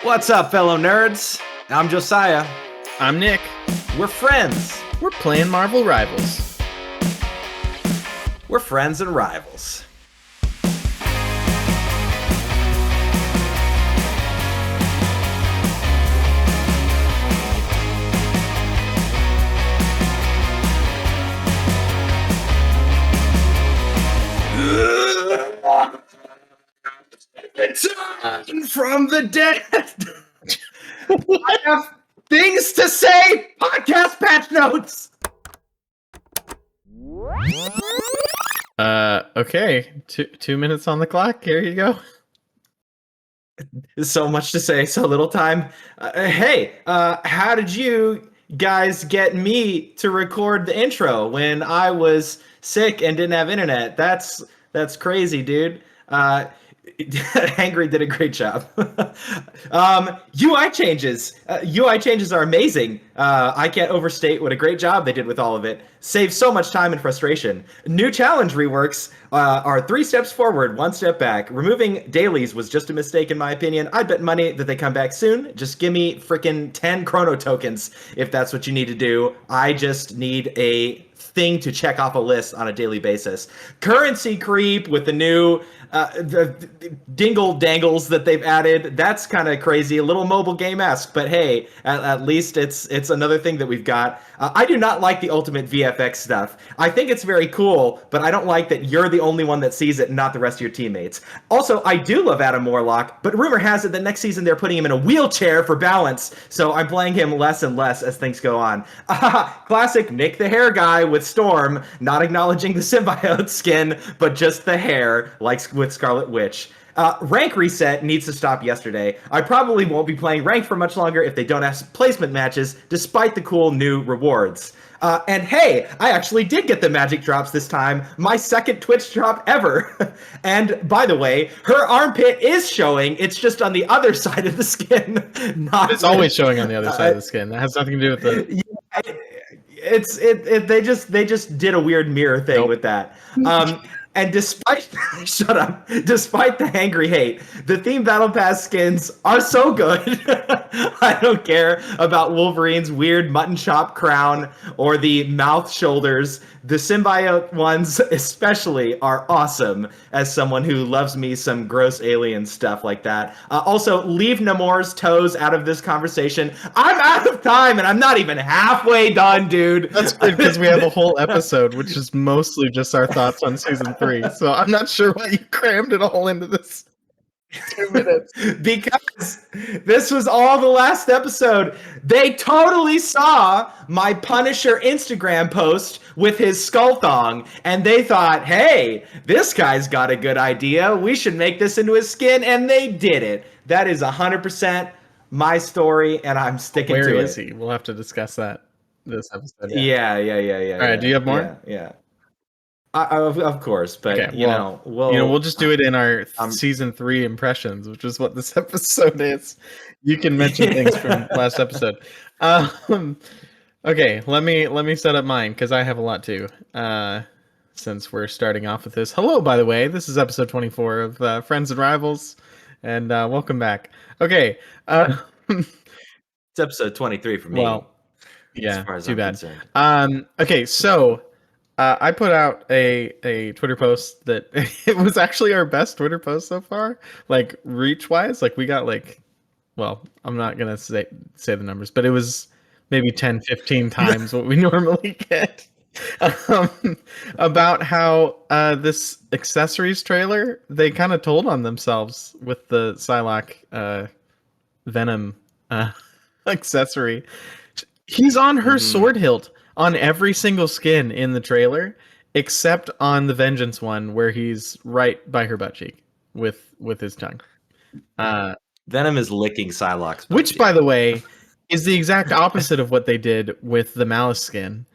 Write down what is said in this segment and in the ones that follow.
What's up, fellow nerds? I'm Josiah. I'm Nick. We're friends. We're playing Marvel Rivals. We're friends and rivals. Return from the dead. I have things to say. Podcast patch notes. Okay. 2 minutes on the clock. Here you go. So much to say, so little time. How did you guys get me to record the intro when I was sick and didn't have internet? That's crazy, dude. Angry did a great job. UI changes. UI changes are amazing. I can't overstate what a great job they did with all of it. Saves so much time and frustration. New challenge reworks are 3 steps forward, 1 step back. Removing dailies was just a mistake in my opinion. I'd bet money that they come back soon. Just give me freaking 10 chrono tokens if that's what you need to do. I just need a thing to check off a list on a daily basis. Currency creep with the new the dingle dangles that they've added. That's kind of crazy, a little mobile game-esque, but hey, at least it's another thing that we've got. I do not like the ultimate VFX stuff. I think it's very cool, but I don't like that you're the only one that sees it and not the rest of your teammates. Also, I do love Adam Warlock, but rumor has it that next season they're putting him in a wheelchair for balance, so I'm playing him less and less as things go on. Classic Nick the hair guy with Storm, not acknowledging the symbiote skin, but just the hair, like with Scarlet Witch. Rank reset needs to stop yesterday. I probably won't be playing rank for much longer if they don't have placement matches, despite the cool new rewards. And hey, I actually did get the magic drops this time, my second Twitch drop ever. And by the way, her armpit is showing, it's just on the other side of the skin. It's always showing on the other side of the skin. That has nothing to do with the... They just did a weird mirror thing with that. And despite despite the angry hate, the theme battle pass skins are so good. I don't care about Wolverine's weird mutton chop crown or the mouth shoulders. The symbiote ones especially are awesome as someone who loves me some gross alien stuff like that. Also, leave Namor's toes out of this conversation. I'm out of time and I'm not even halfway done, dude. That's good because we have a whole episode, which is mostly just our thoughts on season 3. So I'm not sure why you crammed it all into this 2 minutes. Because this was all the last episode. They totally saw my Punisher Instagram post with his skull thong, and they thought, hey, this guy's got a good idea. We should make this into a skin, and they did it. That is 100% my story, and I'm sticking to it. Where is he? We'll have to discuss that this episode. Yeah. All right, do you have more? Yeah. Of course, but okay, we'll just do it in our season 3 impressions, which is what this episode is. You can mention things from last episode. Okay, let me set up mine because I have a lot too. Since we're starting off with this. Hello, by the way, this is episode 24 of Friends and Rivals, and welcome back. Okay, it's episode 23 for me. Well, yeah, as far as too I'm bad. concerned. Okay, so. I put out a Twitter post that it was actually our best Twitter post so far, like reach wise. Like we got well, I'm not gonna say the numbers, but it was maybe 10, 15 times what we normally get. About how this accessories trailer, they kind of told on themselves with the Psylocke Venom accessory. He's on her sword hilt on every single skin in the trailer, except on the Vengeance one, where he's right by her butt cheek with his tongue. Venom is licking Psylocke's butt which, cheek. by the way, is the exact opposite of what they did with the Malice skin.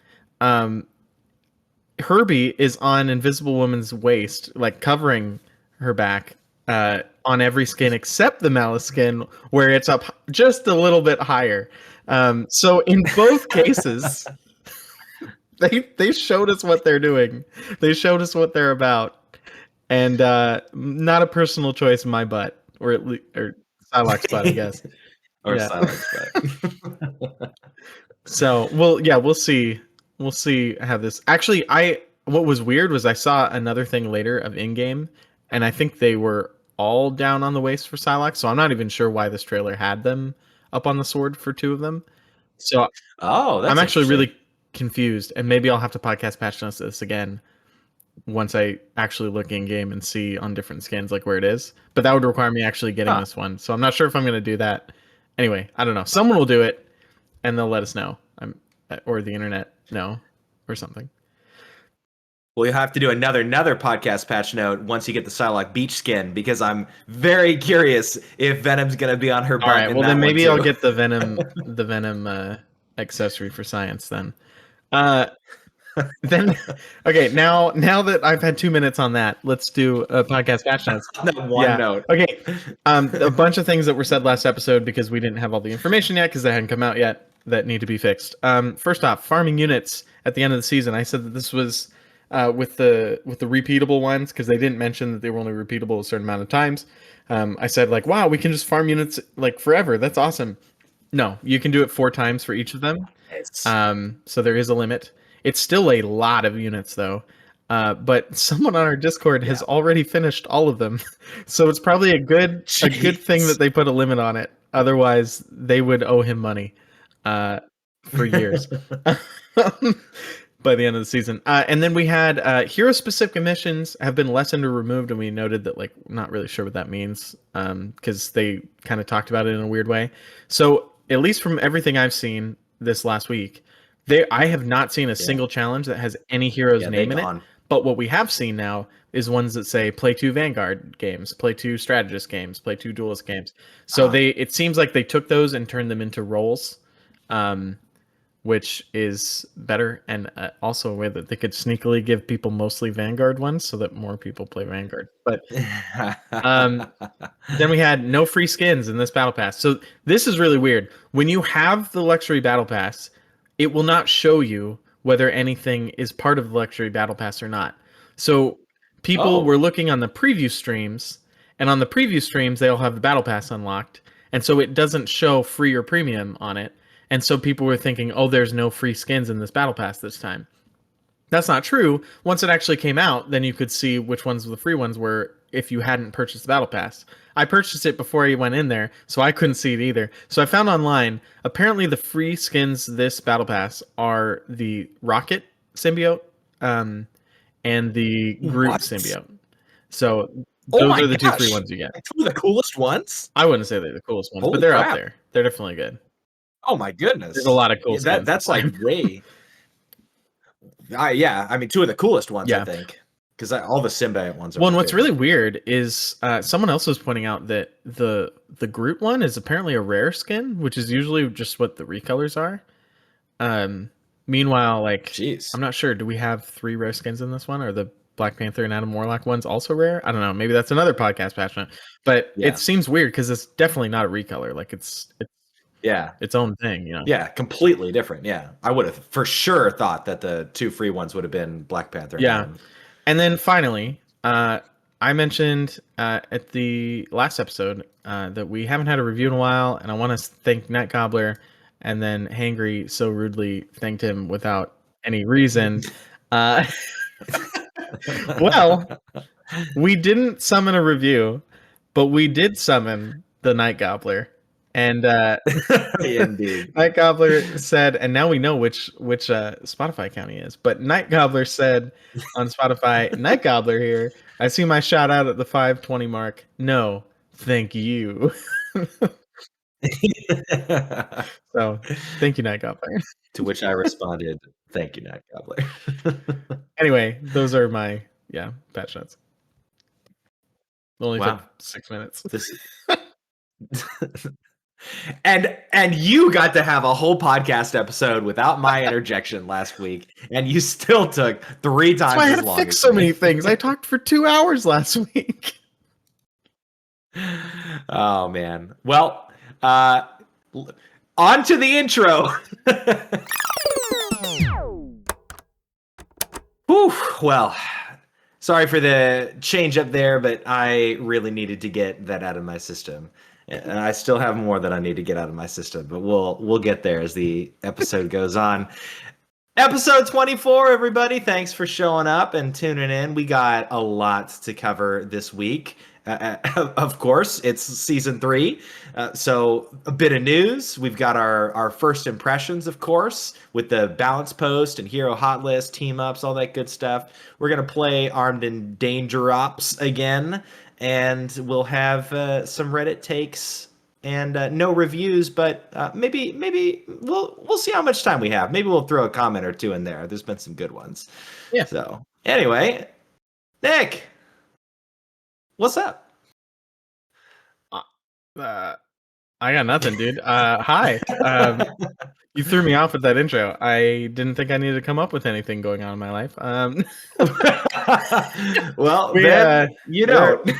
Herbie is on Invisible Woman's waist, like covering her back on every skin except the Malice skin, where it's up just a little bit higher. So in both cases, they showed us what they're doing. They showed us what they're about, and not a personal choice in my butt, or Psylocke's butt, I guess. Or Yeah. Psylocke's butt. So, we'll see. We'll see how this. Actually, what was weird was I saw another thing later of in-game, and I think they were all down on the waist for Psylocke. So I'm not even sure why this trailer had them up on the sword for 2 of them. So Oh, I'm that's actually interesting. really confused, and maybe I'll have to podcast patch notes this again once I actually look in game and see on different skins like where it is. But that would require me actually getting this one. So I'm not sure if I'm going to do that. Anyway, I don't know. Someone will do it, and they'll let us know. Or the internet know, or something. We'll have to do another podcast patch note once you get the Psylocke Beach skin, because I'm very curious if Venom's gonna be on her All butt right. in Well, that then one maybe too. I'll get the Venom accessory for science then. Then okay, now that I've had 2 minutes on that, let's do a podcast patch notes. On that one note. Okay. A bunch of things that were said last episode because we didn't have all the information yet because they hadn't come out yet that need to be fixed. First off, farming units at the end of the season. I said that this was with the repeatable ones because they didn't mention that they were only repeatable a certain amount of times. I said like, wow, we can just farm units like forever. That's awesome. No, you can do it 4 times for each of them. So there is a limit. It's still a lot of units though. But someone on our Discord has already finished all of them. So it's probably a good thing that they put a limit on it. Otherwise, they would owe him money for years by the end of the season. And then we had hero-specific missions have been lessened or removed, and we noted that like not really sure what that means because they kind of talked about it in a weird way. So at least from everything I've seen this last week, I have not seen a single challenge that has any hero's name in it. But what we have seen now is ones that say play 2 Vanguard games, play 2 strategist games, play 2 duelist games. So it seems like they took those and turned them into roles, which is better, and also a way that they could sneakily give people mostly Vanguard ones so that more people play Vanguard. But then we had no free skins in this battle pass. So this is really weird. When you have the luxury battle pass, it will not show you whether anything is part of the luxury battle pass or not. So people were looking on the preview streams, and on the preview streams they'll have the battle pass unlocked, and so it doesn't show free or premium on it. And so people were thinking, oh, there's no free skins in this battle pass this time. That's not true. Once it actually came out, then you could see which ones the free ones were if you hadn't purchased the battle pass. I purchased it before I went in there, so I couldn't see it either. So I found online, apparently the free skins this battle pass are the Rocket symbiote and the Groot symbiote. So those are the 2 free ones you get. 2 of the coolest ones? I wouldn't say they're the coolest ones, but they're up there. They're definitely good. Oh my goodness. There's a lot of cool skins. That's like way... I mean, 2 of the coolest ones, I think. Because all the symbiote ones are... Well, and what's really weird is someone else was pointing out that the Groot one is apparently a rare skin, which is usually just what the recolors are. Meanwhile, like, I'm not sure. Do we have 3 rare skins in this one? Are the Black Panther and Adam Warlock ones also rare? I don't know. Maybe that's another podcast patch note. But it seems weird because it's definitely not a recolor. Like, it's its own thing, you know. Yeah, completely different. Yeah, I would have for sure thought that the 2 free ones would have been Black Panther. And then finally, I mentioned at the last episode that we haven't had a review in a while, and I want to thank Night Gobbler, and then Hangry so rudely thanked him without any reason. Well, we didn't summon a review, but we did summon the Night Gobbler. And Night Gobbler said, and now we know which Spotify account he is. But Night Gobbler said on Spotify, Night Gobbler here. I see my shout out at the 520 mark. No, thank you. So, thank you, Night Gobbler. To which I responded, thank you, Night Gobbler. Anyway, those are my patch notes. Only took 6 minutes. And you got to have a whole podcast episode without my interjection last week, and you still took 3 times That's why as I had long. To fix so many things. I talked for 2 hours last week. Oh man. Well, on to the intro. Whew, well, Sorry for the change up there, but I really needed to get that out of my system. And I still have more that I need to get out of my system, but we'll get there as the episode goes on. Episode 24, everybody. Thanks for showing up and tuning in. We got a lot to cover this week. Of course, it's season 3. So a bit of news. We've got our first impressions, of course, with the balance post and hero hot list, team ups, all that good stuff. We're going to play Armed and Danger Ops again, and we'll have some Reddit takes and no reviews, but maybe we'll see how much time we have. Maybe we'll throw a comment or two in there. There's been some good ones. Yeah. So anyway, Nick, what's up? I got nothing, dude. Hi. You threw me off with that intro. I didn't think I needed to come up with anything going on in my life. Well, then you don't.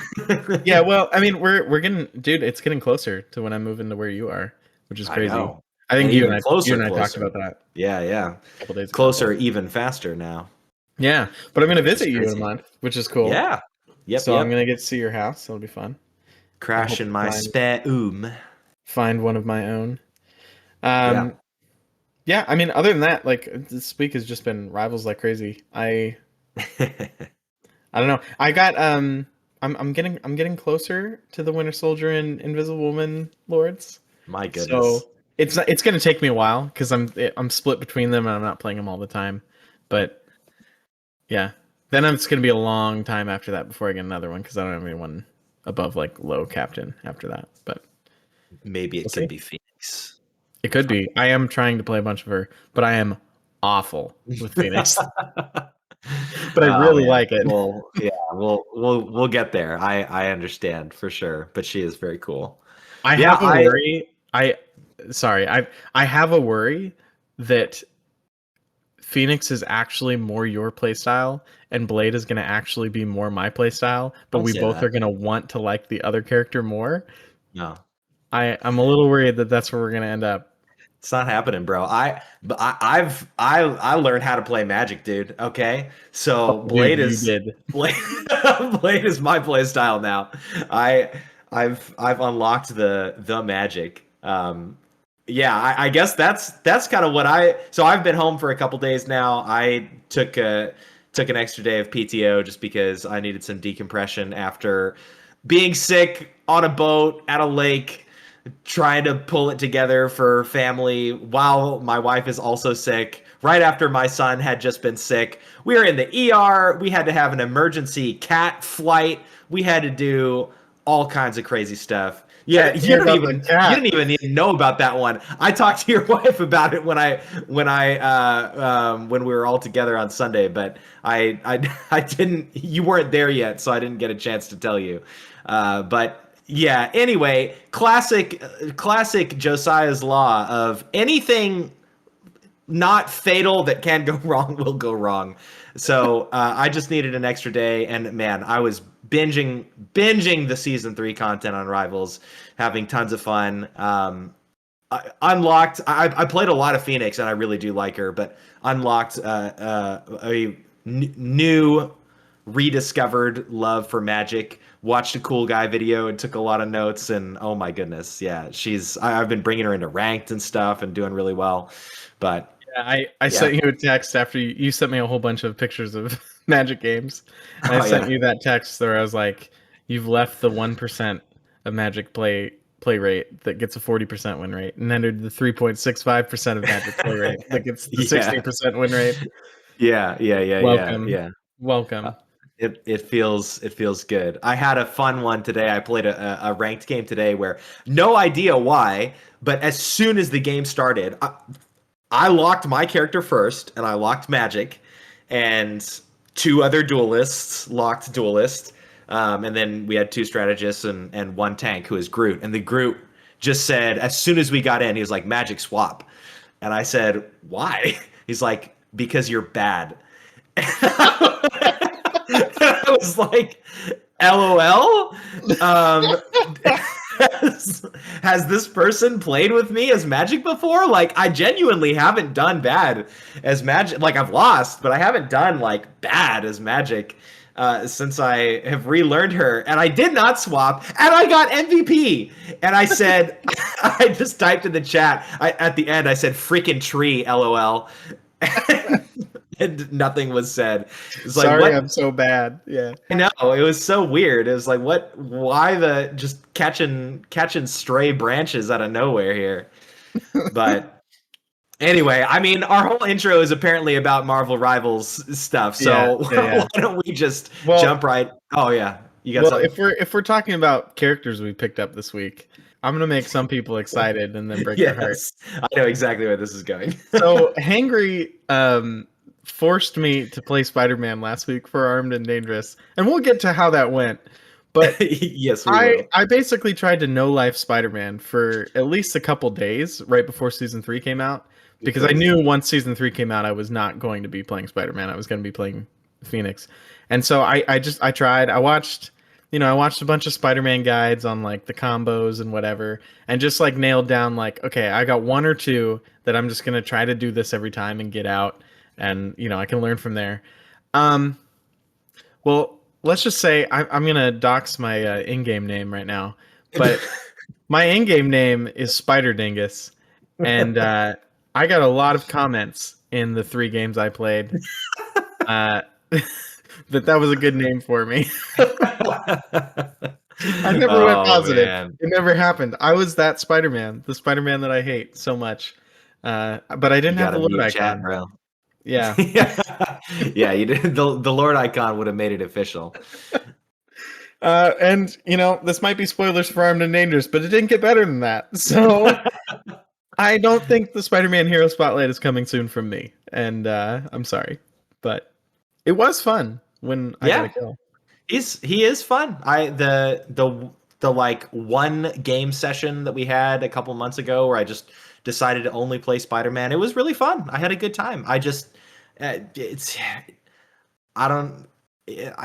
Yeah, well, I mean, we're getting, dude. It's getting closer to when I'm moving to where you are, which is crazy. I think you and I talked about that. Yeah. A couple days ago. Closer, even faster now. Yeah, but I'm gonna visit you in a month, which is cool. Yeah. Yep. So I'm gonna get to see your house. That'll be fun. Crash in my spare room. Find one of my own. Yeah, I mean, other than that, like this week has just been Rivals like crazy. I don't know. I got I'm getting closer to the Winter Soldier and Invisible Woman Lords. My goodness. So it's gonna take me a while because I'm split between them and I'm not playing them all the time. But yeah, then it's gonna be a long time after that before I get another one because I don't have anyone above like low captain after that. But maybe it could be Phoenix. It could be. I am trying to play a bunch of her, but I am awful with Phoenix. But I really like it. Well, yeah, we'll get there. I understand for sure, but she is very cool. I have a worry. I have a worry that Phoenix is actually more your playstyle, and Blade is going to actually be more my playstyle. But we both are going to want to like the other character more. No, I'm a little worried that that's where we're going to end up. It's not happening, bro. I learned how to play Magic, dude. Okay, so Blade is my play style now. I've unlocked the Magic. Yeah, I guess that's kind of what so I've been home for a couple days now. I took an extra day of PTO just because I needed some decompression after being sick on a boat at a lake, trying to pull it together for family while my wife is also sick. Right after my son had just been sick, we were in the ER. We had to have an emergency cat flight. We had to do all kinds of crazy stuff. Yeah, you didn't even know about that one. I talked to your wife about it when we were all together on Sunday, but I didn't. You weren't there yet, so I didn't get a chance to tell you. But yeah. Anyway, classic Josiah's law of anything not fatal that can go wrong will go wrong. So I just needed an extra day, and man, I was binging the season 3 content on Rivals, having tons of fun. I unlocked. I played a lot of Phoenix, and I really do like her, but unlocked a new rediscovered love for Magic. Watched a cool guy video and took a lot of notes, and oh my goodness, yeah, I've been bringing her into ranked and stuff and doing really well. But I sent you a text after you sent me a whole bunch of pictures of Magic games. And I sent you that text where I was like, you've left the 1% of Magic play rate that gets a 40% win rate and entered the 3.65% of Magic play rate that gets the 60% win rate. Yeah. Welcome. It feels good. I had a fun one today. I played a ranked game today where no idea why, but as soon as the game started, I locked my character first, and I locked Magic, and 2 other duelists locked Duelist, and then we had 2 strategists and 1 tank who is Groot. And the Groot just said, as soon as we got in, he was like, Magic swap. And I said, why? He's like, because you're bad. I was like, LOL? Has this person played with me as Magic before? Like, I genuinely haven't done bad as Magic. Like, I've lost, but I haven't done like bad as Magic. since I have relearned her, and I did not swap, and I got MVP. And I said, I just typed in the chat. At the end, I said "freaking tree," LOL, and nothing was said. It's like, Sorry, what? I'm so bad. Yeah. I know, it was so weird. It was like, what? Why the just catching stray branches out of nowhere here? But anyway, I mean, our whole intro is apparently about Marvel Rivals stuff. Yeah, So yeah, yeah. why don't we just Well, jump right? Oh yeah, you got well, something? if we're talking about characters we picked up this week, I'm gonna make some people excited and then break their heart. Yes, I know exactly where this is going. So Hangry forced me to play Spider-Man last week for Armed and Dangerous, and we'll get to how that went. But Yes, we I will. I basically tried to no life Spider-Man for at least a couple days right before season 3 came out, because I knew once season 3 came out I was not going to be playing Spider-Man. I was going to be playing Phoenix. And so I tried. I watched a bunch of Spider-Man guides on like the combos and whatever, and just like nailed down like, okay, I got one or two that I'm just going to try to do this every time and get out, and I can learn from there. Um well, let's just say I'm gonna dox my in-game name right now, but my in-game name is Spider Dingus, and I got a lot of comments in the 3 games I played uh, that was a good name for me. I never went Oh positive. man, It never happened. I was that Spider-Man, the Spider-Man that I hate so much, but I you didn't have the gotta load mute chat, icon. bro. Yeah. Yeah, you did. The Lord icon would have made it official. And this might be spoilers for Armed and Dangerous, but it didn't get better than that. So I don't think the Spider-Man Hero Spotlight is coming soon from me, and I'm sorry, but it was fun when I got a Yeah, kill. he is fun. The like one game session that we had a couple months ago where I just decided to only play Spider-Man. It was really fun. I had a good time. I just it's I don't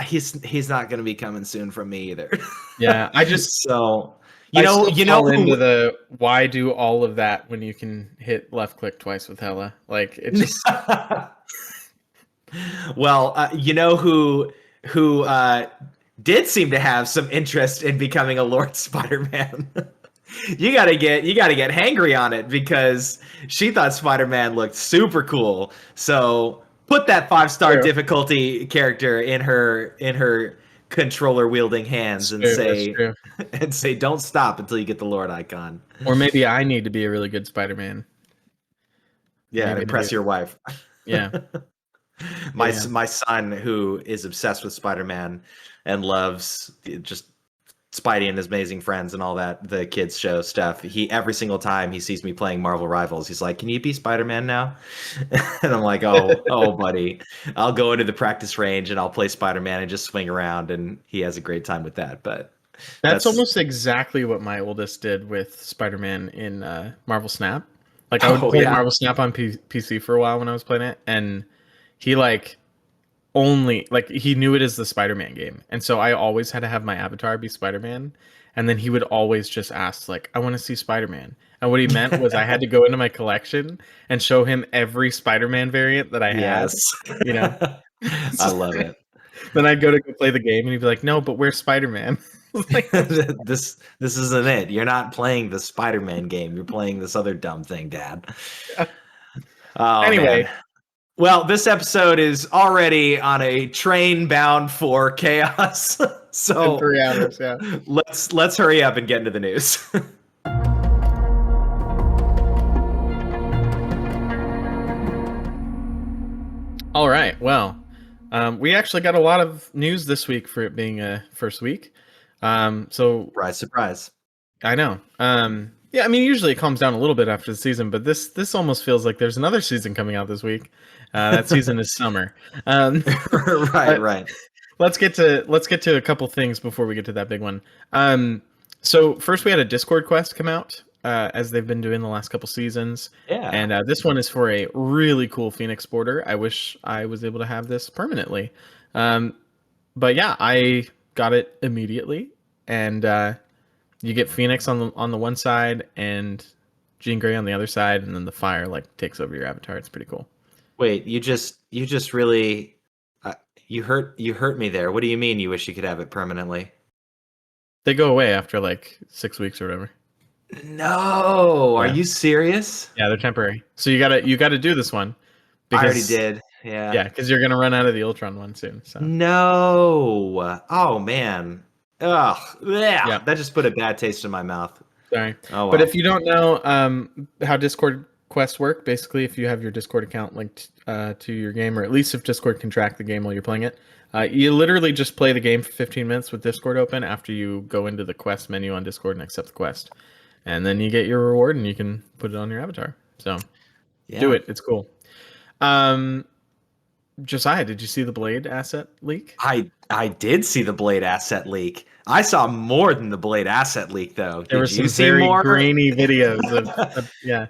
he's not going to be coming soon from me either. Yeah, So, I still you know fall into who the why do all of that when you can hit left click twice with Hella? Like it just well, who did seem to have some interest in becoming a Lord Spider-Man. You gotta get hangry on it because she thought Spider-Man looked super cool. So put that 5-star true. difficulty character in her controller wielding hands It's true. It's true. and say don't stop until you get the Lord icon. Or maybe I need to be a really good Spider-Man. Yeah, Maybe I do. impress your wife. Yeah. my Yeah. my son, who is obsessed with Spider-Man and loves just Spidey and his amazing friends and all that, the kids show stuff. He every single time he sees me playing Marvel Rivals, he's like, "Can you be Spider-Man now?" And I'm like, "Oh, buddy, I'll go into the practice range and I'll play Spider-Man and just swing around." And he has a great time with that. But That's that's almost exactly what my oldest did with Spider-Man in Marvel Snap. Like I would oh play yeah, Marvel Snap on PC for a while when I was playing it, and he like only like he knew it as the Spider-Man game, and so I always had to have my avatar be Spider-Man, and then he would always just ask like, "I want to see Spider-Man," and what he meant was I had to go into my collection and show him every Spider-Man variant that I had. yes, You know, I love it. then I'd go play the game, and he'd be like, "No, but where's Spider-Man?" I was like, This isn't it. You're not playing the Spider-Man game. You're playing this other dumb thing, Dad. Oh anyway, man. Well, this episode is already on a train bound for chaos. in So 3 hours, yeah. let's hurry up and get into the news. All right. Well, we actually got a lot of news this week for it being a first week. So Surprise, surprise. I know. Yeah, I mean, usually it calms down a little bit after the season, but this almost feels like there's another season coming out this week. That season is summer. Right, But right. let's get to a couple things before we get to that big one. So first we had a Discord quest come out, as they've been doing the last couple seasons, Yeah. and this one is for a really cool Phoenix border. I wish I was able to have this permanently, but yeah, I got it immediately, and you get Phoenix on the one side and Jean Grey on the other side, and then the fire like takes over your avatar. It's pretty cool. Wait, you just really you hurt me there. What do you mean you wish you could have it permanently? They go away after like 6 weeks or whatever. No, are Yeah, you serious? yeah, they're temporary. So you gotta do this one I already because did. Yeah. yeah, because you're gonna run out of the Ultron one soon. So No. Oh man. Ugh. Yeah. yeah, That just put a bad taste in my mouth. sorry. Oh But well. if you don't know how Discord quests work, basically, if you have your Discord account linked to your game, or at least if Discord can track the game while you're playing it, you literally just play the game for 15 minutes with Discord open after you go into the quest menu on Discord and accept the quest. And then you get your reward and you can put it on your avatar. So do Yeah. it. It's cool. Um, Josiah, did you see the Blade asset leak? I did see the Blade asset leak. I saw more than the Blade asset leak though. There were Did you some see very more? grainy videos of yeah.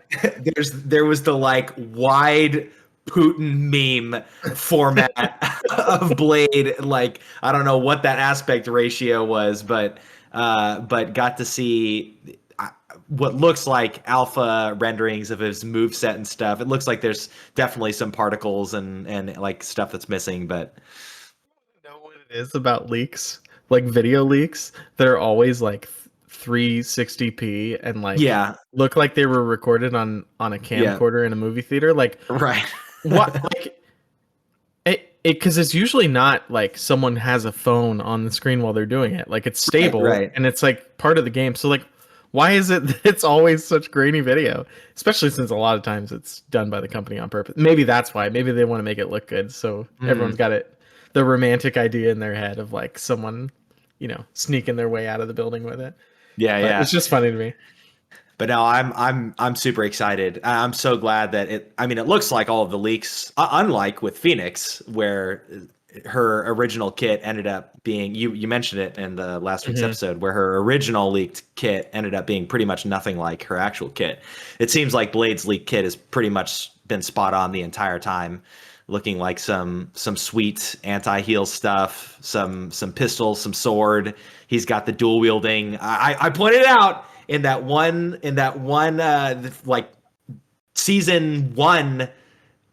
There was the like wide Putin meme format of Blade. Like I don't know what that aspect ratio was, but got to see what looks like alpha renderings of his move set and stuff. It looks like there's definitely some particles and like stuff that's missing, but Know what it is about leaks, like video leaks that are always like 360p and like yeah, look like they were recorded on a yeah, camcorder in a movie theater. Like right. what? Like it because it's usually not like someone has a phone on the screen while they're doing it. Like it's Right, stable right. and it's like part of the game. So like, why is it that it's always such grainy video? Especially since a lot of times it's done by the company on purpose. Maybe that's why. Maybe they want to make it look good. So everyone's Mm. got the romantic idea in their head of like someone, sneaking their way out of the building with it. Yeah, But it's yeah. just funny to me. But no, I'm super excited. I'm so glad that it. I mean, it looks like all of the leaks, unlike with Phoenix, where her original kit ended up being. You mentioned it in the last week's Hmm. episode, where her original leaked kit ended up being pretty much nothing like her actual kit. It seems like Blade's leaked kit has pretty much been spot on the entire time, looking like some sweet anti-heal stuff, some pistols, some sword. He's got the dual wielding. I pointed out in that one like season one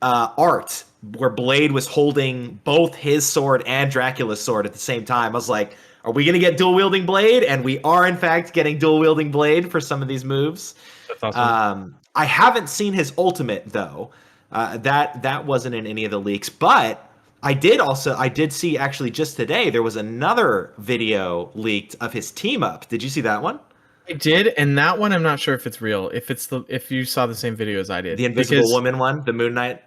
art where Blade was holding both his sword and Dracula's sword at the same time. I was like, are we gonna get dual wielding Blade? And we are in fact getting dual wielding Blade for some of these moves. That's awesome. I haven't seen his ultimate though. That wasn't in any of the leaks, but I did see actually just today there was another video leaked of his team up. Did you see that one? I did, and that one I'm not sure if it's real. If you saw the same video as I The did, Invisible because Woman one, the Moon Knight,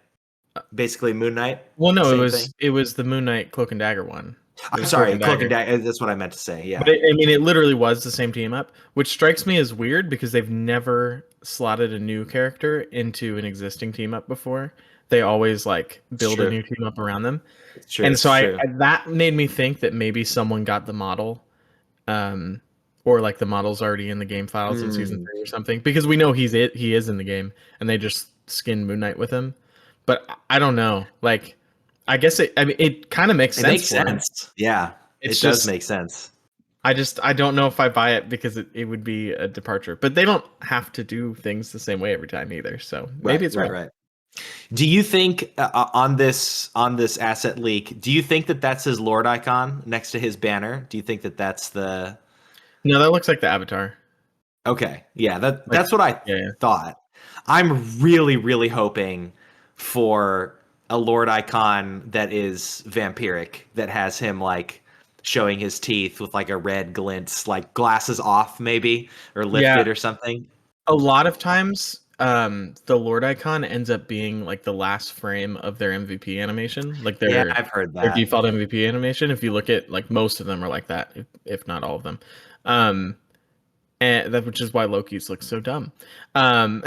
basically Moon Knight, well, no, it same was thing. it was the Moon Knight Cloak and Dagger one. It I'm was Cloak sorry, and Cloak and Dagger, Dagger. That's what I meant to say. but Yeah, I mean, it literally was the same team up, which strikes me as weird because they've never slotted a new character into an existing team up before. They always like it's build a true. new team up around them, It's true. and so It's true. that made me think that maybe someone got the model, um, or like the model's already in the game files in season Mm. 3 or something, because we know he is in the game, and they just skinned Moon Knight with him. But I don't know, like. I guess I mean, it kind of makes It sense makes for him. sense. Yeah, It's it does just make sense. I don't know if I buy it because it would be a departure. But they don't have to do things the same way every time either. So maybe Right, it's right, real. right. Do you think on this asset leak? Do you think that that's his Lord icon next to his banner? Do you think that that's the No, that looks like the Avatar. okay? Yeah, that Like that's what I yeah, yeah. thought. I'm really, really hoping for a Lord icon that is vampiric, that has him like showing his teeth with like a red glint, like glasses off maybe or Yeah, lifted or something. a lot of times the Lord icon ends up being like the last frame of their MVP animation, like Yeah, their I've heard their that. default MVP animation. If you look at like most of them are like that, if not all of them. Um and that which is why Loki's looks so dumb. Um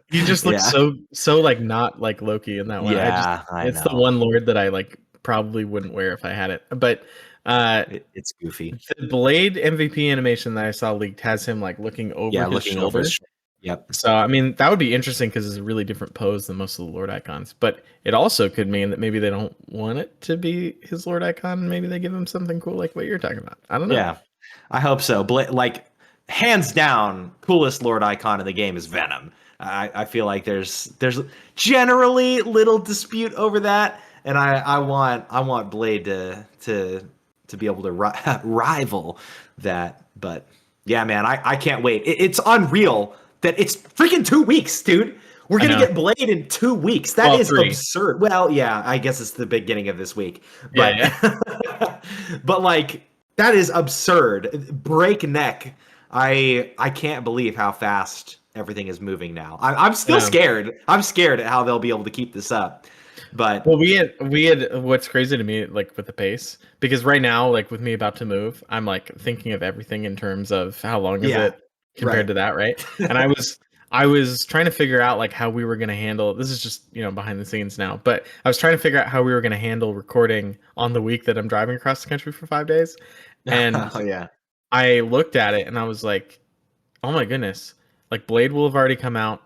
He just looks Yeah. so like not like Loki in that one. Yeah, I It's the know. one lord that I like probably wouldn't wear if I had it. But uh It's goofy. the Blade MVP animation that I saw leaked has him like looking over Yeah, his looking over his shoulder. shoulder. Yep. So I mean that would be interesting because it's a really different pose than most of the Lord icons. But it also could mean that maybe they don't want it to be his Lord icon. And maybe they give him something cool like what you're talking about. I don't know. Yeah. I hope so. Like hands down, coolest Lord icon in the game is Venom. I feel like there's generally little dispute over that, and I want Blade to be able to rival that. But yeah, man, I can't wait. It's unreal that it's freaking 2 weeks, dude. We're I gonna know. get Blade in 2 weeks. That Well, is 3. absurd. Well, yeah, I guess it's the beginning of this week, Yeah, but yeah. but like that is absurd, breakneck. I can't believe how fast everything is moving now. I'm I still know. scared. I'm scared at how they'll be able to keep this up. But Well, we had what's crazy to me, like with the pace, because right now, like with me about to move, I'm like thinking of everything in terms of how long is yeah, it compared right. to that, right? And I was trying to figure out like how we were gonna handle this is just, behind the scenes now, but I was trying to figure out how we were gonna handle recording on the week that I'm driving across the country for 5 days. And Oh yeah. I looked at it and I was like, oh my goodness, like Blade will have already come out.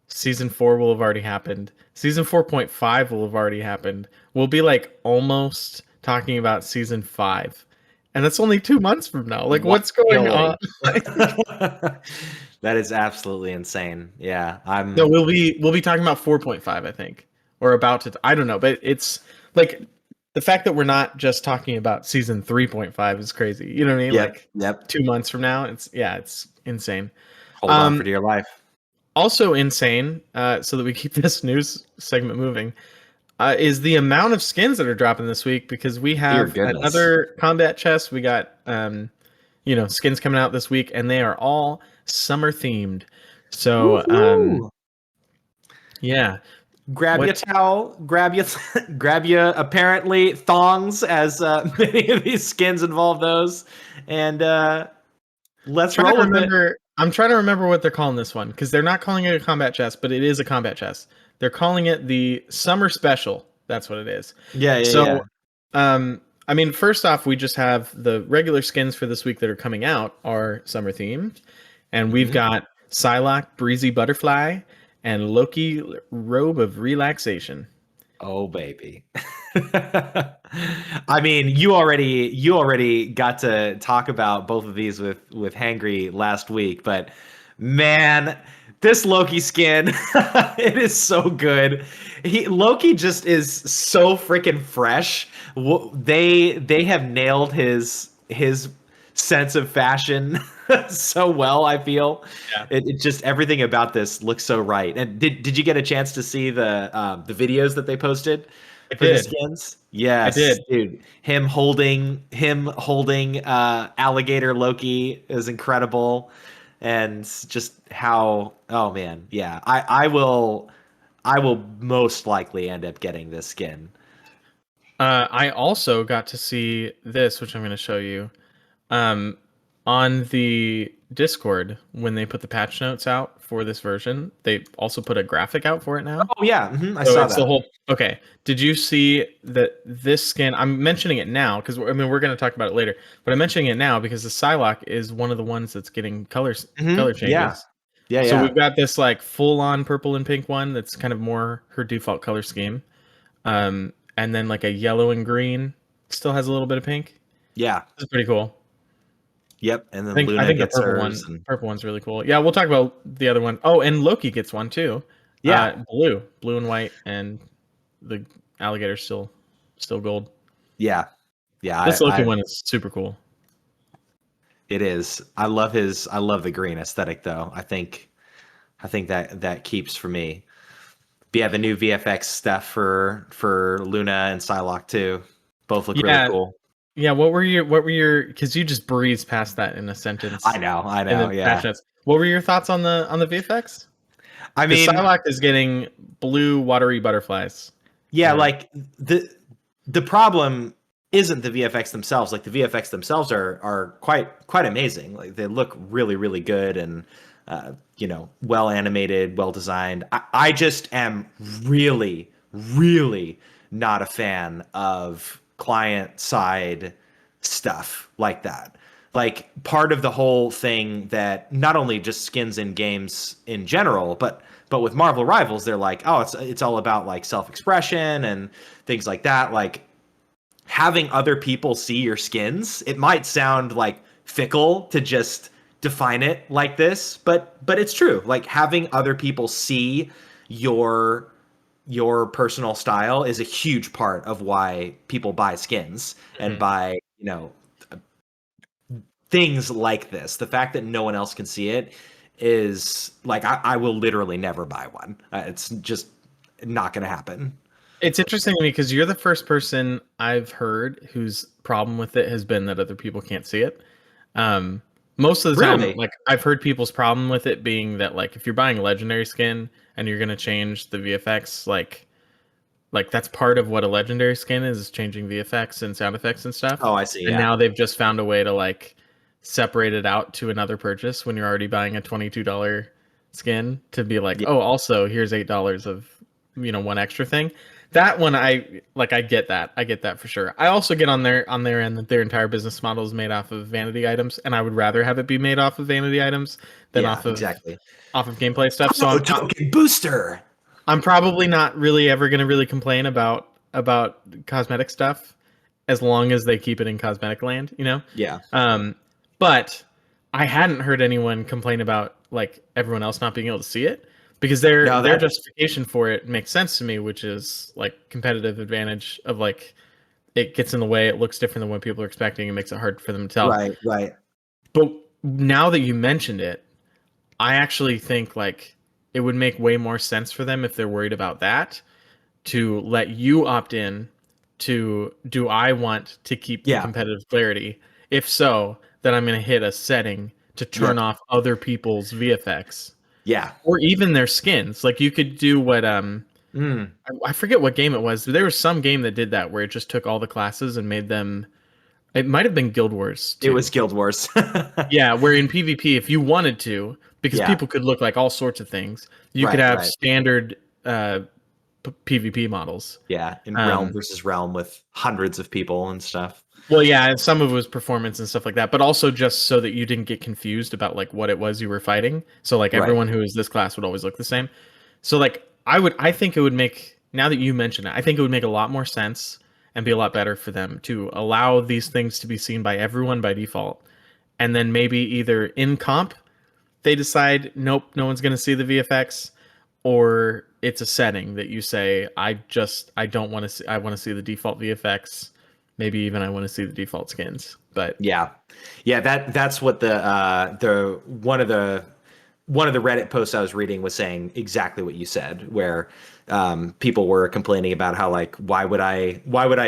Season 4 will have already happened. Season 4.5 will have already happened. We'll be like almost talking about season 5. And that's only 2 months from now. Like, what's going on? Wildly. That is absolutely insane. Yeah, No, I'm. we'll be talking about 4.5, I think. Or about to I don't know, but it's like the fact that we're not just talking about season 3.5 is crazy. You know what I mean? Yep, Like yep. 2 months from now, it's insane. Hold on for Um dear life. Also insane, so that we keep this news segment moving. Is the amount of skins that are dropping this week, because we Dear have goodness. another combat chest. We got skins coming out this week, and they are all summer themed. So Woohoo! yeah, Grab your what towel, grab your apparently thongs, as many of these skins involve those, and let's trying to roll with it. remember. I'm trying to remember what they're calling this one, because they're not calling it a combat chest, but it is a combat chest. They're calling it the summer special. That's what it is. Yeah, yeah, So yeah. I mean, first off, we just have the regular skins for this week that are coming out are summer themed, and we've Hmm. got Psylocke Breezy Butterfly and Loki Robe of Relaxation. Oh baby. I mean, you already got to talk about both of these with Hangry last week, but man, this Loki skin, it is so good. Loki just is so freaking fresh. They have nailed his sense of fashion so well, I feel. Yeah, It just everything about this looks so right. And did you get a chance to see the videos that they posted I for the did. skins? I Yes, did. dude. Him holding alligator Loki is incredible, and just how, oh man, yeah. I will most likely end up getting this skin. I also got to see this, which I'm going to show you. Um, on the Discord, when they put the patch notes out for this version, they also put a graphic out for it now. Oh yeah, I So saw it's the that. whole. Okay. Did you see that this skin? I'm mentioning it now because I mean we're going to talk about it later, but I'm mentioning it now because the Psylocke is one of the ones that's getting color Yeah, changes. yeah, So yeah, we've got this like full on purple and pink one that's kind of more her default color scheme, and then like a yellow and green still has a little bit of pink. yeah. This is pretty cool. Yep. And I then think I Luna think the gets purple hers, one and purple one's really cool. Yeah, we'll talk about the other one. Oh, and Loki gets one too. yeah, Blue and white, and the alligator's still gold. yeah, yeah. This Loki I one is super cool. It is. I love the green aesthetic though. I think that keeps for me. But yeah, the new VFX stuff for Luna and Psylocke too. Both look really Yeah, cool. yeah. What were your? Because you just breezed past that in a I sentence know, I in know, the patch yeah. notes. What were your thoughts on the VFX? I Because mean, Psylocke is getting blue watery butterflies. yeah, Uh, like the problem isn't the VFX themselves. Like the VFX themselves are quite amazing. Like they look really really good, and well animated, well designed. I just am really really not a fan of client side stuff like that. Like part of the whole thing that not only just skins in games in general, but with Marvel Rivals, they're like, oh, it's all about like self-expression and things like that. Like having other people see your skins, it might sound like fickle to just define it like this, but it's true. Like having other people see your your personal style is a huge part of why people buy skins and Mhm. buy, things like this. The fact that no one else can see it is like I will literally never buy one. It's just not going to happen. It's interesting to me because you're the first person I've heard whose problem with it has been that other people can't see it. Um, Most of the time, Really? like I've heard people's problem with it being that like if you're buying a legendary skin and you're gonna change the VFX, like that's part of what a legendary skin is changing VFX and sound effects and stuff. Oh, I see. And Yeah. now they've just found a way to like separate it out to another purchase when you're already buying a $22 skin to be like, Yeah. oh, also here's $8 of one extra thing. That one I get that. I get that for sure. I also get on their end that their entire business model is made off of vanity items, and I would rather have it be made off of vanity items than Yeah, exactly. off of gameplay stuff. So Oh, token booster. I'm probably not really ever going to really complain about cosmetic stuff as long as they keep it in cosmetic land, you know? Yeah. Um, but I hadn't heard anyone complain about like everyone else not being able to see it because No, their that justification for it makes sense to me, which is like competitive advantage of like it gets in the way, it looks different than what people are expecting, it makes it hard for them to tell. right, right. But now that you mentioned it, I actually think like it would make way more sense for them if they're worried about that to let you opt in to do I want to keep the Yeah. competitive clarity? If so, then I'm going to hit a setting to turn Yep. off other people's VFX Yeah. or even their skins. Like you could do what Mm. I forget what game it was. There was some game that did that where it just took all the classes and made them. It might have been Guild Wars It was 2. Guild Wars. Yeah, where in PvP, if you wanted to, because Yeah. people could look like all sorts of things, you could Right, have right. standard PvP models. Yeah, in realm Um, versus realm with hundreds of people and stuff. well, yeah, and some of it was performance and stuff like that, but also just so that you didn't get confused about like what it was you were fighting. So like Right. everyone who is this class would always look the same. So like I think it would make now that you mention it, I think it would make a lot more sense and be a lot better for them to allow these things to be seen by everyone by default. And then maybe either in comp they decide nope, no one's going to see the VFX, or it's a setting that you say I don't want to see, I want to see the default VFX, maybe even I want to see the default skins. But Yeah. Yeah, that's what the one of the Reddit posts I was reading was saying exactly what you said, where people were complaining about how like why would I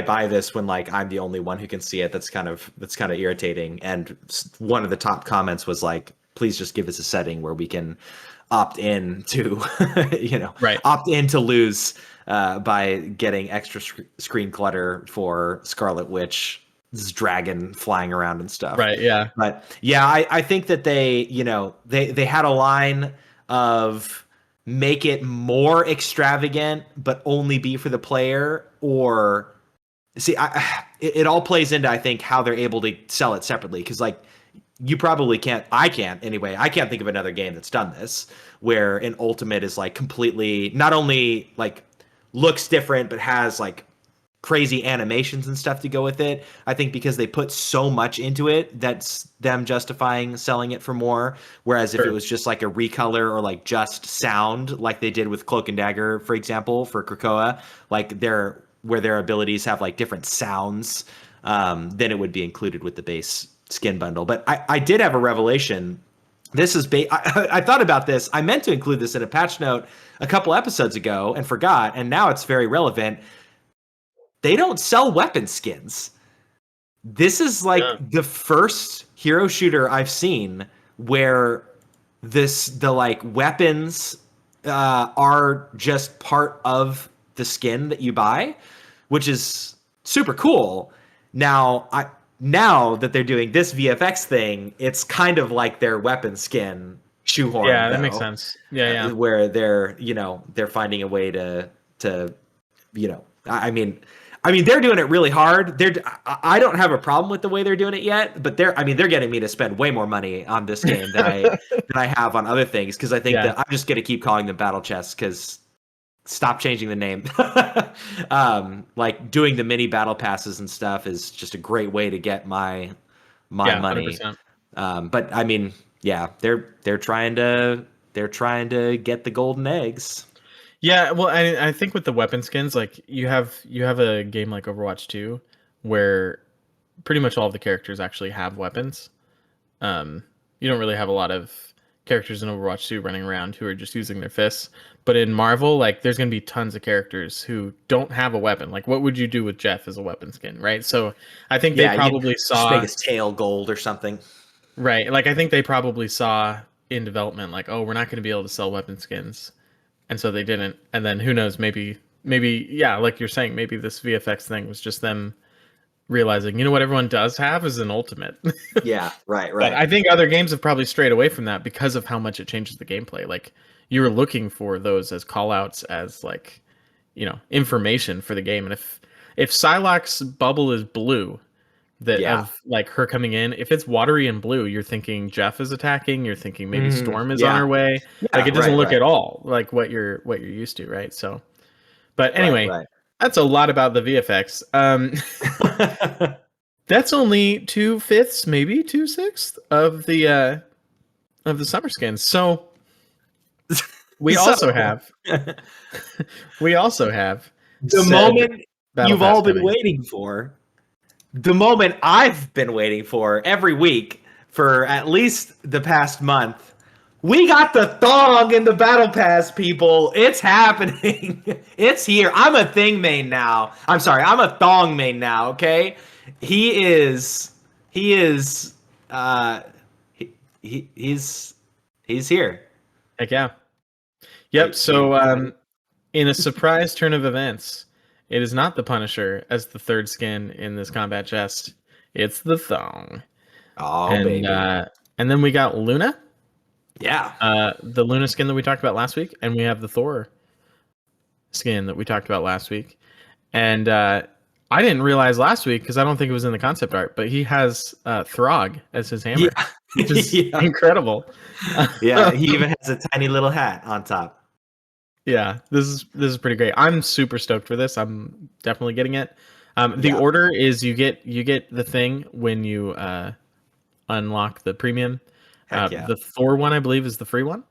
buy this when like I'm the only one who can see it? That's kind of irritating. And one of the top comments was like, please just give us a setting where we can opt in to right. opt in to lose by getting extra screen clutter for Scarlet Witch dragon flying around and stuff. Right, yeah. But yeah, I think that they had a line of make it more extravagant, but only be for the player. Or see, it all plays into I think how they're able to sell it separately because like you probably can't. I can't anyway. I can't think of another game that's done this where an ultimate is like completely not only like looks different but has like crazy animations and stuff to go with it. I think because they put so much into it, that's them justifying selling it for more. Whereas if it Sure. was just like a recolor or like just sound, like they did with Cloak and Dagger, for example, for Krakoa, like where their abilities have like different sounds, then it would be included with the base skin bundle. But I did have a revelation. This is I thought about this. I meant to include this in a patch note a couple episodes ago and forgot, and now it's very relevant. They don't sell weapon skins. This is Yeah. like the first hero shooter I've seen where the like weapons are just part of the skin that you buy, which is super cool. Now that they're doing this VFX thing, it's kind of like their weapon skin shoehorned, Yeah, that makes though, sense. Yeah, yeah. where they're finding a way to I mean, they're doing it really hard. I don't have a problem with the way they're doing it yet, but they're getting me to spend way more money on this game than I have on other things because I think Yeah. that I'm just gonna keep calling them battle chests because stop changing the name. Like doing the mini battle passes and stuff is just a great way to get my Yeah, money. 100%. But I mean, Yeah, they're trying to get the golden eggs. Yeah, well, I think with the weapon skins, like you have a game like Overwatch 2 where pretty much all of the characters actually have weapons. You don't really have a lot of characters in Overwatch 2 running around who are just using their fists. But in Marvel, like there's gonna be tons of characters who don't have a weapon. Like what would you do with Jeff as a weapon skin, right? So I think they Yeah, you probably just make saw his tail gold or something. right, like I think they probably saw in development, like, oh, we're not gonna be able to sell weapon skins. And so they didn't. And then who knows, maybe yeah, like you're saying, maybe this VFX thing was just them realizing, you know what everyone does have is an ultimate. Yeah, right, But right. I think other games have probably strayed away from that because of how much it changes the gameplay. Like you were looking for those as callouts, as like, information for the game. And if Psylocke's bubble is blue, that Yeah. of like her coming in, if it's watery and blue, you're thinking Jeff is attacking. You're thinking maybe Storm is on her Yeah. way. Like Yeah, it doesn't right, look right. at all like what you're used to, right? So, but Right, anyway, right. that's a lot about the VFX. That's only 2/5, maybe 2/6 of the summer skins. So we So, also have we also have the said moment battle you've pass all been coming. waiting for, the moment I've been waiting for every week for at least the past month. We got the thong in the battle pass, people. It's happening. It's here. I'm a thing main now. I'm sorry. I'm a thong main now. Okay. He is. He is. He's here. Heck yeah. Are Yep. you So ready? in a surprise turn of events, it is not the Punisher as the third skin in this combat chest. It's the thong. Oh And baby. uh and then we got Luna, Yeah. the Luna skin that we talked about last week, and we have the Thor skin that we talked about last week. And I didn't realize last week because I don't think it was in the concept art, but he has Throg as his hammer, Yeah. which is Yeah. incredible. Yeah. He even has a tiny little hat on top. Yeah, this is pretty great. I'm super stoked for this. I'm definitely getting it. The Yeah. order is you get the thing when you unlock the premium. Heck yeah. The Thor one, I believe, is the free one,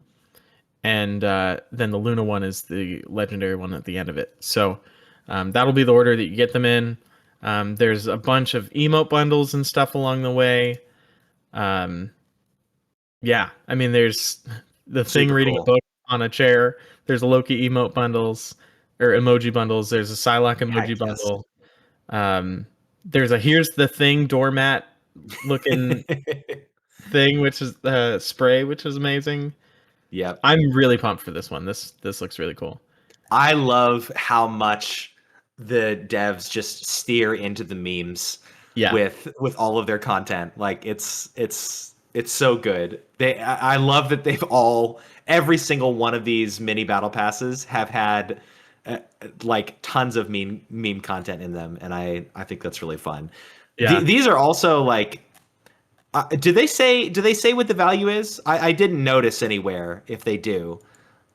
and then the Luna one is the legendary one at the end of it. So that'll be the order that you get them in. There's a bunch of emote bundles and stuff along the way. Um, yeah, I mean, there's the thing Super reading a cool. book on a chair. There's a Loki emote bundles or emoji bundles. There's a Psylocke Heck emoji yes. bundle. Um, there's a here's the thing doormat looking thing, which is spray, which is amazing. Yep. I'm really pumped for this one. This looks really cool. I love how much the devs just steer into the memes Yeah, with all of their content. Like it's so good. I love that they've all every single one of these mini battle passes have had like tons of meme content in them, and I think that's really fun. yeah. These are also like do they say what the value is? I didn't notice anywhere if they do.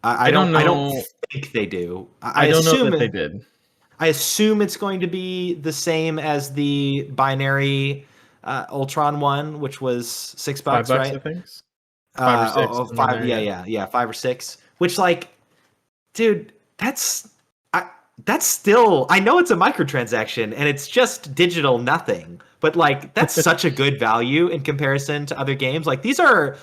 I I don't don't know. think they do. I don't know that they did. I assume it's going to be the same as the binary Ultron one, which was $6, $5, I right? think. 5 or 6, somewhere in Five. there. Yeah, Yeah. yeah, yeah. 5 or 6. Which, like, dude, I, that's still. I know it's a microtransaction and it's just digital nothing, but like that's such a good value in comparison to other games. Like these are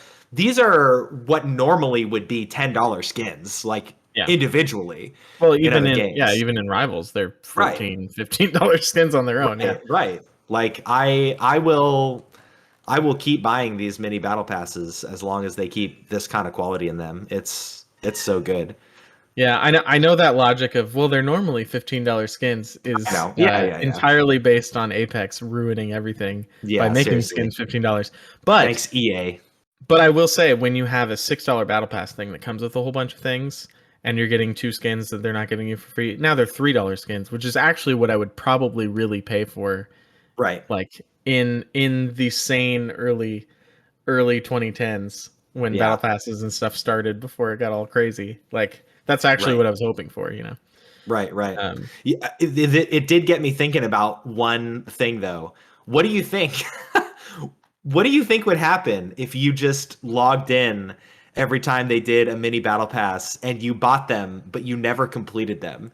what normally would be $10 skins, like Yeah. individually Well, in other even games. in Rivals, they're Right. 14, $15 skins on their own. Yeah. Right, right. Like I will keep buying these mini battle passes as long as they keep this kind of quality in them. It's so good. Yeah, I know that logic of, well, they're normally $15 skins I is know. Yeah, yeah, yeah. entirely based on Apex ruining everything by Yeah, making seriously. skins $15. But Thanks EA. I will say, when you have a $6 battle pass thing that comes with a whole bunch of things and you're getting two skins that they're not giving you for free, now they're $3 skins, which is actually what I would probably really pay for, Right. like in the sane early 2010s when battle Yeah. passes and stuff started before it got all crazy. Like that's actually Right. what I was hoping for. Right, right. Um, Yeah, it did get me thinking about one thing though. What do you think? What do you think would happen if you just logged in every time they did a mini battle pass and you bought them, but you never completed them?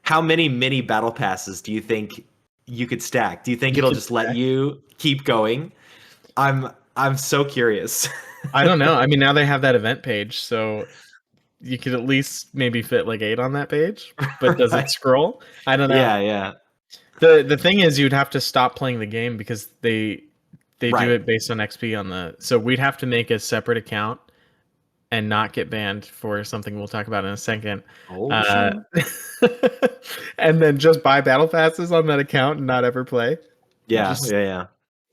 How many mini battle passes do you think you could stack? Do you think You it'll could just let stack. you keep going? I'm so curious. I don't know. I mean, now they have that event page, so you could at least maybe fit like 8 on that page. But does it Right. scroll? I don't know. Yeah, yeah. The thing is, you'd have to stop playing the game because they do Right. it based on XP on the. So we'd have to make a separate account and not get banned for something we'll talk about in a second. Oh Uh, shit. and then just buy battle passes on that account and not ever play. Yeah, Just yeah, yeah.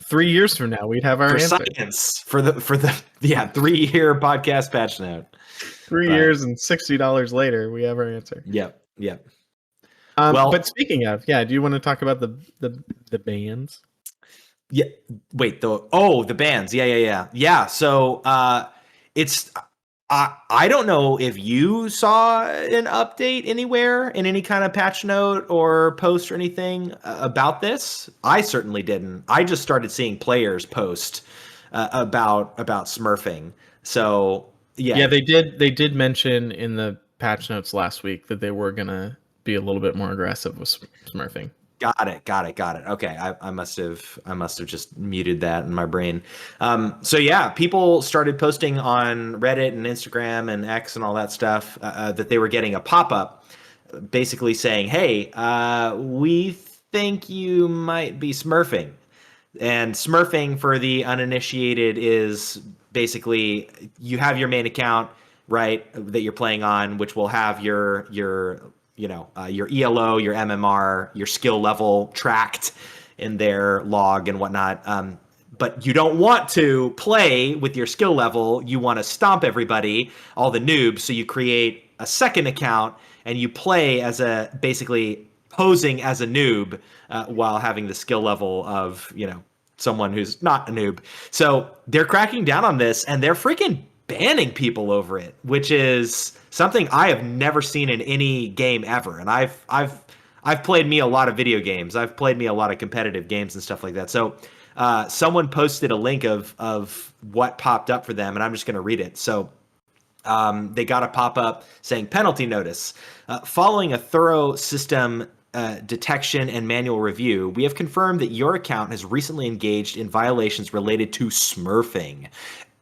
3 years from now, we'd have our For answer. science, for the yeah, 3 year podcast patch note. 3 years But and $60 later, we have our answer. yep, yep. But Well, speaking of, yeah, do you want to talk about the bands? yeah. Wait, the bands. Yeah, yeah, yeah, yeah. So, it's I don't know if you saw an update anywhere in any kind of patch note or post or anything about this. I certainly didn't. I just started seeing players post about smurfing. So Yeah, yeah, they did mention in the patch notes last week that they were gonna be a little bit more aggressive with smurfing. got it, got it, got it. Okay, I must have just muted that in my brain. So yeah, people started posting on Reddit and Instagram and X and all that stuff that they were getting a pop up, basically saying, "Hey, we think you might be smurfing." And smurfing for the uninitiated is basically you have your main account, right, that you're playing on, which will have your ELO, your MMR, your skill level tracked in their log and whatnot. But you don't want to play with your skill level. You want to stomp everybody, all the noobs. So you create a second account and you play as a basically posing as a noob while having the skill level of someone who's not a noob. So they're cracking down on this and they're freaking banning people over it, which is something I have never seen in any game ever. And I've played me a lot of video games. I've played me a lot of competitive games and stuff like that. So someone posted a link of what popped up for them, and I'm just going to read it. So they got a pop up saying penalty notice. Following a thorough system detection and manual review, we have confirmed that your account has recently engaged in violations related to smurfing.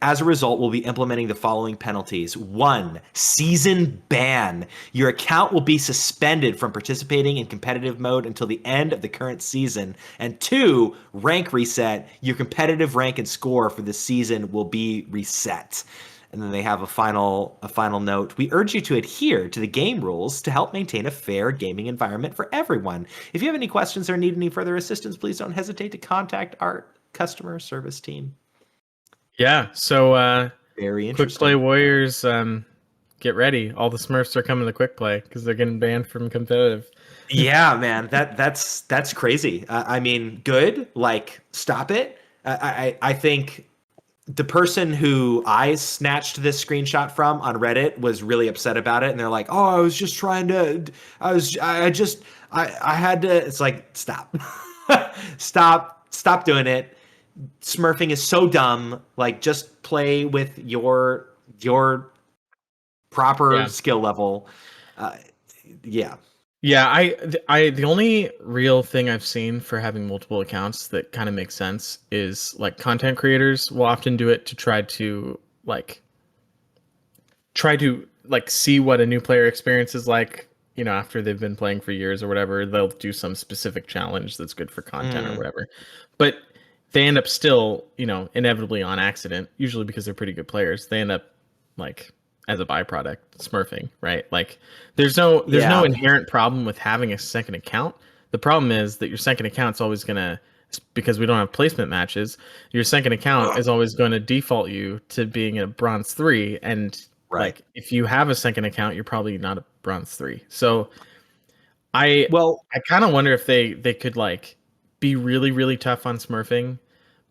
As a result, we'll be implementing the following penalties. 1, season ban. Your account will be suspended from participating in competitive mode until the end of the current season. And 2, rank reset. Your competitive rank and score for the season will be reset. And then they have a final note. We urge you to adhere to the game rules to help maintain a fair gaming environment for everyone. If you have any questions or need any further assistance, please don't hesitate to contact our customer service team. Yeah, so Very quick play interesting. warriors, get ready. All the Smurfs are coming to quick play because they're getting banned from competitive. Yeah, man, that's crazy. I mean, good. Like, stop it. I think the person who I snatched this screenshot from on Reddit was really upset about it, and they're like, "Oh, I was just trying to. I had to." It's like, stop, stop doing it. Smurfing is so dumb. Like, just play with your proper Yeah. skill level. Uh, yeah. Yeah, the only real thing I've seen for having multiple accounts that kind of makes sense is like content creators will often do it to try to see what a new player experience is like, after they've been playing for years or whatever. They'll do some specific challenge that's good for content or Mm, whatever. But they end up still, inevitably on accident, usually because they're pretty good players. They end up like as a byproduct smurfing, right? Like there's no yeah. inherent problem with having a second account. The problem is that your second account's always going to, because we don't have placement matches, your second account is always going to default you to being a bronze 3, and Right. like if you have a second account, you're probably not a bronze 3. So I Well, I kind of wonder if they could like be really really tough on smurfing,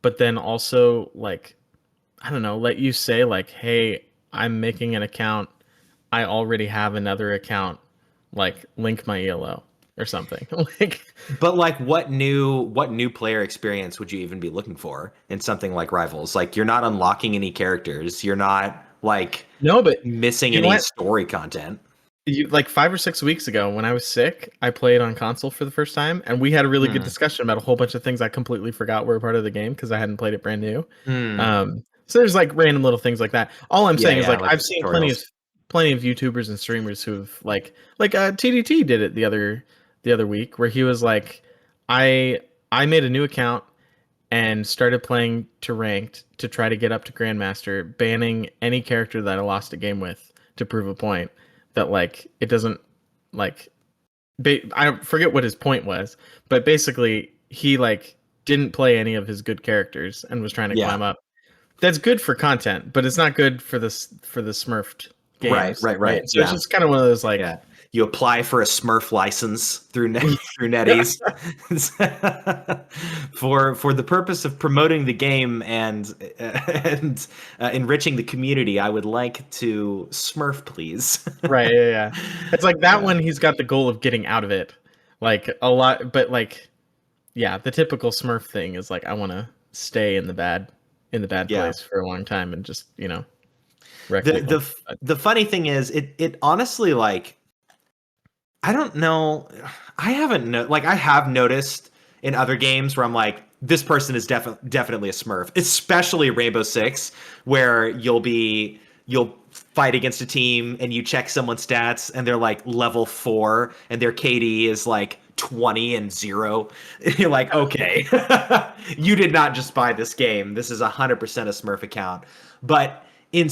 but then also like, I don't know, let you say like, "Hey, I'm making an account. I already have another account. Like link my ELO." or something. Like, But like what new player experience would you even be looking for in something like Rivals? Like you're not unlocking any characters. You're not like no, but missing you know any what? story content. Like 5 or 6 weeks ago when I was sick, I played on console for the first time, and we had a really good Hmm. discussion about a whole bunch of things I completely forgot were a part of the game because I hadn't played it brand new. Hmm. So there's like random little things like that. All I'm Yeah, saying is yeah, like like I've the seen tutorials. plenty of YouTubers and streamers who've like TDT did it the other week where he was like, I made a new account and started playing to ranked to try to get up to grandmaster, banning any character that I lost a game with to prove a point that like it doesn't like I forget what his point was, but basically he like didn't play any of his good characters and was trying to Yeah. climb up. That's good for content, but it's not good for this for the Smurfed Right, games, right, right? right. So it's Yeah. just kind of one of those like Yeah. You apply for a Smurf license through through NetEase for the purpose of promoting the game and enriching the community. I would like to Smurf, please. right, yeah, yeah. It's like that Yeah. one he's got the goal of getting out of it. Like a lot, but like yeah, the typical Smurf thing is like I want to stay in the bad Yeah. place for a long time and just, wreck The people. the But the funny thing is it honestly like I don't know. I haven't like I have noticed in other games where I'm like, this person is definitely a Smurf, especially Rainbow Six, where you'll fight against a team and you check someone's stats and they're like level 4 and their KD is like 20 and 0. You're like, okay, you did not just buy this game. This is 100% a Smurf account. But in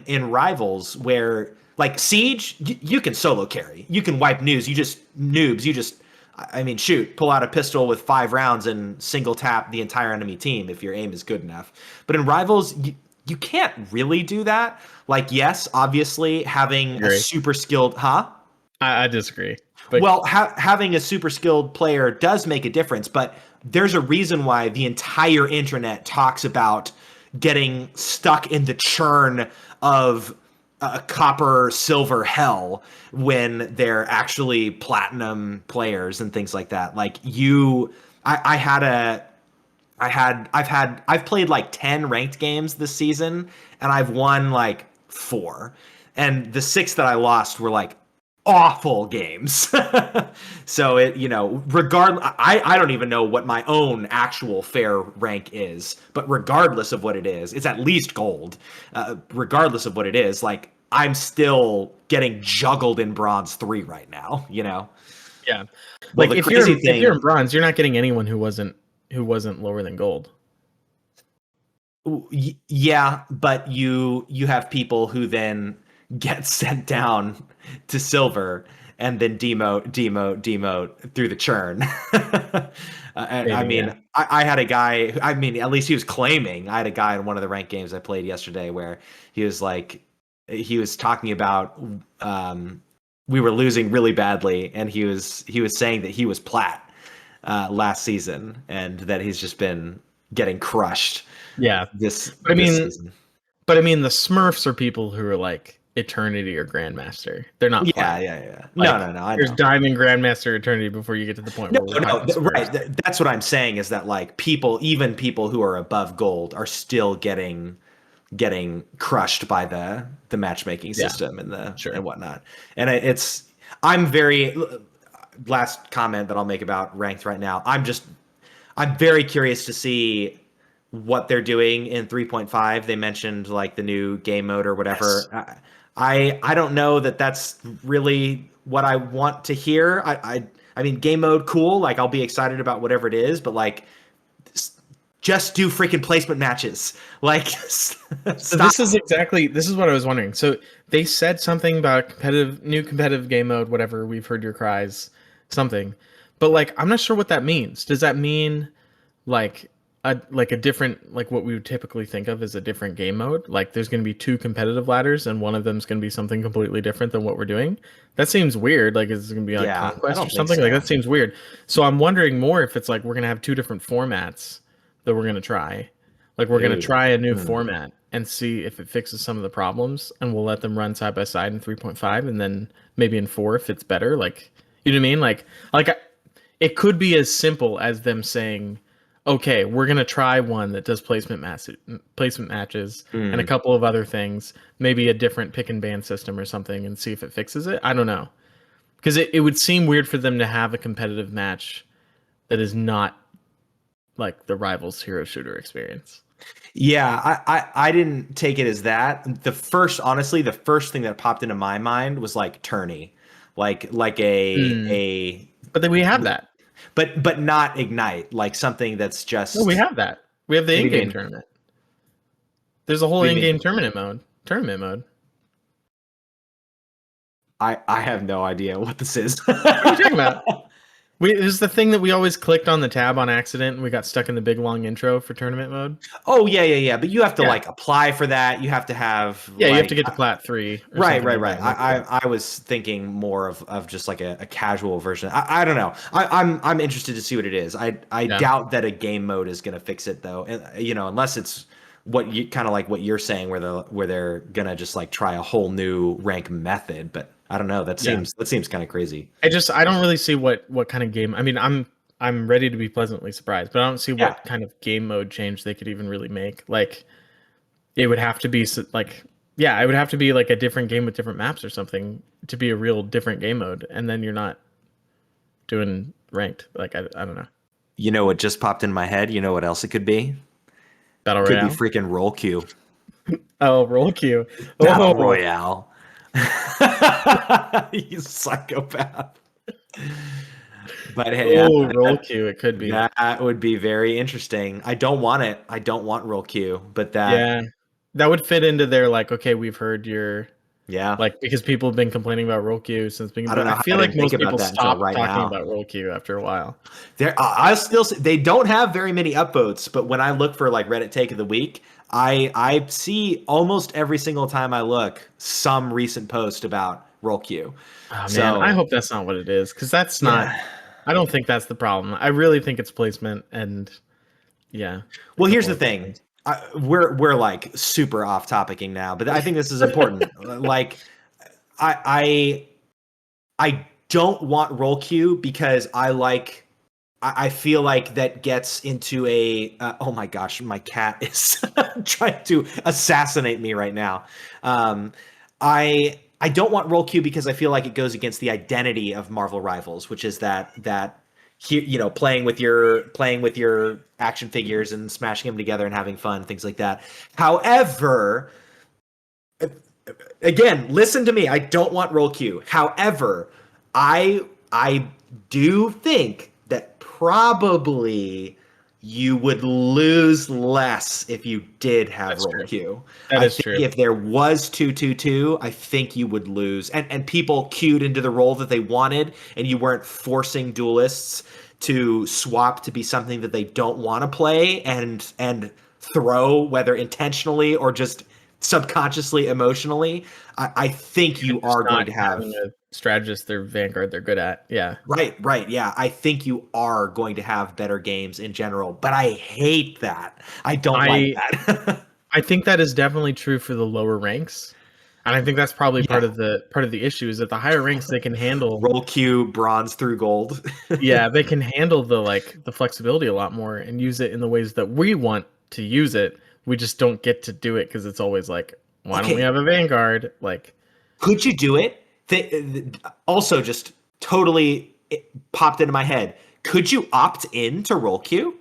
in Rivals where like Siege, you can solo carry. You can wipe noobs. You just, I mean, shoot, pull out a pistol with 5 rounds and single tap the entire enemy team if your aim is good enough. But in Rivals, you can't really do that. Like, yes, obviously having a agree. super skilled, huh? I disagree. But Well, having a super skilled player does make a difference, but there's a reason why the entire internet talks about getting stuck in the churn of copper, silver hell when they're actually platinum players and things like that. Like I had a I've played like 10 ranked games this season and I've won like 4. And the 6 that I lost were like awful games. So I don't even know what my own actual fair rank is, but regardless of what it is, it's at least gold. Regardless of what it is, like I'm still getting juggled in bronze 3 right now, you know. yeah, Well, like the crazy if you're thing, in bronze, you're not getting anyone who wasn't lower than gold. yeah, but you have people who then get sent down to silver and then demote through the churn. I Maybe, mean, yeah. I had a guy. I mean, at least he was claiming. I had a guy in one of the ranked games I played yesterday where he was like, he was talking about we were losing really badly, and he was saying that he was plat last season, and that he's just been getting crushed Yeah. this But I this mean, season. the Smurfs are people who are like Eternity or Grandmaster. They're not Yeah, plat. yeah, yeah. No, Like no, no. I there's know. Diamond, Grandmaster, Eternity before you get to the point No, where we're no. talking Smurfs. Right. That's what I'm saying is that like even people who are above gold, are still getting crushed by the matchmaking Yeah, system and the sure. and whatnot. And I'm very last comment that I'll make about ranked right now. I'm very curious to see what they're doing in 3.5. They mentioned like the new game mode or Yes. whatever. I don't know that that's really what I want to hear. I mean game mode cool, like I'll be excited about whatever it is, but like just do freaking placement matches. Like So stop. this is what I was wondering. So they said something about new competitive game mode, whatever. We've heard your cries, something, but like I'm not sure what that means. Does that mean like a different like what we would typically think of as a different game mode? Like there's going to be two competitive ladders and one of them is going to be something completely different than what we're doing. That seems weird. Like is it going to be like Yeah, I conquest or don't think something? Like so. that seems weird. So I'm wondering more if it's like we're going to have two different formats that we're going to try. Like we're going to Ooh. try a new Hmm. format and see if it fixes some of the problems, and we'll let them run side by side in 3.5 and then maybe in 4 if it's better. Like You know what I mean? It could be as simple as them saying, "Okay, we're gonna try one that does placement matches, and a Mm. couple of other things, maybe a different pick and ban system or something, and see if it fixes it." I don't know, because it would seem weird for them to have a competitive match that is not like the Rivals hero shooter experience. Yeah, I didn't take it as that. Honestly, the first thing that popped into my mind was like tourney, like Mm. a But then we have that. but not ignite, like something that's No, we just. have that. We have the What do you in-game mean? tournament. There's a whole What do you mean? in-game tournament mode. Tournament mode. I have no idea what this is. What are you talking about? It was the thing that we always clicked on the tab on accident, and we got stuck in the big long intro for tournament mode. Oh yeah. But you have to Yeah, like apply for that. You have to have yeah, you have to like get to plat 3 or right, something right, like right. that. Like, yeah, I was thinking more of just like a casual version. I don't know. I'm interested to see what it is. I yeah, doubt that a game mode is gonna fix it though. And unless it's what you kind of like what you're saying, where they're gonna just like try a whole new rank method. But I don't know. yeah. That seems kind of crazy. I don't really see what kind of game. I mean, I'm ready to be pleasantly surprised, but I don't see Yeah. what kind of game mode change they could even really make. Like, it would have to be like, yeah, it would have to be like a different game with different maps or something to be a real different game mode, and then you're not doing ranked. Like, I don't know. You know what just popped in my head? You know what else it could be? Battle Could be Royale. freaking roll queue. Oh, roll queue. Battle Oh, Royale. You psychopath. But hey, yeah, oh, roll queue. It could be. that would be very interesting. I don't want it. I don't want roll queue, but Yeah, that would fit into their like. Okay, we've heard your yeah. like because people have been complaining about roll queue since being. I don't But know I how I feel like didn't think most about people that until stopped right talking now. about roll queue after a while. I still they don't have very many upvotes, but when I look for like Reddit take of the week, I see almost every single time I look some recent post about roll queue. Oh man, I So hope that's not what it is because that's not. yeah. I don't think that's the problem. I really think it's placement and yeah, a Well, here's couple the other thing. things. We're like super off topicing now, but I think this is important. Like I I don't want roll queue because I feel like that gets into a oh my gosh, my cat is trying to assassinate me right now. I don't want roll queue because I feel like it goes against the identity of Marvel Rivals, which is that playing with your action figures and smashing them together and having fun, things like that. However, again, listen to me. I don't want roll queue. However, I do think that probably you would lose less if you did have That's roll true. queue. That I is think true. if there was 2-2-2, I think you would lose. And people queued into the role that they wanted, and you weren't forcing duelists to swap to be something that they don't want to play and throw, whether intentionally or just subconsciously, emotionally. I think And you just are going not to have. having a strategist or vanguard they're good at. Yeah. Right. Yeah. I think you are going to have better games in general, but I hate that. I don't like I that. I think that is definitely true for the lower ranks. And I think that's probably Yeah. part of the issue is that the higher ranks they can handle. Roll Q, bronze through gold. Yeah, they can handle the flexibility a lot more and use it in the ways that we want to use it. We just don't get to do it because it's always like, why don't we Okay. have a vanguard? Like, Could you do it? Also, just totally it popped into my head. Could you opt in to roll queue?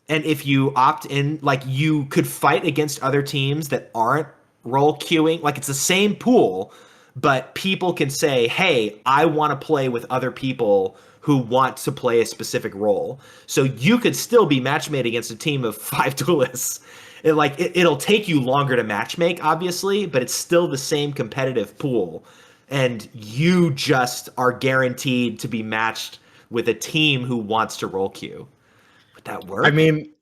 And if you opt in, like you could fight against other teams that aren't role queuing. Like it's the same pool, but people can say, hey, I want to play with other people who want to play a specific role. So you could still be matchmade against a team of 5 duelists. It'll take you longer to matchmake, obviously, but it's still the same competitive pool. And you just are guaranteed to be matched with a team who wants to role queue. Would that I work? mean,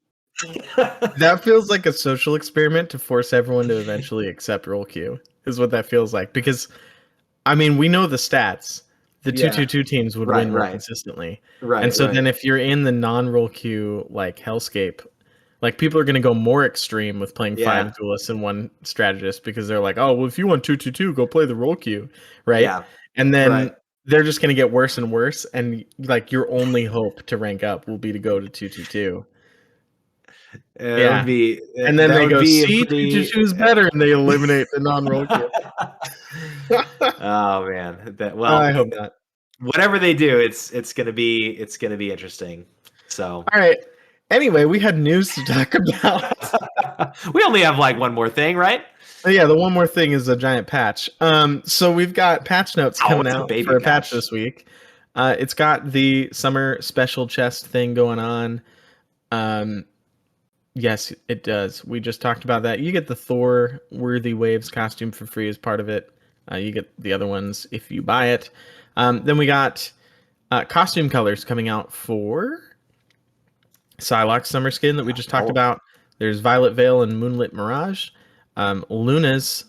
that feels like a social experiment to force everyone to eventually accept roll queue, is what that feels like. Because, I mean, we know the stats. The Yeah. 2-2-2 teams would Right, win more right. consistently. And Right, so then right. if you're in the non-roll queue, like Hellscape, like people are going to go more extreme with playing Yeah. 5 duelists and one strategist because they're like, oh, well, if you want 2-2-2, go play the roll queue, right? Yeah. And then Right. they're just going to get worse and worse, and like your only hope to rank up will be to go to 222. It would Yeah, be and then that they would go, be a see, pretty. 222 is better, and they eliminate the non-roll queue. Oh man, I hope not. whatever they do, it's gonna be interesting. So All right. Anyway, we had news to talk about. we only have like one more thing, right? Yeah, the one more thing is a giant patch. So we've got patch notes Oh, coming it's a out baby for a patch patch. this week. It's got the summer special chest thing going on. Yes, it does. We just talked about that. You get the Thor Worthy Waves costume for free as part of it. You get the other ones if you buy it. Then we got costume colors coming out for Psylocke summer skin that we just talked about. There's Violet Veil and Moonlit Mirage. Luna's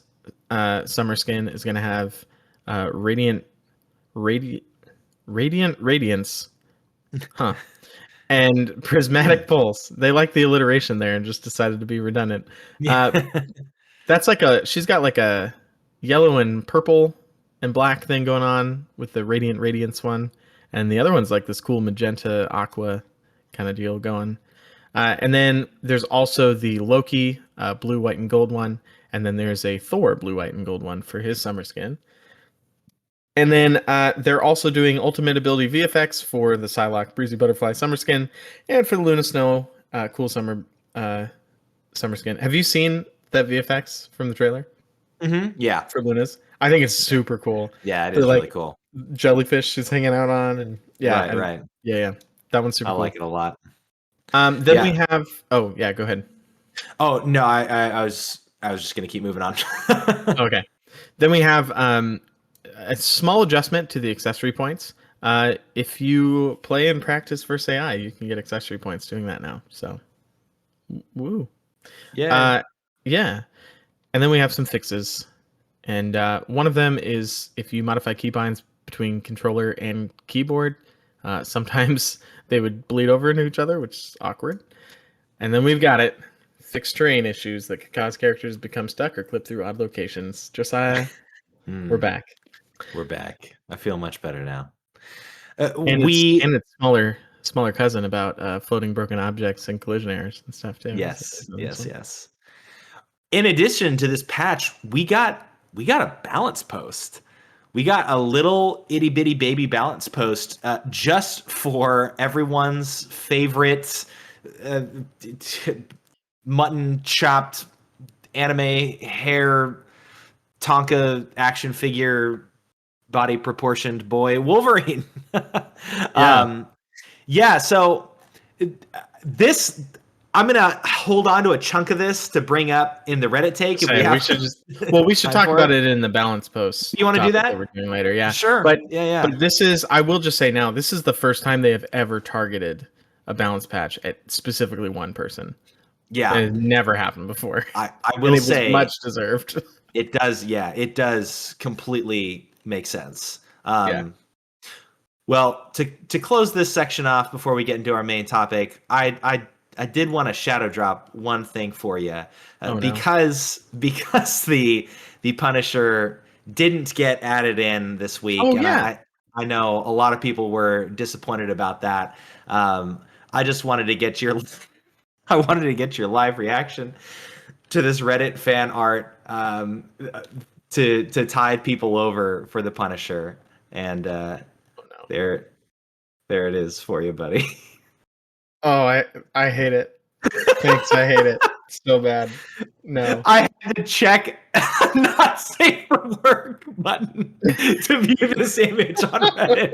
summer skin is going to have Radiant Radiance, huh? And Prismatic Pulse. They like the alliteration there and just decided to be redundant. That's like she's got like a yellow and purple and black thing going on with the Radiant Radiance one, and the other one's like this cool magenta aqua kind of deal going. And then there's also the Loki blue, white, and gold one, and then there's a Thor blue, white, and gold one for his summer skin. And then they're also doing ultimate ability VFX for the Psylocke Breezy Butterfly summer skin, and for the Luna Snow cool summer skin. Have you seen that VFX from the trailer? Yeah. For Luna's, I think it's super cool. Yeah, it is really cool. Jellyfish she's hanging out on, and Right. Yeah, that one's super I cool. like it a lot. Then we have. Oh yeah, go ahead. Oh no, I was just gonna keep moving on. Okay. Then we have a small adjustment to the accessory points. If you play and practice versus AI, you can get accessory points doing that now. So, woo. Yeah. Yeah. And then we have some fixes. And one of them is if you modify keybinds between controller and keyboard, sometimes they would bleed over into each other, which is awkward. And then we've got it. Fixed terrain issues that could cause characters to become stuck or clip through odd locations. Josiah, we're back. We're back. I feel much better now. And its smaller cousin about floating broken objects and collision errors and stuff too. Yes. In addition to this patch, we got a balance post. We got a little itty bitty baby balance post just for everyone's favorite mutton chopped anime hair Tonka action figure body proportioned boy Wolverine. So this, I'm gonna hold on to a chunk of this to bring up in the Reddit take. We should talk about it in the balance post. You want to do that? We're doing later, yeah. Sure. But But this is, I will just say now, this is the first time they have ever targeted a balance patch at specifically one person. Yeah, it never happened before. I will say much deserved. It does. Yeah, it does completely make sense. Well, to close this section off before we get into our main topic, I did want to shadow drop one thing for you because the Punisher didn't get added in this week. I know a lot of people were disappointed about that. I just wanted to get your live reaction to this Reddit fan art to tide people over for the Punisher, and there it is for you, buddy. Oh, I hate it. Thanks, I hate it so bad. No, I had to check not safe for work button to view this image on Reddit.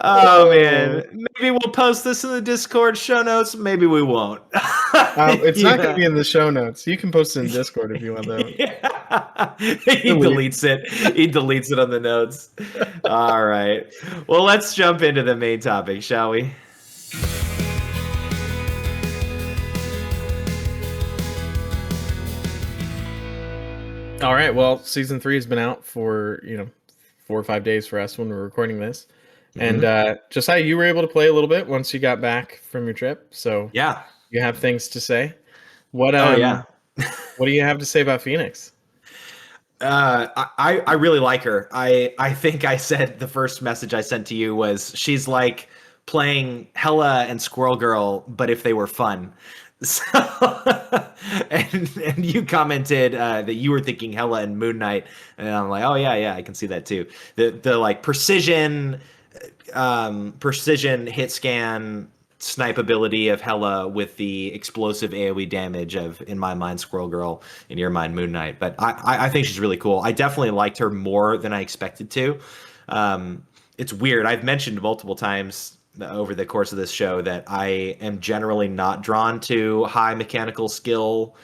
Oh man, maybe we'll post this in the Discord show notes. Maybe we won't. It's not going to be in the show notes. You can post it in Discord if you want, though. He deletes it. He deletes it on the notes. All right. Well, let's jump into the main topic, shall we? All right. Well, season 3 has been out for 4 or 5 days for us when we're recording this. And Josiah, you were able to play a little bit once you got back from your trip. So yeah, you have things to say. What? What do you have to say about Phoenix? I really like her. I think I said the first message I sent to you was she's like playing Hella and Squirrel Girl, but if they were fun. So, and you commented that you were thinking Hella and Moon Knight, and I'm like, oh yeah, I can see that too. The like precision hit scan snipe ability of Hela with the explosive AoE damage of, in my mind, Squirrel Girl, in your mind, Moon Knight. But I think she's really cool. I definitely liked her more than I expected to. It's weird. I've mentioned multiple times over the course of this show that I am generally not drawn to high mechanical skill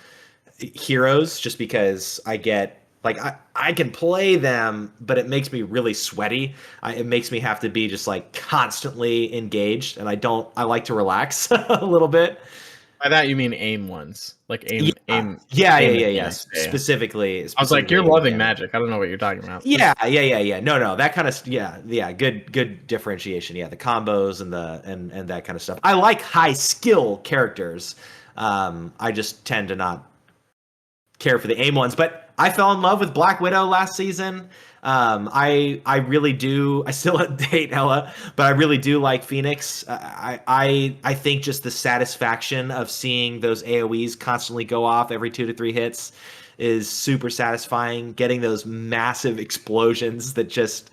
heroes just because I get like I can play them, but it makes me really sweaty. It makes me have to be just like constantly engaged, and I like to relax a little bit. By that you mean aim ones, like Yeah, aim yes. mechanics. Yeah. I was like, you're Specifically aim loving mechanics. magic. I don't know what you're talking about. Yeah. No, that kind of yeah. Good differentiation. Yeah, the combos and and that kind of stuff. I like high skill characters. I just tend to not care for the aim ones, but I fell in love with Black Widow last season. I really do. I still hate Hela, but I really do like Phoenix. I think just the satisfaction of seeing those AOE's constantly go off every 2 to 3 hits is super satisfying. Getting those massive explosions that just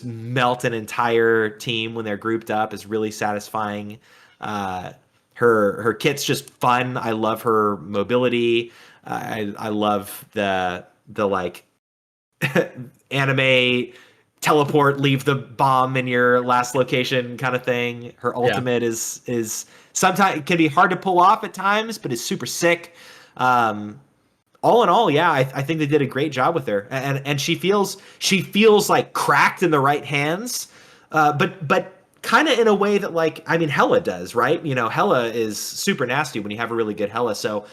melt an entire team when they're grouped up is really satisfying. Her kit's just fun. I love her mobility. I love the like anime teleport, leave the bomb in your last location kind of thing. Her Yeah. ultimate is sometimes it can be hard to pull off at times, but it's super sick. All in all, yeah, I think they did a great job with her, and she feels like cracked in the right hands, but kind of in a way that like I mean Hela does, right? You know, Hela is super nasty when you have a really good Hela. So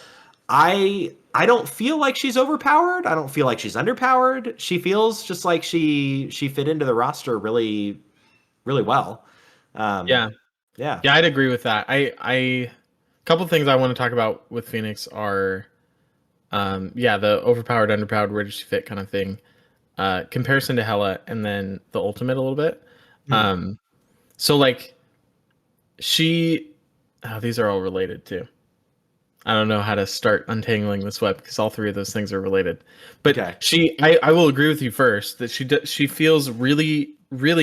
I don't feel like she's overpowered. I don't feel like she's underpowered. She feels just like she fit into the roster really well. Um, Yeah. yeah, Yeah, I'd agree with that. A couple things I want to talk about with Phoenix are, yeah, the overpowered, underpowered, where does she fit kind of thing. Comparison to Hela, and then the ultimate a little bit. Hmm. So like she, oh, these are all related too. I don't know how to start untangling this web because all three of those things are related. But Okay. I will agree with you first that she feels really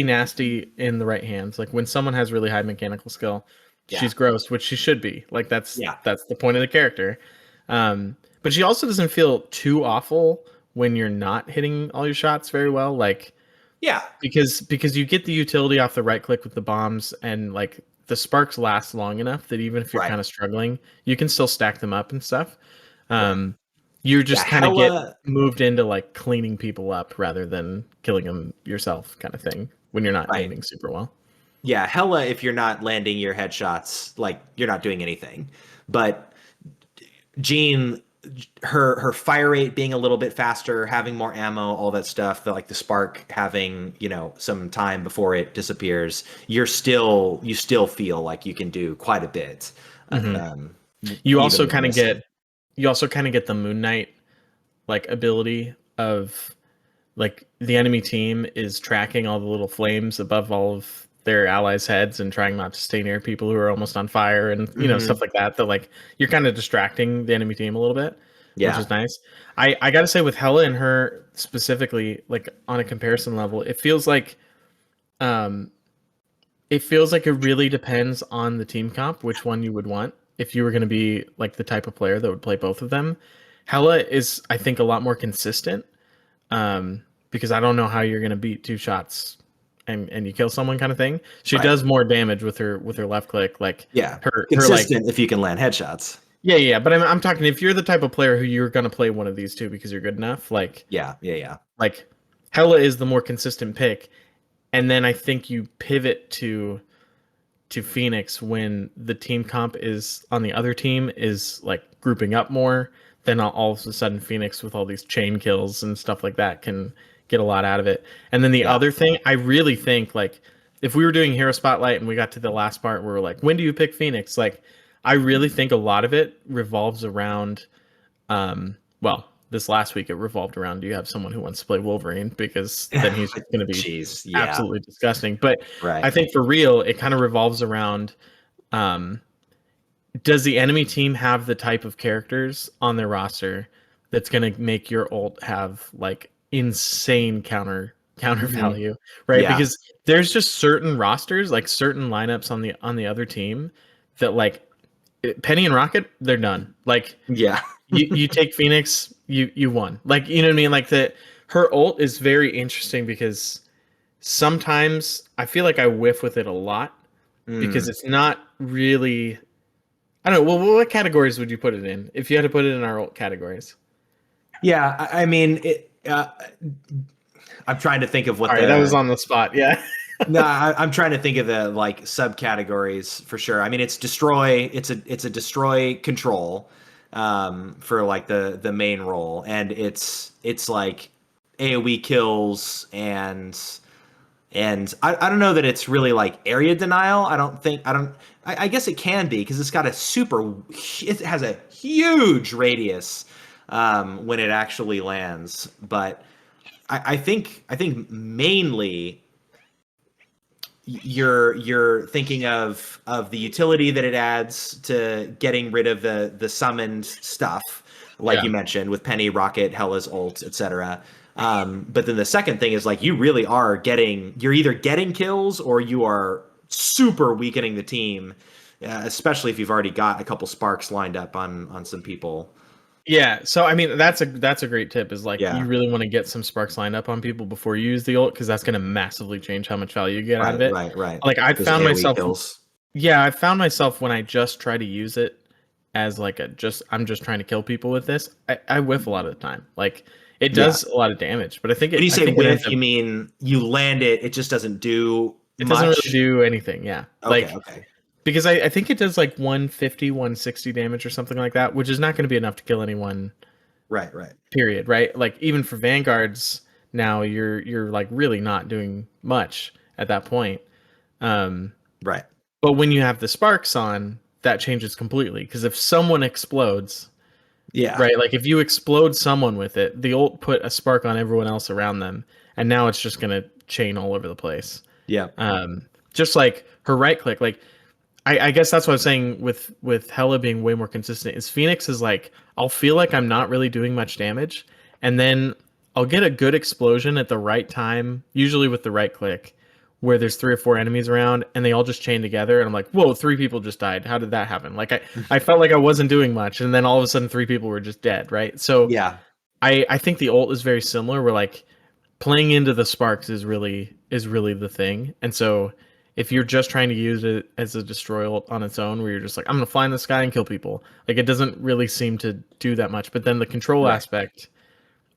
nasty in the right hands. Like when someone has really high mechanical skill, Yeah. she's gross, which she should be. Like Yeah. that's the point of the character. But she also doesn't feel too awful when you're not hitting all your shots very well. Like Yeah. because you get the utility off the right click with the bombs, and like the sparks last long enough that even if you're Right. kind of struggling, you can still stack them up and stuff. Right. um you Yeah. just kind of get Hella. moved into like cleaning people up rather than killing them yourself kind of thing when you're not Right. aiming super well. Yeah. Hella. If you're not landing your headshots, like you're not doing anything. But Jean, her fire rate being a little bit faster, having more ammo, all that stuff, like the spark having, you know, some time before it disappears, you still feel like you can do quite a bit. Hmm. Um, you even also when kind of missing. get you also kind of get the Moon Knight like ability of like the enemy team is tracking all the little flames above all of their allies' heads and trying not to stay near people who are almost on fire, and you know, stuff Hmm. like that, that like you're kind of distracting the enemy team a little bit, which Yeah. is nice. I gotta say with Hela and her specifically, like on a comparison level, um it feels like it really depends on the team comp which one you would want if you were going to be like the type of player that would play both of them. Hela is, I think, a lot more consistent, because I don't know how you're going to beat two shots and you kill someone kind of thing. She Right. does more damage with her left click, like Yeah. her like Consistent if you can land headshots. yeah. But I'm talking if you're the type of player who you're going to play one of these two because you're good enough, Yeah. like Hela is the more consistent pick, and then I think you pivot to Phoenix when the team comp is on the other team is like grouping up more. Then all of a sudden Phoenix with all these chain kills and stuff like that can get a lot out of it. And then the Yeah. other thing, I really think like if we were doing Hero Spotlight and we got to the last part where we're like, when do you pick Phoenix? Like I really think a lot of it revolves around well, this last week it revolved around, do you have someone who wants to play Wolverine, because then he's just going to be Jeez, yeah, absolutely disgusting. But right. I think for real, it kind of revolves around, um, does the enemy team have the type of characters on their roster that's going to make your ult have like insane counter Mhm. value, right? Yeah, Because there's just certain rosters, like certain lineups on the other team that like Penny and Rocket, they're done. Like yeah, you take Phoenix, you won. Like, you know what I mean? Like her ult is very interesting because sometimes I feel like I whiff with it a lot because Mm. it's not really. I don't know. Well, what categories would you put it in if you had to put it in our ult categories? Yeah. I mean, I'm trying to think of what All right, that was the on the spot. Yeah. no. I'm trying to think of the like subcategories for sure. I mean, it's destroy. It's a destroy control, for like the main role, and it's like AOE kills and I don't know that it's really like area denial. I guess it can be because it's got it has a huge radius when it actually lands. But I think mainly you're thinking of the utility that it adds to getting rid of the summoned stuff, like Yeah. you mentioned with Penny, Rocket, Hela's ult, etc. But then the second thing is like you're either getting kills or you are super weakening the team, especially if you've already got a couple sparks lined up on some people. Yeah, so I mean that's a great tip, is like you Yeah, really want to get some sparks lined up on people before you use the ult, because that's going to massively change how much value you get out of it. right. Like I Those found AOE myself, kills. yeah, I found myself when I just try to use it as like I'm just trying to kill people with this. I whiff a lot of the time. Like it Yeah. does a lot of damage, but When you I say think it ends whiff, up, you mean you land it, it just doesn't do it doesn't really much? do anything. Yeah, Okay, like okay. because I think it does like 150, 160 damage or something like that, which is not going to be enough to kill anyone. Right. Period, right? Like even for vanguards now, you're like really not doing much at that point. Um, Right. but when you have the sparks on, that changes completely, because if someone explodes, Yeah. right? Like if you explode someone with it, the ult put a spark on everyone else around them, and now it's just gonna chain all over the place. Yeah. Just like her right click, like I guess that's what I was saying with Hela being way more consistent. Is Phoenix is like, I'll feel like I'm not really doing much damage, and then I'll get a good explosion at the right time, usually with the right click, where there's 3 or 4 enemies around, and they all just chain together, and I'm like, whoa, 3 people just died. How did that happen? Like I felt like I wasn't doing much, and then all of a sudden 3 people were just dead, right? So Yeah. I think the ult is very similar. Where like playing into the sparks is really the thing. And so if you're just trying to use it as a destroy ult on its own, where you're just like, I'm gonna fly in the sky and kill people, like it doesn't really seem to do that much. But then the control Right. aspect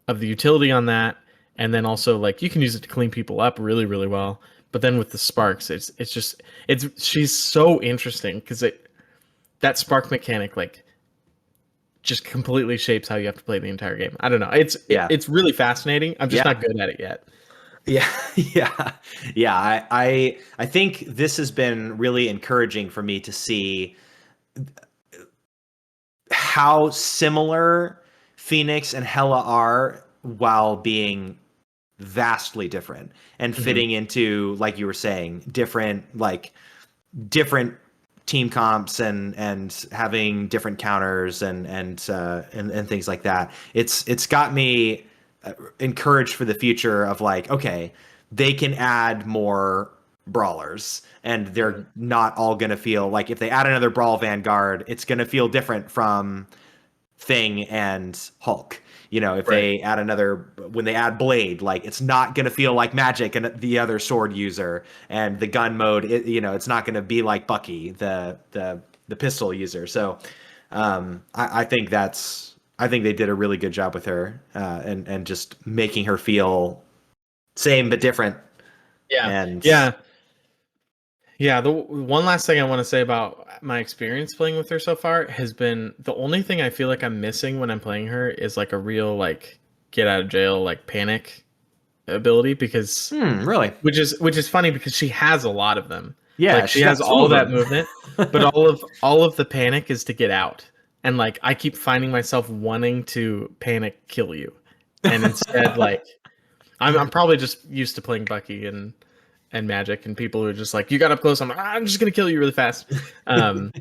of the utility on that, and then also like you can use it to clean people up really, really well. But then with the sparks, it's just it's she's so interesting because it that spark mechanic like just completely shapes how you have to play the entire game. I don't know. Yeah. It's really fascinating. I'm just Yeah. not good at it yet. Yeah. Yeah. I think this has been really encouraging for me to see how similar Phoenix and Hela are while being vastly different and Mhm. fitting into, like you were saying, different team comps and having different counters and things like that. It's got me encouraged for the future of like, okay, they can add more brawlers and they're not all going to feel like, if they add another brawl vanguard, it's going to feel different from Thing and Hulk. You know, if Right. they add when they add Blade, like it's not going to feel like Magic and the other sword user, and the gun mode, it's not going to be like Bucky, the pistol user. So, I think they did a really good job with her, and just making her feel same but different. Yeah. And Yeah. Yeah. The one last thing I want to say about my experience playing with her so far has been, the only thing I feel like I'm missing when I'm playing her is like a real like get out of jail like panic ability, because really, which is funny because she has a lot of them. yeah, Like she she's got has two all of that them. movement, but all of the panic is to get out. and like I keep finding myself wanting to panic kill you, and instead like I'm probably just used to playing Bucky and Magic, and people who are just like, you got up close, I'm like, I'm just gonna kill you really fast. Um,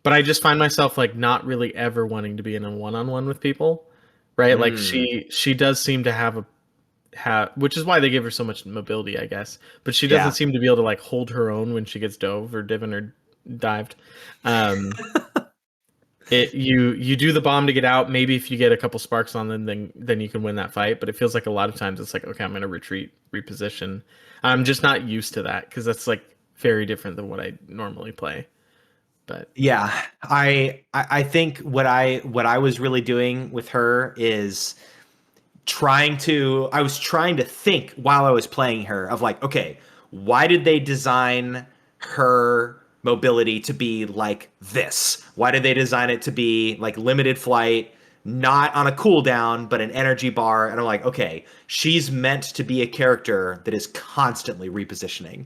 but I just find myself like not really ever wanting to be in a one-on-one with people, right? Like Mm, she does seem to have, which is why they give her so much mobility, I guess. But she doesn't yeah. seem to be able to like hold her own when she gets dove or divin or dived. Um, you do the bomb to get out. Maybe if you get a couple sparks on them, then you can win that fight. But it feels like a lot of times it's like, okay, I'm gonna retreat, reposition. I'm just not used to that because that's like very different than what I normally play. But Yeah, I think what I was really doing with her is I was trying to think while I was playing her of like, okay, why did they design her mobility to be like this? Why did they design it to be like limited flight, not on a cooldown, but an energy bar? And I'm like, okay, she's meant to be a character that is constantly repositioning,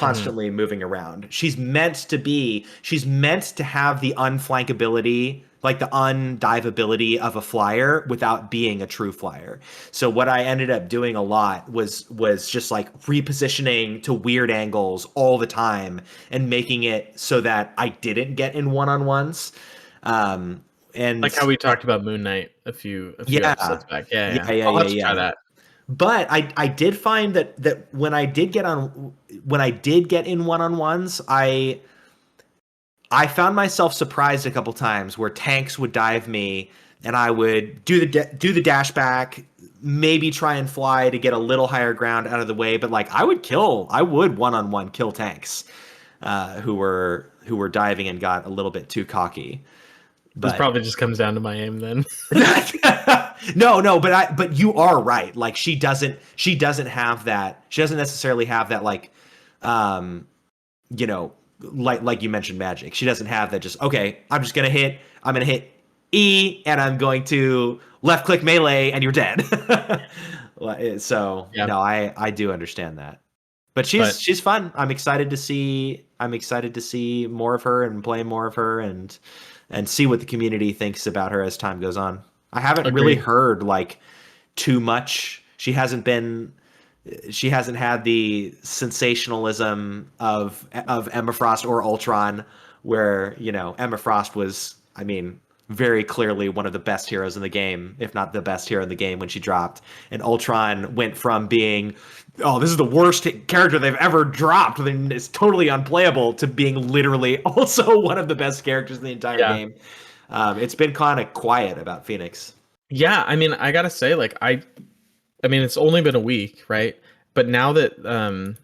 mhm. constantly moving around. She's meant to have the unflankability, like the undivability of a flyer without being a true flyer. So what I ended up doing a lot was just like repositioning to weird angles all the time and making it so that I didn't get in one-on-ones. Um Like how and we talked about Moon Knight a few yeah. episodes back. Yeah, Yeah, yeah. yeah, I'll yeah, have to try yeah. that. But I did find that when I did get in one-on-ones, I found myself surprised a couple times where tanks would dive me and I would do the dash back, maybe try and fly to get a little higher ground out of the way, but like I would one-on-one kill tanks who were diving and got a little bit too cocky. This But probably just comes down to my aim then. no, but you are right. Like she doesn't have that. She doesn't necessarily have that like um you know, like you mentioned magic. She doesn't have that just okay, I'm gonna hit E and I'm going to left click melee and you're dead. So Yeah, no, I do understand that. But she's but she's fun. I'm excited to see more of her and play more of her and see what the community thinks about her as time goes on. I haven't really agreed. heard like too much. She hasn't had the sensationalism of Emma Frost or Ultron, where Emma Frost was, I mean, very clearly one of the best heroes in the game, if not the best hero in the game when she dropped. And Ultron went from being, oh, this is the worst character they've ever dropped, and it's totally unplayable, to being literally also one of the best characters in the entire Yeah. game. It's been kind of quiet about Phoenix. Yeah, I mean, I gotta say, like, I mean, it's only been a week, right? But now that the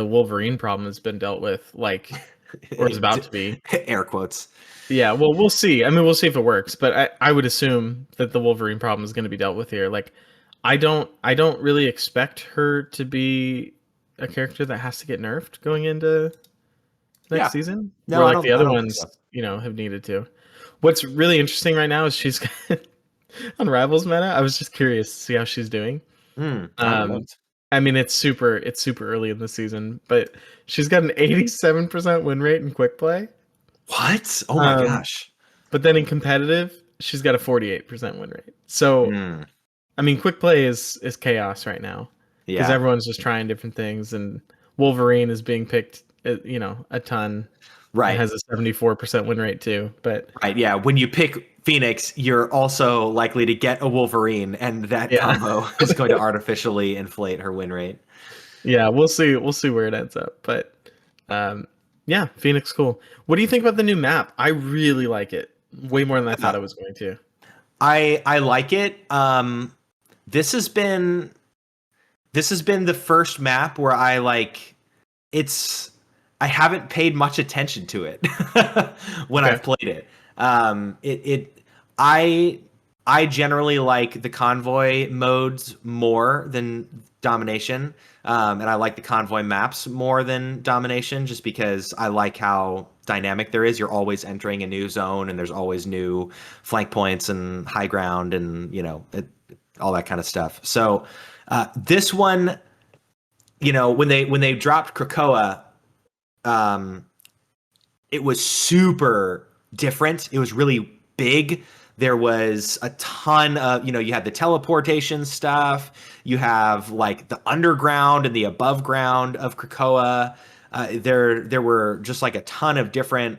Wolverine problem has been dealt with, like, or is about to be, Air quotes. yeah. Well, we'll see. I mean, we'll see if it works. But I would assume that the Wolverine problem is going to be dealt with here. Like, I don't really expect her to be a character that has to get nerfed going into next Yeah. season, No, where I like the don't. I other don't think so. ones, have needed to. What's really interesting right now is she's on Rivals meta. I was just curious to see how she's doing. I haven't Um, looked. I mean, it's super early in the season, but she's got an 87% win rate in quick play. What? Oh my Um, gosh. but then in competitive, she's got a 48% win rate. So, Hmm. I mean, quick play is chaos right now because Yeah. everyone's just trying different things, and Wolverine is being picked, a ton, and Right. has a 74% win rate too. But Right. Yeah. When you pick Phoenix, you're also likely to get a Wolverine, and that yeah, combo is going to artificially inflate her win rate. yeah, we'll see. We'll see where it ends up. But um, yeah, Phoenix, cool. What do you think about the new map? I really like it, way more than I thought I was going to. I like it. This has been this has been the first map where it's I haven't paid much attention to it when Okay. I've played it. It I I generally like the convoy modes more than domination, and I like the convoy maps more than domination, just because I like how dynamic there is. You're always entering a new zone, and there's always new flank points and high ground, and all that kind of stuff. So this one, when they dropped Krakoa, um, it was super different. It was really big. There was a ton of, you had the teleportation stuff. You have like the underground and the above ground of Krakoa. There were just like a ton of different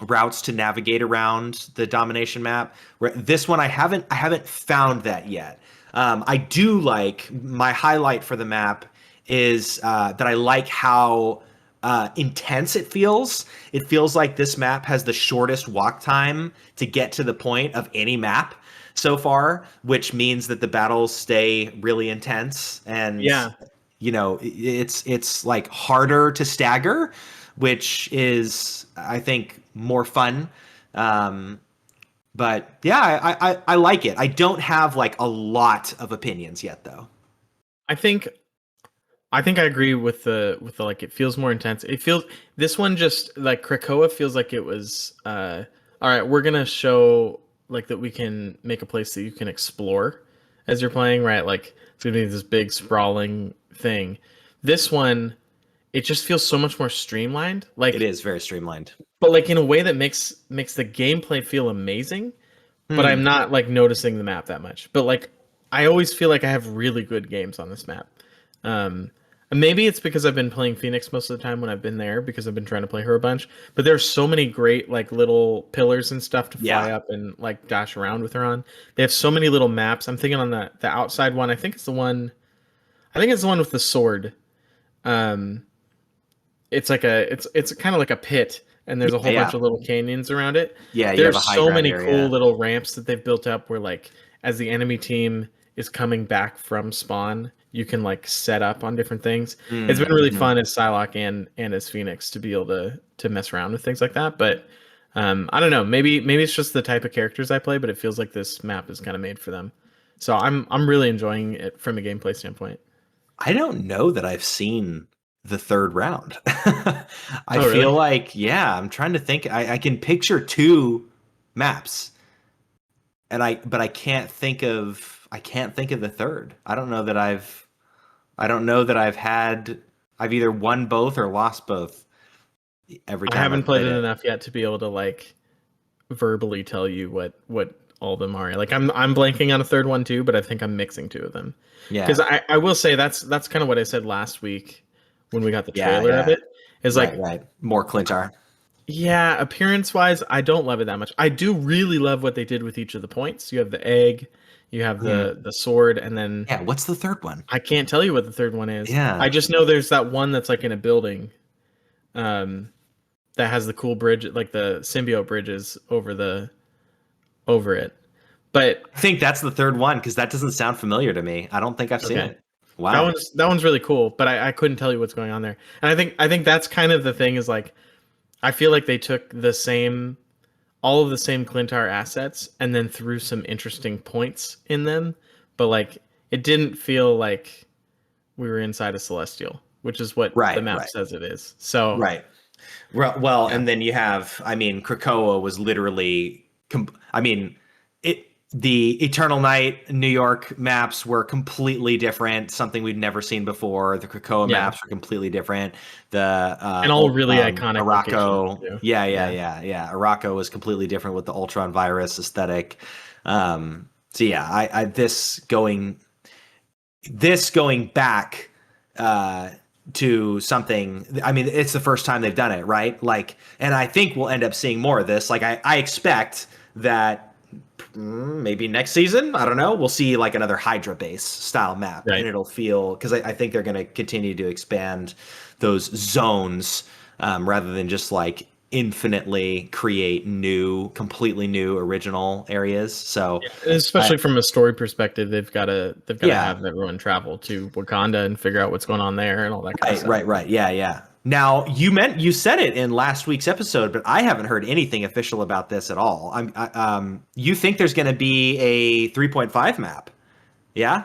routes to navigate around the domination map. This one I haven't found that yet. I do like, my highlight for the map is that I like how intense it feels. It feels like this map has the shortest walk time to get to the point of any map so far, which means that the battles stay really intense, and Yeah, it's like harder to stagger, which is, I think, more fun. Um, but yeah, I like it. I don't have like a lot of opinions yet, though. I think I agree with the like it feels more intense. It feels this one just like Krakoa feels like it was all right, we're gonna show like that we can make a place that you can explore as you're playing, right? Like it's gonna be this big sprawling thing. This one, it just feels so much more streamlined. It Like is very streamlined. but like in a way that makes the gameplay feel amazing, but I'm Hmm. not like noticing the map that much. But like I always feel like I have really good games on this map. And maybe it's because I've been playing Phoenix most of the time when I've been there because I've been trying to play her a bunch. But there's so many great like little pillars and stuff to fly Yeah. up and like dash around with her on. They have so many little maps. I'm thinking on the outside one. I think it's the one with the sword. Um, it's like it's kind of like a pit and there's a Yeah. whole bunch Yeah. of little canyons around it. Yeah. You have a There's high so ground many cool area. little ramps that they've built up where like as the enemy team is coming back from spawn, you can like set up on different things. It's been really Mm-hmm. fun as Psylocke and as Phoenix to be able to mess around with things like that. But I don't know, maybe it's just the type of characters I play, but it feels like this map is kind of made for them. So I'm really enjoying it from a gameplay standpoint. I don't know that I've seen the third round. I Oh feel really? like, yeah, I'm trying to think. I can picture two maps, and but I can't think of the third. I've either won both or lost both every I time haven't I've played played it it. enough yet to be able to like verbally tell you what all of them are. Like I'm blanking on a third one too, but I think I'm mixing two of them. Because Yeah, I will say that's kind of what I said last week when we got the yeah, trailer of yeah. it. Is Right, like right. More Clintar. yeah, appearance wise, I don't love it that much. I do really love what they did with each of the points. You have the egg, you have Hmm. the sword, and then Yeah. What's the third one? I can't tell you what the third one is. I Yeah. just know there's that one that's like in a building, um, that has the cool bridge, like the symbiote bridges over it. But I think that's the third one because that doesn't sound familiar to me. I don't think I've seen okay, it. Wow. that one's really cool. But I couldn't tell you what's going on there. And I think that's kind of the thing is like I feel like they took the same all of the same Clintar assets and then threw some interesting points in them, but like it didn't feel like we were inside a Celestial, which is what the Right, map right, says it is. So right. Well, yeah, and then you have, I mean, Krakoa was literally, I mean, the Eternal Night New York maps were completely different, something we'd never seen before. The Krakoa yeah, maps were completely different. The and all really iconic locations Araco, too. yeah, yeah, Yeah, yeah, yeah. Araco was completely different with the Ultron virus aesthetic. So yeah, I this going back uh, to something. I mean, it's the first time they've done it, right? Like, and I think we'll end up seeing more of this. Like, I expect that maybe next season, I don't know, we'll see like another Hydra base style map, and right. it'll feel, because I think they're going to continue to expand those zones, rather than just like infinitely create completely new original areas. So, And I, especially from a story perspective, they've got to yeah. have everyone travel to Wakanda and figure out what's going on there and all that kind of Right, stuff. right, right. Yeah, yeah. Now you said it in last week's episode, but I haven't heard anything official about this at all. You think there's going to be a 3.5 map? Yeah,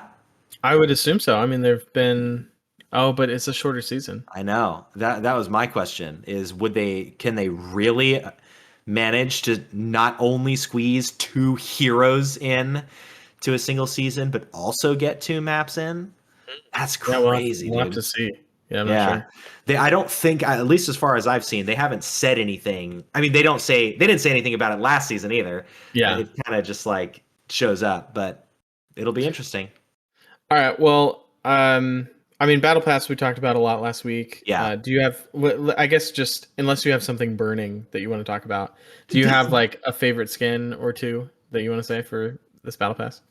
I would assume so. I mean, there've been but it's a shorter season. I know. That was my question. Is can they really manage to not only squeeze two heroes in to a single season, but also get two maps in? That's Yeah, crazy, we'll have to dude. see. Yeah, I'm not Yeah. sure. I don't think, at least as far as I've seen, they haven't said anything. I mean, they didn't say anything about it last season either. Yeah. It kind of just like shows up, but it'll be interesting. All right. Well, I mean, Battle Pass we talked about a lot last week. Yeah. Do you have? I guess just unless you have something burning that you want to talk about, do you have like a favorite skin or two that you want to say for this Battle Pass?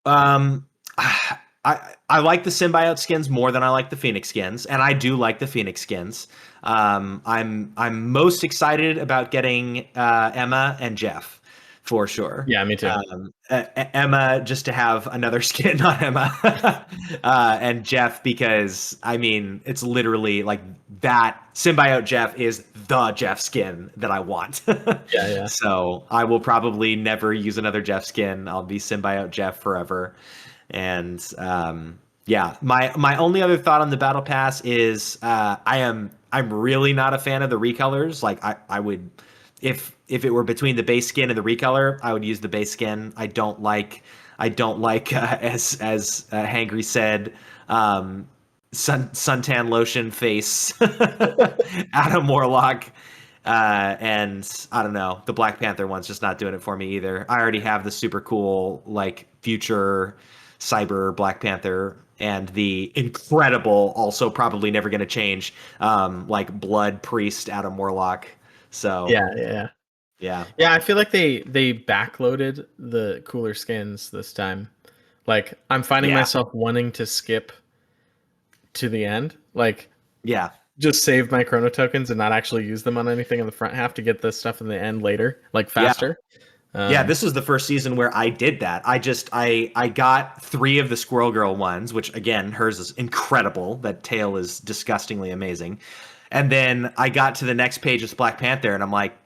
Um, I like the symbiote skins more than I like the Phoenix skins, and I do like the Phoenix skins. I'm most excited about getting Emma and Jeff for sure. Yeah, me too. Emma just to have another skin on Emma, and Jeff because I mean it's literally like that symbiote Jeff is the Jeff skin that I want. Yeah, yeah. So I will probably never use another Jeff skin. I'll be symbiote Jeff forever. And yeah, my only other thought on the battle pass is I'm really not a fan of the recolors. Like I would if it were between the base skin and the recolor, I would use the base skin. I don't like as Hangry said, suntan lotion face Adam Warlock. And I don't know, the Black Panther one's just not doing it for me either. I already have the super cool like future cyber Black Panther and the incredible, also probably never going to change, like Blood Priest Adam Warlock. So Yeah. yeah, Yeah, I feel like they backloaded the cooler skins this time. Like I'm finding yeah, myself wanting to skip to the end. Like yeah. just save my chrono tokens and not actually use them on anything in the front half to get the stuff in the end later, like Yeah. faster. Yeah, this was the first season where I did that. I got 3 of the Squirrel Girl ones, which again, hers is incredible. That tail is disgustingly amazing. And then I got to the next page of Black Panther, and I'm like,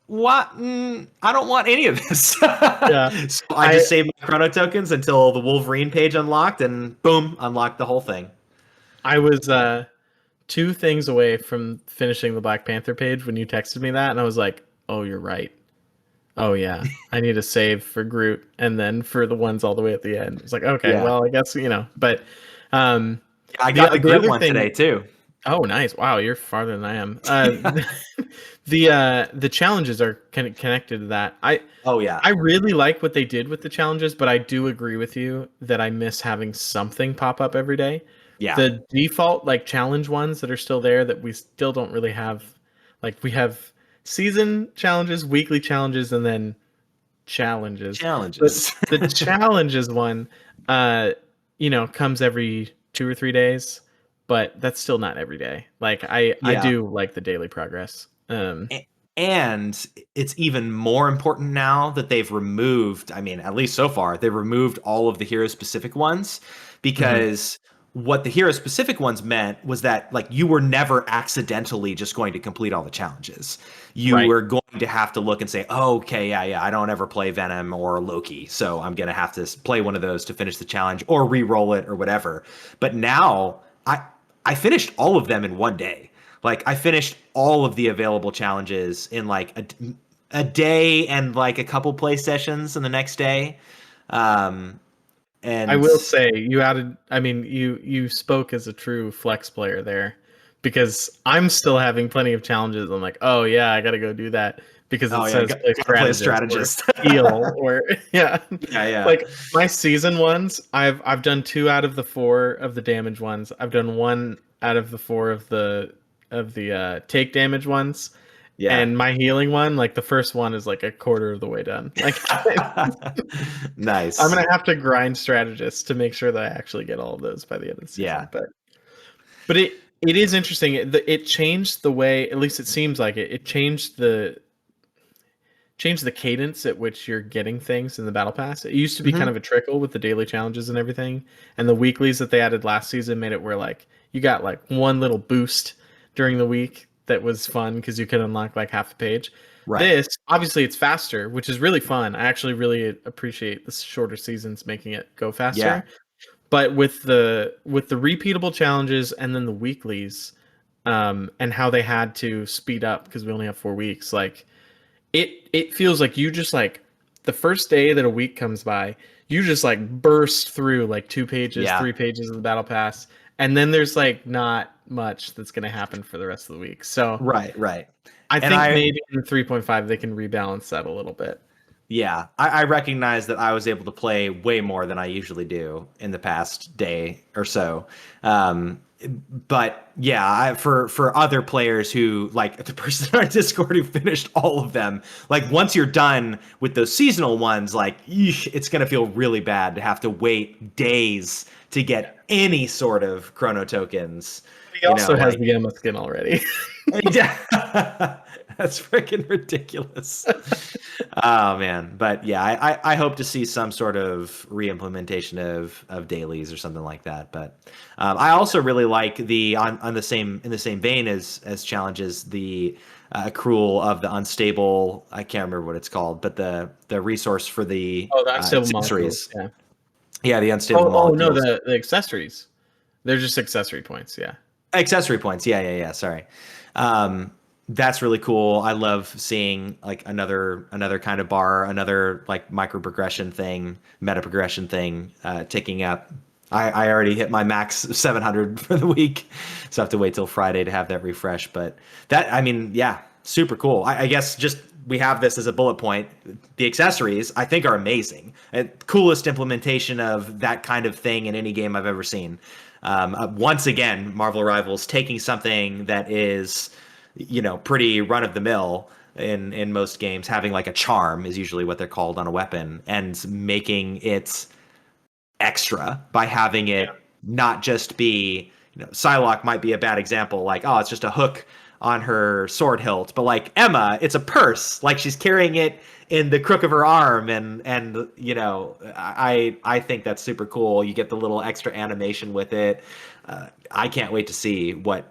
what? I don't want any of this. Yeah. So I just saved my chrono tokens until the Wolverine page unlocked, and boom, unlocked the whole thing. I was 2 things away from finishing the Black Panther page when you texted me that, and I was like, "Oh, you're right. Oh yeah, I need to save for Groot and then for the ones all the way at the end." It's like, okay, Yeah. well, I guess but I got the Groot other one thing, today too. oh, nice! Wow, you're farther than I am. The challenges are connected to that. Oh yeah, I really like what they did with the challenges, but I do agree with you that I miss having something pop up every day. yeah. The default like challenge ones that are still there that we still don't really have. Like we have season challenges, weekly challenges, and then challenges. Challenges. But the challenges one, comes every 2 or 3 days, but that's still not every day. Like I Yeah. do like the daily progress. And it's even more important now that they've removed, I mean, at least so far, they've removed all of the hero specific ones because what the hero specific ones meant was that like you were never accidentally just going to complete all the challenges. You Right. were going to have to look and say, oh, okay, yeah, I don't ever play Venom or Loki, so I'm going to have to play one of those to finish the challenge or re-roll it or whatever. But now I finished all of them in one day. Like I finished all of the available challenges in like a day and like a couple play sessions in the next day. And I will say you spoke as a true flex player there because I'm still having plenty of challenges. I'm like, oh yeah, I gotta go do that because it says play play strategist or heal or yeah. Yeah. Like my season ones, I've done 2 out of the 4 of the damage ones. I've done 1 out of the 4 of the take damage ones. Yeah. And my healing one, like the first one is like a quarter of the way done. Like Nice. I'm gonna have to grind strategists to make sure that I actually get all of those by the end of the season. Yeah. But it is interesting. It changed the way, at least it seems like it changed the cadence at which you're getting things in the battle pass. It used to be kind of a trickle with the daily challenges and everything, and the weeklies that they added last season made it where like you got like one little boost during the week that was fun because you could unlock like half a page. Right. This obviously it's faster, which is really fun. I actually really appreciate the shorter seasons making it go faster. Yeah. But with the repeatable challenges and then the weeklies, and how they had to speed up because we only have 4 weeks, like it feels like you just like the first day that a week comes by, you just like burst through like 2 pages, 3 pages of the battle pass, and then there's like not much that's going to happen for the rest of the week. So Right. I And think maybe in 3.5 they can rebalance that a little bit. yeah, I recognize that I was able to play way more than I usually do in the past day or so. Um, but yeah, for other players who like the person on our Discord who finished all of them, like once you're done with those seasonal ones, like eesh, it's gonna feel really bad to have to wait days to get any sort of chrono tokens. He You know, also has like the Emma skin already. yeah, that's freaking ridiculous. Oh man, but yeah, I hope to see some sort of re-implementation of dailies or something like that. But I also really like the on the same in the same vein as challenges the accrual of the unstable. I can't remember what it's called, but the resource for the Oh, the unstable molecules. accessories. Yeah. Yeah, the unstable Oh no, molecules. the accessories. They're just accessory points. Yeah. Accessory points. Yeah. Sorry. Um, that's really cool. I love seeing like another kind of bar, another like micro progression thing, meta progression thing, ticking up. I already hit my max 700 for the week, so I have to wait till Friday to have that refresh. But that, I mean, yeah, super cool. I guess just we have this as a bullet point. The accessories I think are amazing. Coolest implementation of that kind of thing in any game I've ever seen. Once again, Marvel Rivals taking something that is, pretty run of the mill in most games, having like a charm is usually what they're called on a weapon, and making it extra by having it not just be, Psylocke might be a bad example, like, oh, it's just a hook on her sword hilt, but like Emma, it's a purse, like she's carrying it in the crook of her arm, and I think that's super cool. You get the little extra animation with it. I can't wait to see what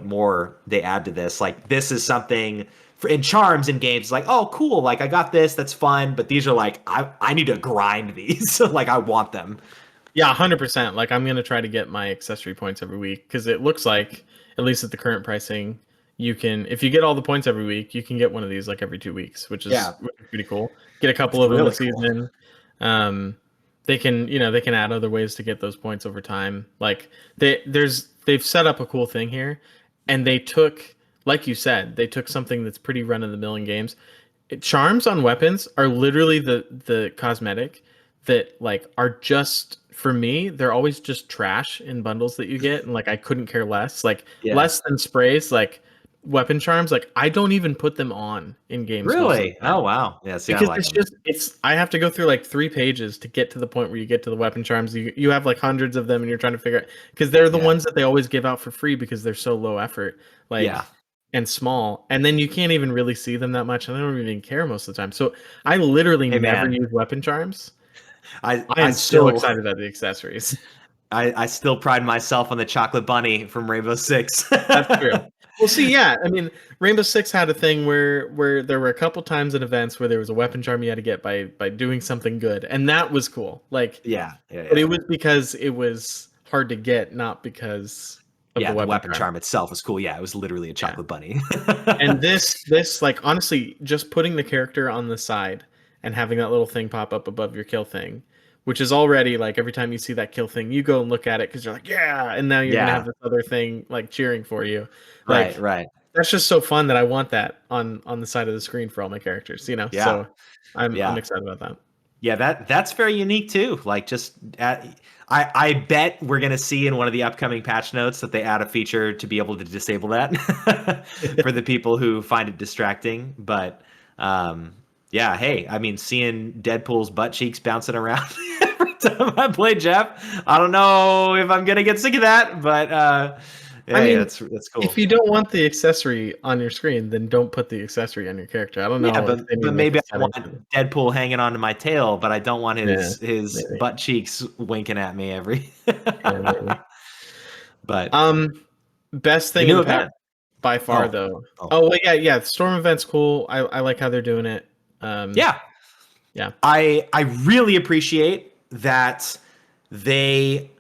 more they add to this. Like this is something in charms in games like, oh cool, like I got this, that's fun, but these are like I need to grind these. Like I want them. Yeah, 100%. Like I'm gonna try to get my accessory points every week because it looks like, at least at the current pricing, you can, if you get all the points every week, you can get one of these like every 2 weeks, which is Yeah, pretty cool. Get a it's couple of them really this cool. season. Um, they can add other ways to get those points over time. Like they've set up a cool thing here, and they took, like you said, they took something that's pretty run of the mill in games. Charms on weapons are literally the cosmetic that like are just, for me, they're always just trash in bundles that you get, and like I couldn't care less. Like Yeah. less than sprays, like weapon charms, like I don't even put them on in games most of Really? the Oh time wow. Yeah, see, I because like it's them. just it's I have to go through like 3 pages to get to the point where you get to the weapon charms. You have like hundreds of them, and you're trying to figure out, because they're the Yeah. ones that they always give out for free because they're so low effort, Yeah. like, and small, and then you can't even really see them that much, and I don't even care most of the time. So I literally Hey never man, use weapon charms. I I I am so still excited about the accessories. I still pride myself on the chocolate bunny from Rainbow Six. That's true. Well, see, yeah, I mean, Rainbow Six had a thing where there were a couple times in events where there was a weapon charm you had to get by doing something good, and that was cool. Like, but it Yeah. was because it was hard to get, not because of the Yeah, the weapon weapon charm. charm itself was cool. Yeah, it was literally a Yeah. chocolate bunny. And this like honestly, just putting the character on the side and having that little thing pop up above your kill thing, which is already like every time you see that kill thing, you go and look at it because you're like, yeah, and now you're gonna have Yeah, this other thing like cheering for you. right, Like right. that's just so fun that I want that on the side of the screen for all my characters, Yeah, So I'm yeah. excited about that. Yeah, that's very unique too. Like just I bet we're gonna see in one of the upcoming patch notes that they add a feature to be able to disable that for the people who find it distracting. But yeah, hey, I mean, seeing Deadpool's butt cheeks bouncing around every time I play Jeff, I don't know if I'm gonna get sick of that, but I hey, mean, that's if cool. you don't want the accessory on your screen, then don't put the accessory on your character. I don't Yeah, know if but they need but to make maybe a I setting for want that. Deadpool hanging onto my tail, but I don't want Yeah, his maybe. butt cheeks winking at me every. Yeah, maybe. But Um, Best the thing in new the pack event. by far, Oh, though. oh, Oh, well, yeah. The Storm event's cool. I like how they're doing it. Um, yeah. yeah, I really appreciate that they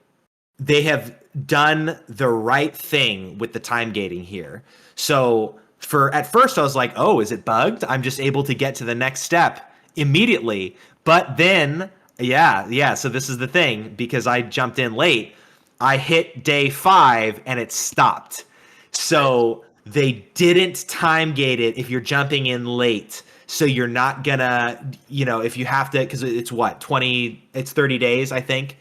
they have done the right thing with the time gating here. So for at first I was like, "Oh, is it bugged? I'm just able to get to the next step immediately." But then, yeah. So this is the thing because I jumped in late. I hit day 5 and it stopped. So they didn't time gate it if you're jumping in late. So you're not gonna, if you have to, because it's what, 20, it's 30 days, I think.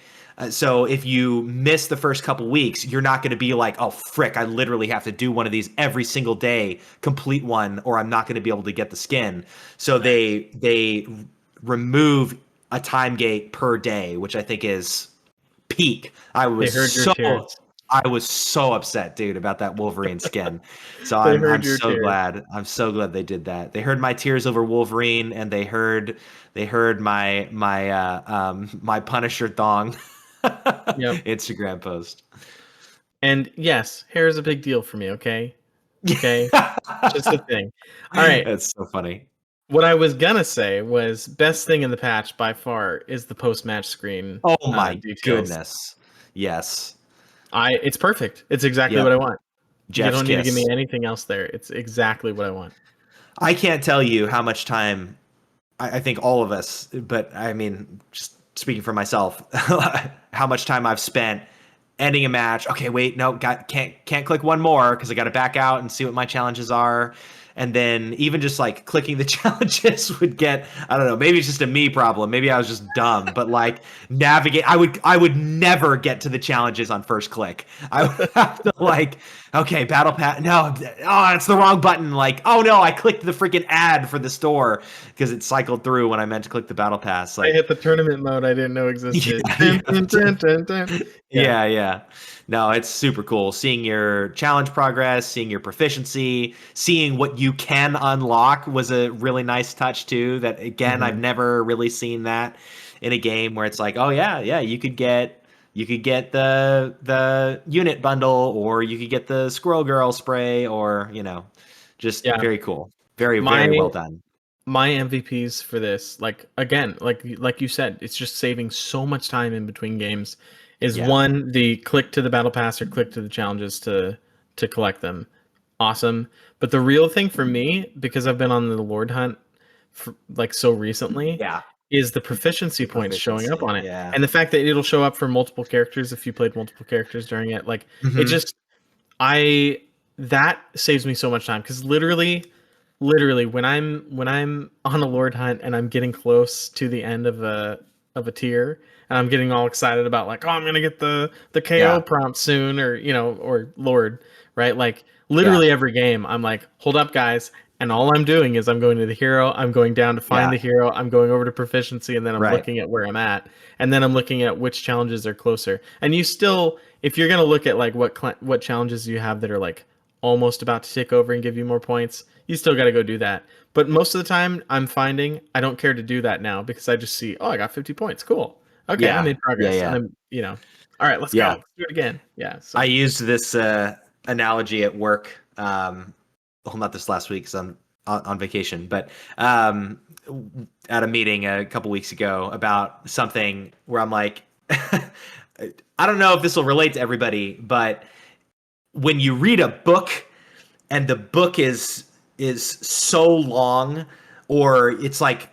So if you miss the first couple weeks, you're not going to be like, oh, frick, I literally have to do one of these every single day, complete one, or I'm not going to be able to get the skin. So they remove a time gate per day, which I think is peak. They heard your tears. I was so upset, dude, about that Wolverine skin. So They I'm heard your so tears. glad. I'm so glad they did that. They heard my tears over Wolverine, and they heard my Punisher thong Yep. Instagram post. And yes, hair is a big deal for me. Okay. Okay. Just a thing. All right. That's so funny. What I was gonna say was best thing in the patch by far is the post-match screen Oh my details. goodness. Yes. It's perfect. It's exactly Yep. what I want. You Jeff's don't need to give kiss. me anything else there. It's exactly what I want. I can't tell you how much time I think all of us, but I mean, just speaking for myself, how much time I've spent ending a match. Okay, wait, no, can't click one more because I got to back out and see what my challenges are. And then even just like clicking the challenges would get, I don't know, maybe it's just a me problem. Maybe I was just dumb, but like navigate, I would never get to the challenges on first click. I would have to like, okay, battle pass. No, oh, it's the wrong button. Like, oh no, I clicked the freaking ad for the store because it cycled through when I meant to click the battle pass. I Like, hit the tournament mode I didn't know existed. yeah. No, it's super cool. Seeing your challenge progress, seeing your proficiency, seeing what you can unlock was a really nice touch too. That again, I've never really seen that in a game where it's like, oh yeah, you could get the unit bundle, or you could get the Squirrel Girl spray, or just very cool. Very well done. My MVPs for this, like again, like you said, it's just saving so much time in between games. Is one, the click to the battle pass or click to the challenges to collect them. Awesome. But the real thing for me, because I've been on the Lord hunt for, like so recently, is the proficiency points showing up on it. Yeah. And the fact that it'll show up for multiple characters if you played multiple characters during it. Like it just that saves me so much time, because literally when I'm on a Lord hunt and I'm getting close to the end of a tier and I'm getting all excited about like, oh, I'm gonna get the KO prompt soon, or or Lord, right? Like literally every game I'm like, hold up guys, and all I'm doing is I'm going to the hero, I'm going down to find the hero, I'm going over to proficiency, and then I'm looking at where I'm at, and then I'm looking at which challenges are closer. And you still, if you're gonna look at like what challenges you have that are like almost about to take over and give you more points, you still got to go do that. But most of the time I'm finding I don't care to do that now, because I just see, oh, I got 50 points. Cool. Okay, I made progress. And I'm, all right, let's go. Let's do it again. Yeah. So. I used this analogy at work. Well, not this last week because I'm on vacation, but at a meeting a couple weeks ago about something where I'm like, I don't know if this will relate to everybody, but when you read a book and the book is so long, or it's like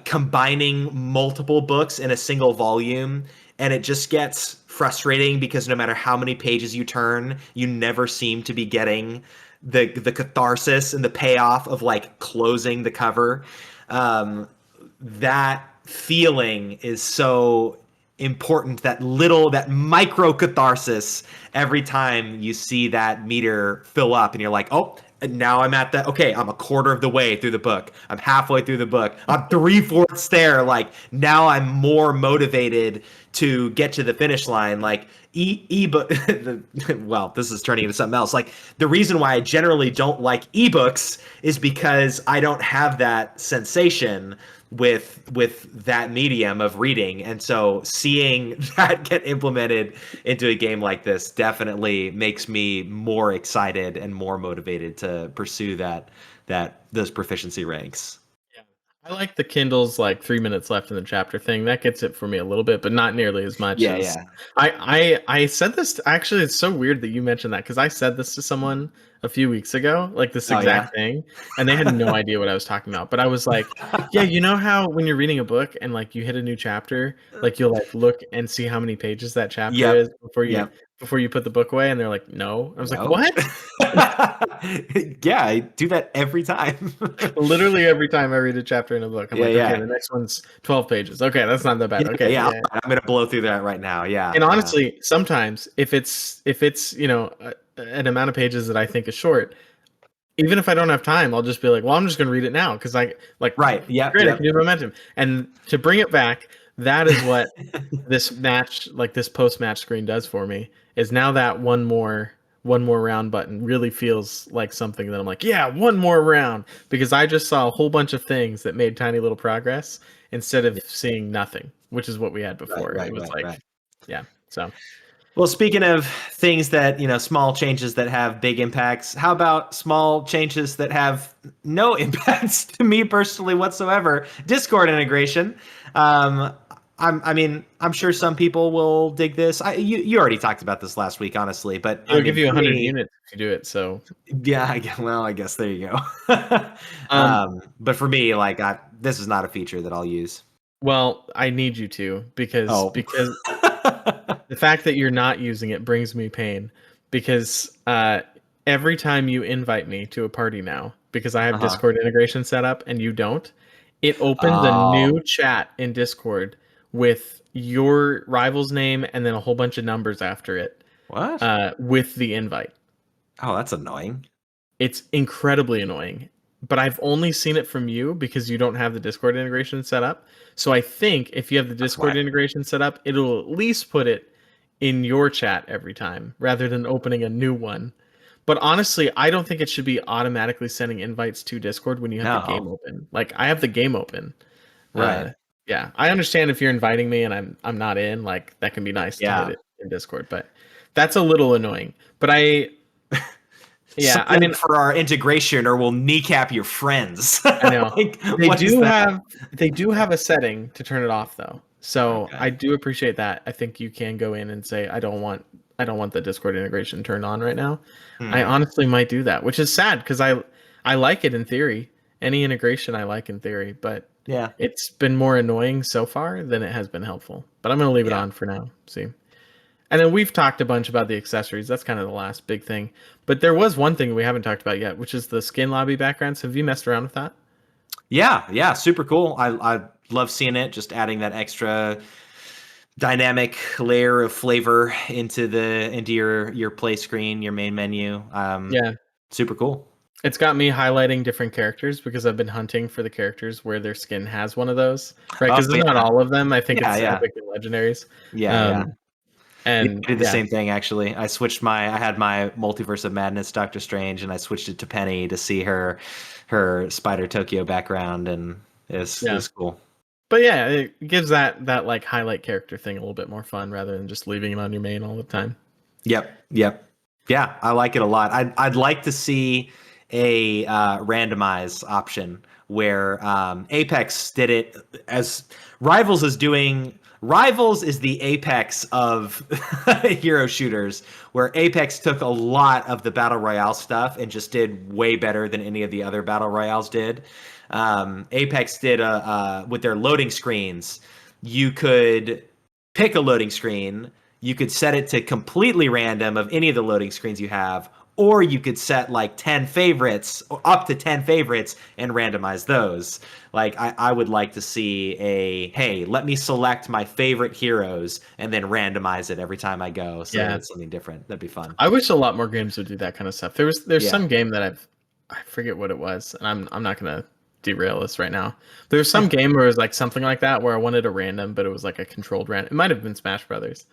combining multiple books in a single volume, and it just gets frustrating because no matter how many pages you turn, you never seem to be getting the catharsis and the payoff of like closing the cover. That feeling is so important, that micro catharsis every time you see that meter fill up and you're like, oh, now I'm at I'm a quarter of the way through the book, I'm halfway through the book, I'm 3/4 there, like now I'm more motivated to get to the finish line. Like ebook well, this is turning into something else. Like the reason why I generally don't like ebooks is because I don't have that sensation with that medium of reading. And so seeing that get implemented into a game like this definitely makes me more excited and more motivated to pursue those proficiency ranks. Yeah. I like the Kindle's like 3 minutes left in the chapter thing. That gets it for me a little bit, but not nearly as much Yeah, as yeah. I said this. Actually, it's so weird that you mentioned that because I said this to someone a few weeks ago, like this Oh yeah. exact thing, and they had no idea what I was talking about. But I was like, yeah, you know how when you're reading a book and like you hit a new chapter, like you'll like look and see how many pages that chapter Yep. is Yep. before you put the book away, and they're like, no. I was like, No. what? Yeah, I do that every time. Literally every time I read a chapter in a book, I'm Yeah, like, okay, yeah. the next one's 12 pages. Okay, that's not that bad. Yeah, Okay, yeah. yeah. I'm gonna blow through that right now. Yeah, And yeah. honestly, sometimes if it's an amount of pages that I think is short, even if I don't have time, I'll just be like, well, I'm just going to read it now because I like Right. Yep. great, I Yep. can do momentum. And to bring it back, that is what this match, like this post match screen, does for me. Is now that one more round button really feels like something that I'm like, yeah, one more round, because I just saw a whole bunch of things that made tiny little progress instead of seeing nothing, which is what we had Right. before. It Right. was Right. like, Right. yeah, so. Well, speaking of things that, small changes that have big impacts, how about small changes that have no impacts to me personally whatsoever? Discord integration. Um, I'm sure some people will dig this. You already talked about this last week, honestly, but I It'll give mean, you for 100 me, units if you do it. So, yeah, I guess there you go. um, But for me, like, this is not a feature that I'll use. well, I need you to because Oh. because the fact that you're not using it brings me pain because every time you invite me to a party now, because I have Uh-huh. Discord integration set up and you don't, it opens a Oh, new chat in Discord with your rival's name and then a whole bunch of numbers after it what? with the invite. Oh, that's annoying. It's incredibly annoying, but I've only seen it from you because you don't have the Discord integration set up. So I think if you have the That's why. Discord integration set up, it'll at least put it in your chat every time rather than opening a new one. But honestly, I don't think it should be automatically sending invites to Discord when you have the game No. open. Like I have the game open. Right. Yeah, I understand if you're inviting me and I'm not in, like that can be nice to hit Yeah. it in Discord, but that's a little annoying. But yeah, I Sign mean, up for our integration or we'll kneecap your friends. I know. Like, They what is do that? have they do have a setting to turn it off though. So I Okay. do appreciate that. I think you can go in and say I don't want the Discord integration turned on right now. I Hmm. honestly might do that, which is sad because I like it in theory. Any integration I like in theory, but Yeah. it's been more annoying so far than it has been helpful. But I'm going to leave it Yeah. on for now. See. And then we've talked a bunch about the accessories. That's kind of the last big thing. But there was one thing we haven't talked about yet, which is the skin lobby backgrounds. Have you messed around with that? Yeah. Yeah. Super cool. I love seeing it. Just adding that extra dynamic layer of flavor into your play screen, your main menu. Yeah. Super cool. It's got me highlighting different characters because I've been hunting for the characters where their skin has one of those, right? Oh Because it's not yeah. all of them. I think Yeah. it's Yeah. epic and legendaries. Yeah. Yeah. Um, Yeah, and I did the yeah, same thing actually. I had my Multiverse of Madness Doctor Strange, and I switched it to Penny to see her Spider Tokyo background, and it yeah. was cool. But yeah, it gives that like highlight character thing a little bit more fun rather than just leaving it on your main all the time. Yep, yep, yeah, I like it a lot. I'd like to see a randomize option where Apex did it as Rivals is doing. Rivals is the apex of hero shooters, where Apex took a lot of the battle royale stuff and just did way better than any of the other battle royales did. Apex did with their loading screens. You could pick a loading screen, you could set it to completely random of any of the loading screens you have, or you could set like 10 favorites, or up to 10 favorites, and randomize those. Like, I would like to see hey, let me select my favorite heroes and then randomize it every time I go so that Yeah, it's something different. That'd be fun. I wish a lot more games would do that kind of stuff. There's Yeah. some game that I forget what it was, and I'm not gonna derail this right now. There's some game where it was like something like that where I wanted a random, but it was like a controlled random. It might have been Smash Brothers,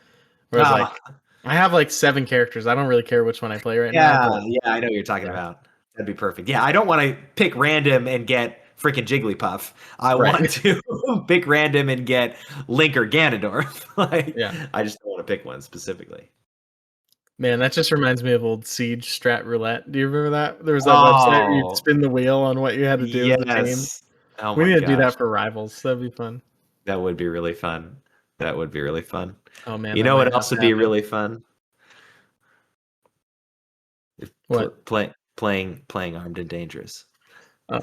where I was like, Oh, I have like 7 characters. I don't really care which one I play right now, yeah, but yeah, I know what you're talking yeah, about. That'd be perfect. Yeah, I don't want to pick random and get freaking Jigglypuff. I right, want to pick random and get Link or Ganondorf. Like, yeah. I just don't want to pick one specifically. Man, that just reminds me of old Siege Strat Roulette. Do you remember that? There was that website where you'd Oh, spin the wheel on what you had to do as a team. yes. Oh We my need to do gosh. that for Rivals. That'd be fun. That would be really fun. That would be really fun. Oh man, You that know might what have else to would be happen. really fun? If What? playing Armed and Dangerous. Oh,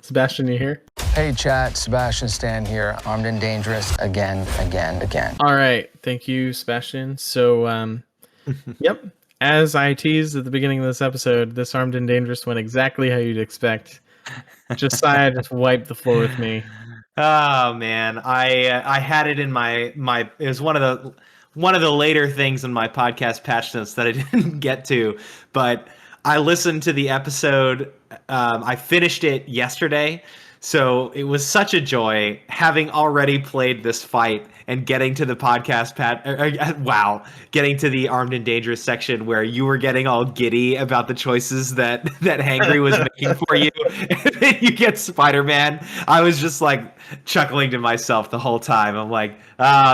Sebastian, you here? Hey chat, Sebastian Stan here, armed and dangerous again. All right, thank you, Sebastian. So, yep, as I teased at the beginning of this episode, this Armed and Dangerous went exactly how you'd expect. Josiah just wiped the floor with me. Oh man, I had it in my. It was one of the later things in my podcast patch notes that I didn't get to, but I listened to the episode. I finished it yesterday, so it was such a joy having already played this fight and getting to the podcast wow, getting to the Armed and Dangerous section where you were getting all giddy about the choices that Hangry was making for you, and then you get Spider-Man. I was just like chuckling to myself the whole time. I'm like,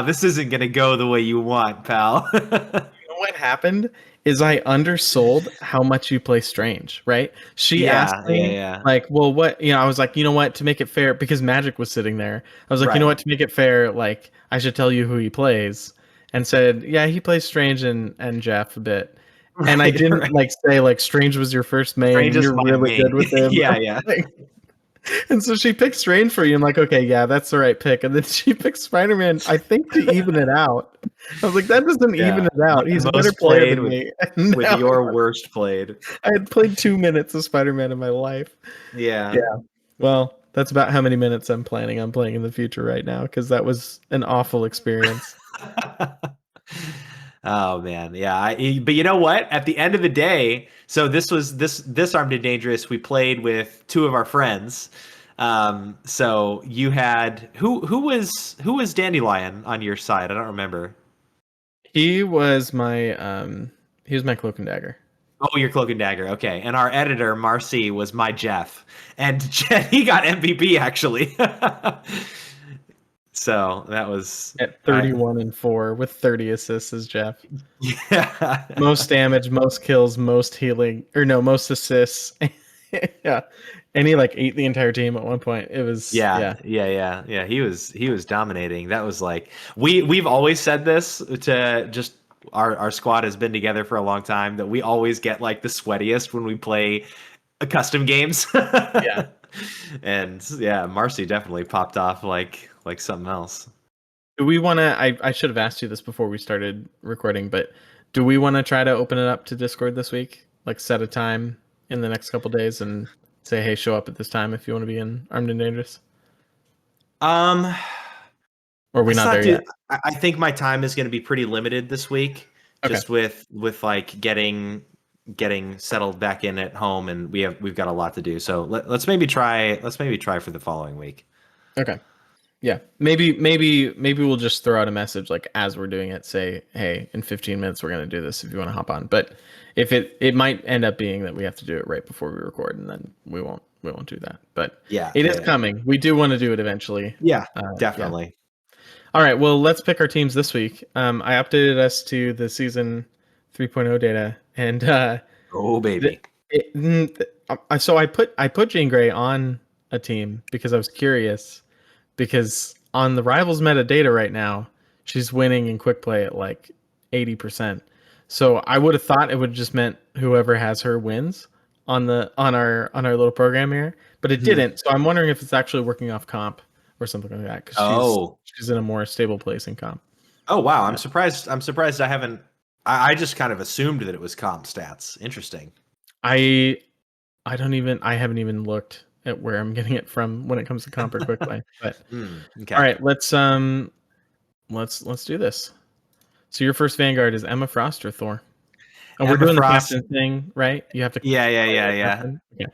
this isn't gonna go the way you want, pal. You know what happened is I undersold how much you play Strange, right? She asked me, Yeah. like, well, what, I was like, you know what, to make it fair, because Magic was sitting there, I was like, you know Right. what, to make it fair, like, I should tell you who he plays, and said, yeah, he plays Strange and Jeff a bit. And I didn't Right. like say like Strange was your first main, Strange and is you're my really main. good with him. Yeah. And so she picked Strange for you. I'm like, okay, yeah, that's the right pick. And then she picked Spider-Man, I think, to even it out. I was like, that doesn't even it out. He's a better Most player played than me. And with now your worst played. I had played 2 minutes of Spider-Man in my life. Yeah. Yeah. Well, that's about how many minutes I'm planning on playing in the future right now, because that was an awful experience. Oh man, yeah. But you know what? At the end of the day, so this Armed and Dangerous. We played with two of our friends. So you had who was Dandelion on your side? I don't remember. He was my cloak and dagger. Oh, your Cloak and Dagger. Okay, and our editor Marcy was my Jeff, and he got MVP actually. So that was At 31-4 with 30 assists as Jeff. yeah. Most damage, most kills, most healing, or no, most assists. Yeah. And he like ate the entire team at one point. It was Yeah. He was dominating. That was like we've always said this to just our squad has been together for a long time that we always get like the sweatiest when we play custom games. Yeah. And yeah, Marcy definitely popped off like something else. Do we want to? I should have asked you this before we started recording, but do we want to try to open it up to Discord this week? Like set a time in the next couple days and say, hey, show up at this time if you want to be in Armed and Dangerous? Um, Or are we not there yet? I think my time is going to be pretty limited this week, Okay. just with like getting settled back in at home, and we've got a lot to do. So let's maybe try for the following week. Okay. Yeah. Maybe we'll just throw out a message like as we're doing it, say, hey, in 15 minutes we're gonna do this if you want to hop on. But if it might end up being that we have to do it right before we record, and then we won't do that. But Yeah, it is coming. We do want to do it eventually. Yeah, Yeah. definitely. All right, well, let's pick our teams this week. I updated us to the season 3.0 data, and Oh baby. so I put Jean Grey on a team because I was curious, because on the Rivals metadata right now, she's winning in quick play at like 80%. So I would have thought it would have just meant whoever has her wins on our little program here, but it didn't. So I'm wondering if it's actually working off comp or something like that, because she's in a more stable place in comp. Oh wow, I'm surprised I haven't. I just kind of assumed that it was comp stats. Interesting. I haven't even looked at where I'm getting it from when it comes to comp or quick play. But Okay. all right, let's do this. So your first Vanguard is Emma Frost or Thor? And we're doing Frost. the captain thing, right? You have to. Yeah. Okay.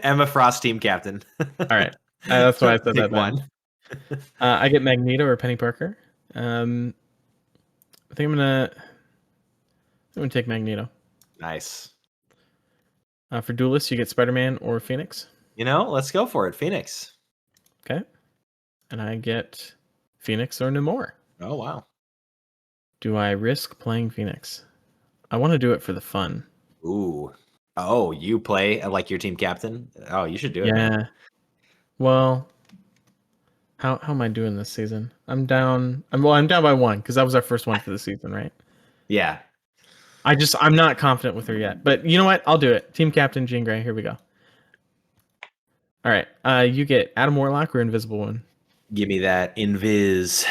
Emma Frost, team captain. All right. That's why I said Pick that. one. I get Magneto or Penny Parker. I think I'm gonna take Magneto. Nice. For Duelist, you get Spider-Man or Phoenix. Let's go for it. Phoenix. Okay. And I get Phoenix or Namor. Oh wow. Do I risk playing Phoenix? I want to do it for the fun. Ooh. Oh, you play like your team captain? Oh, you should do it. Yeah. Man. Well, how am I doing this season? I'm down. I'm down by one because that was our first one for the season, right? Yeah. I'm not confident with her yet, but you know what? I'll do it. Team captain Jean Grey. Here we go. All right. You get Adam Warlock or Invisible One, Give me that invis.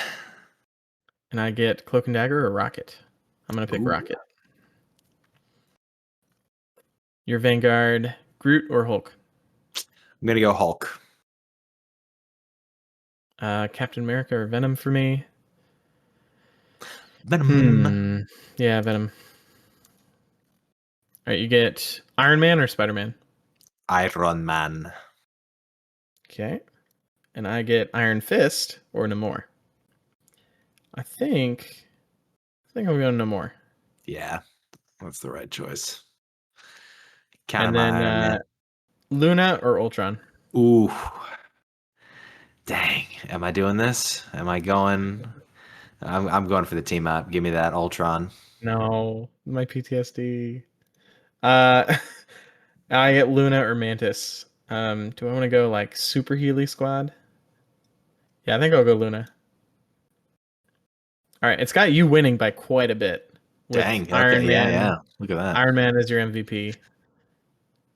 and I get Cloak and Dagger or Rocket. I'm gonna pick Ooh. Rocket. Your Vanguard, Groot or Hulk? I'm gonna go Hulk. Captain America or Venom for me? Venom. Yeah, Venom. All right, you get Iron Man or Spider-Man? Iron Man. Okay. And I get Iron Fist or Namor. I think I'm going Namor. Yeah, that's the right choice. And My then Iron Man. Luna or Ultron? Ooh. Dang. Am I doing this? Am I going? I'm going for the team up. Give me that Ultron. No, my PTSD. Uh, I get Luna or Mantis. Do I want to go like Super Healy Squad? Yeah, I think I'll go Luna. All right, it's got you winning by quite a bit. With Dang. Okay. Iron Man, Yeah. Look at that. Iron Man is your MVP,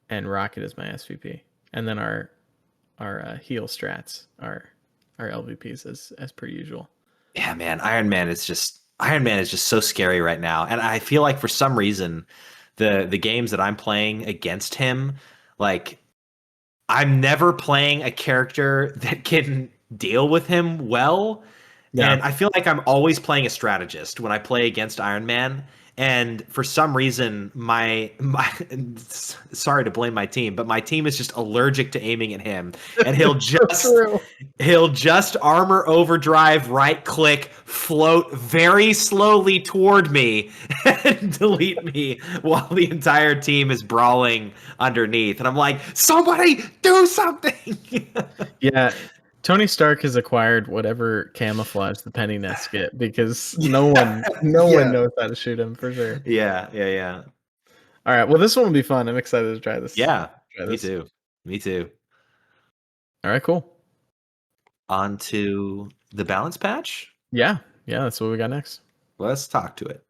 and Rocket is my SVP, and then our heal strats are our LVPs as per usual. Yeah, man. Iron Man is just so scary right now, and I feel like for some reason, the games that I'm playing against him, like I'm never playing a character that can deal with him well. Yeah. And I feel like I'm always playing a strategist when I play against Iron Man. And for some reason, my sorry to blame my team, but my team is just allergic to aiming at him. And he'll just armor overdrive, right click, float very slowly toward me and delete me while the entire team is brawling underneath. And I'm like, somebody do something. Yeah. Tony Stark has acquired whatever camouflage the penny nests get because no one knows how to shoot him for sure. Yeah. All right. Well, this one will be fun. I'm excited to try this. Yeah, Try me this. too. Me too. All right, cool. On to the balance patch. Yeah. That's what we got next. Let's talk to it.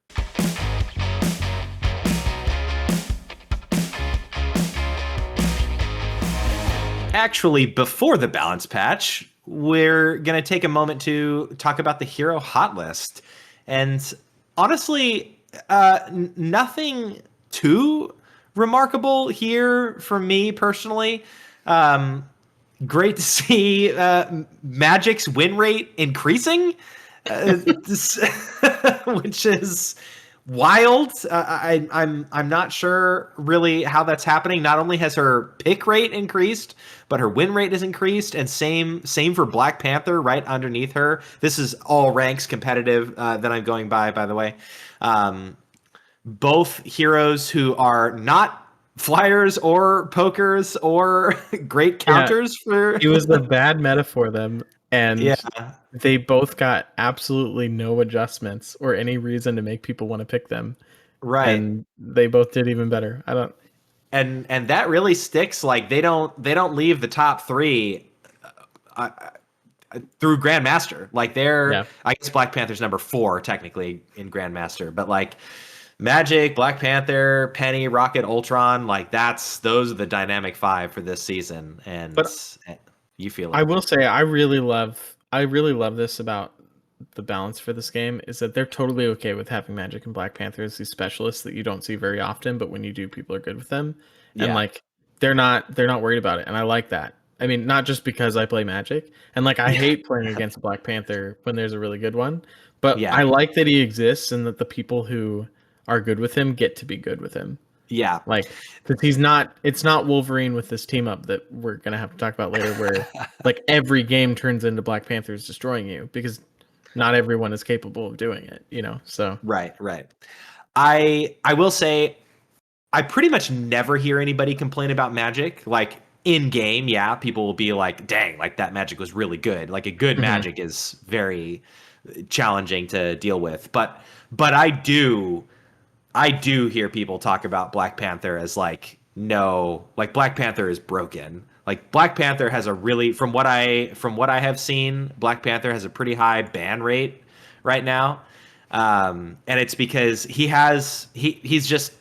Actually, before the balance patch, we're going to take a moment to talk about the hero hot list. And honestly, nothing too remarkable here for me personally. Great to see Magic's win rate increasing, which is wild. I'm not sure really how that's happening. Not only has her pick rate increased, but her win rate has increased, and same for Black Panther right underneath her. This is all ranks competitive that I'm going by the way. Both heroes who are not flyers or pokers or great counters for. It was a bad meta for them, and Yeah. they both got absolutely no adjustments or any reason to make people want to pick them. Right. And they both did even better. I don't. And that really sticks. Like they don't leave the top three through Grandmaster. Like they're, I guess Black Panther's number 4 technically in Grandmaster, but like Magic, Black Panther, Penny, Rocket, Ultron, like those are the dynamic 5 for this season. And you feel it. I will say I really love this about the balance for this game is that they're totally okay with having Magic and Black Panther as these specialists that you don't see very often, but when you do, people are good with them. And like they're not worried about it. And I like that. I mean, not just because I play Magic and like I hate playing against a Black Panther when there's a really good one, but I like that he exists and that the people who are good with him get to be good with him. Yeah. Like, because it's not Wolverine with this team up that we're going to have to talk about later where like every game turns into Black Panthers destroying you because not everyone is capable of doing it, so. Right. I will say I pretty much never hear anybody complain about Magic. Like in game, people will be like, dang, like that Magic was really good. Like a good Magic is very challenging to deal with. But I do hear people talk about Black Panther as like, no, like Black Panther is broken. Like Black Panther has a really from what I have seen, Black Panther has a pretty high ban rate right now. And it's because he's just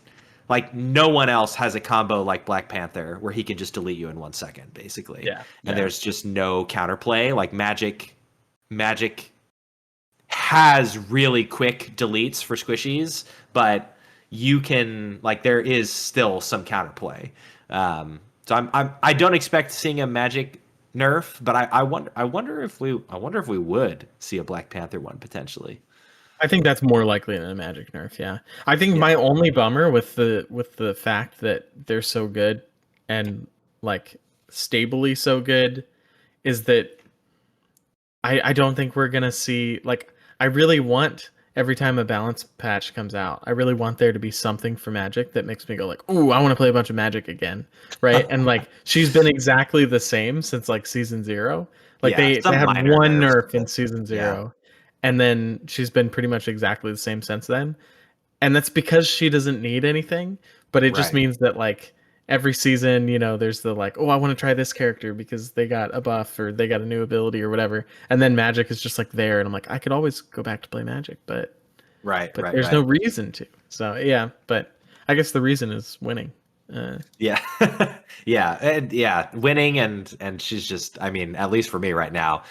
like no one else has a combo like Black Panther where he can just delete you in 1 second, basically. Yeah. And Yeah. there's just no counterplay. Like Magic has really quick deletes for squishies, but you can like there is still some counterplay. So I don't expect seeing a Magic nerf, but I wonder if we would see a Black Panther one potentially. I think that's more likely than a Magic nerf. Yeah, I think Yeah. my only bummer with the fact that they're so good and like stably so good is that I don't think we're gonna see like I really want every time a balance patch comes out, I really want there to be something for Magic that makes me go like, "Ooh, I want to play a bunch of Magic again," right? And like she's been exactly the same since like season 0. Like Yeah, they some had minor one nerfs, nerf in but season yeah. 0, and then she's been pretty much exactly the same since then. And that's because she doesn't need anything, but it just Right. means that like every season, there's the like, oh, I want to try this character because they got a buff or they got a new ability or whatever. And then Magic is just like there, and I'm like, I could always go back to play Magic, but Right. there's no reason to. So yeah, but I guess the reason is winning. Yeah. yeah, winning and she's just I mean, at least for me right now,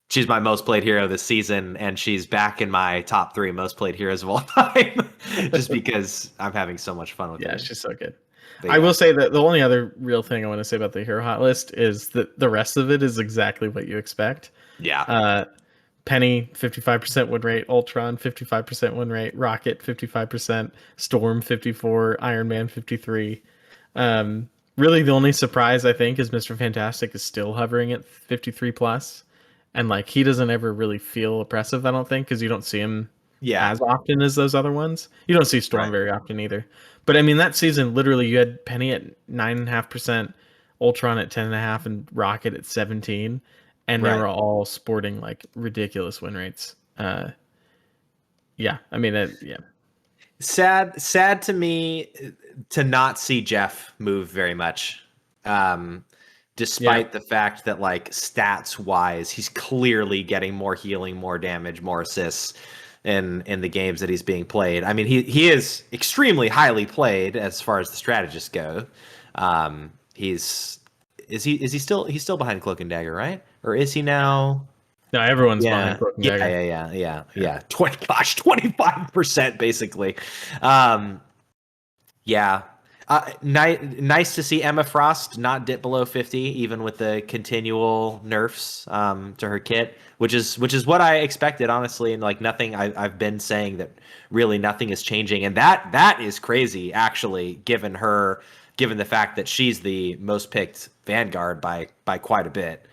she's my most played hero this season, and she's back in my top 3 most played heroes of all time, just because I'm having so much fun with her. Yeah, she's so good. But I yeah. will say that the only other real thing I want to say about the hero hot list is that the rest of it is exactly what you expect. Yeah. Penny 55% win rate, Ultron 55% win rate, Rocket 55%, Storm 54, Iron Man 53. Really the only surprise I think is Mr. Fantastic is still hovering at 53 plus, and like he doesn't ever really feel oppressive, I don't think, because you don't see him Yeah. as often as those other ones. You don't see Storm Right. very often either. But I mean that season literally you had Penny at 9.5%, Ultron at 10.5%, and Rocket at 17%. And they Right. were all sporting like ridiculous win rates. Yeah, I mean, yeah, Sad to me to not see Jeff move very much. Despite the fact that like stats wise, he's clearly getting more healing, more damage, more assists in the games that he's being played. I mean, he is extremely highly played as far as the strategists go. He's he's still behind Cloak and Dagger, right? Or is he now? no, everyone's Yeah, behind Cloak and yeah, Dagger. yeah. 25% basically. Yeah. Nice to see Emma Frost not dip below 50, even with the continual nerfs to her kit, which is what I expected, honestly. And like nothing, I've been saying that really nothing is changing, and that is crazy, actually, given the fact that she's the most picked Vanguard by quite a bit.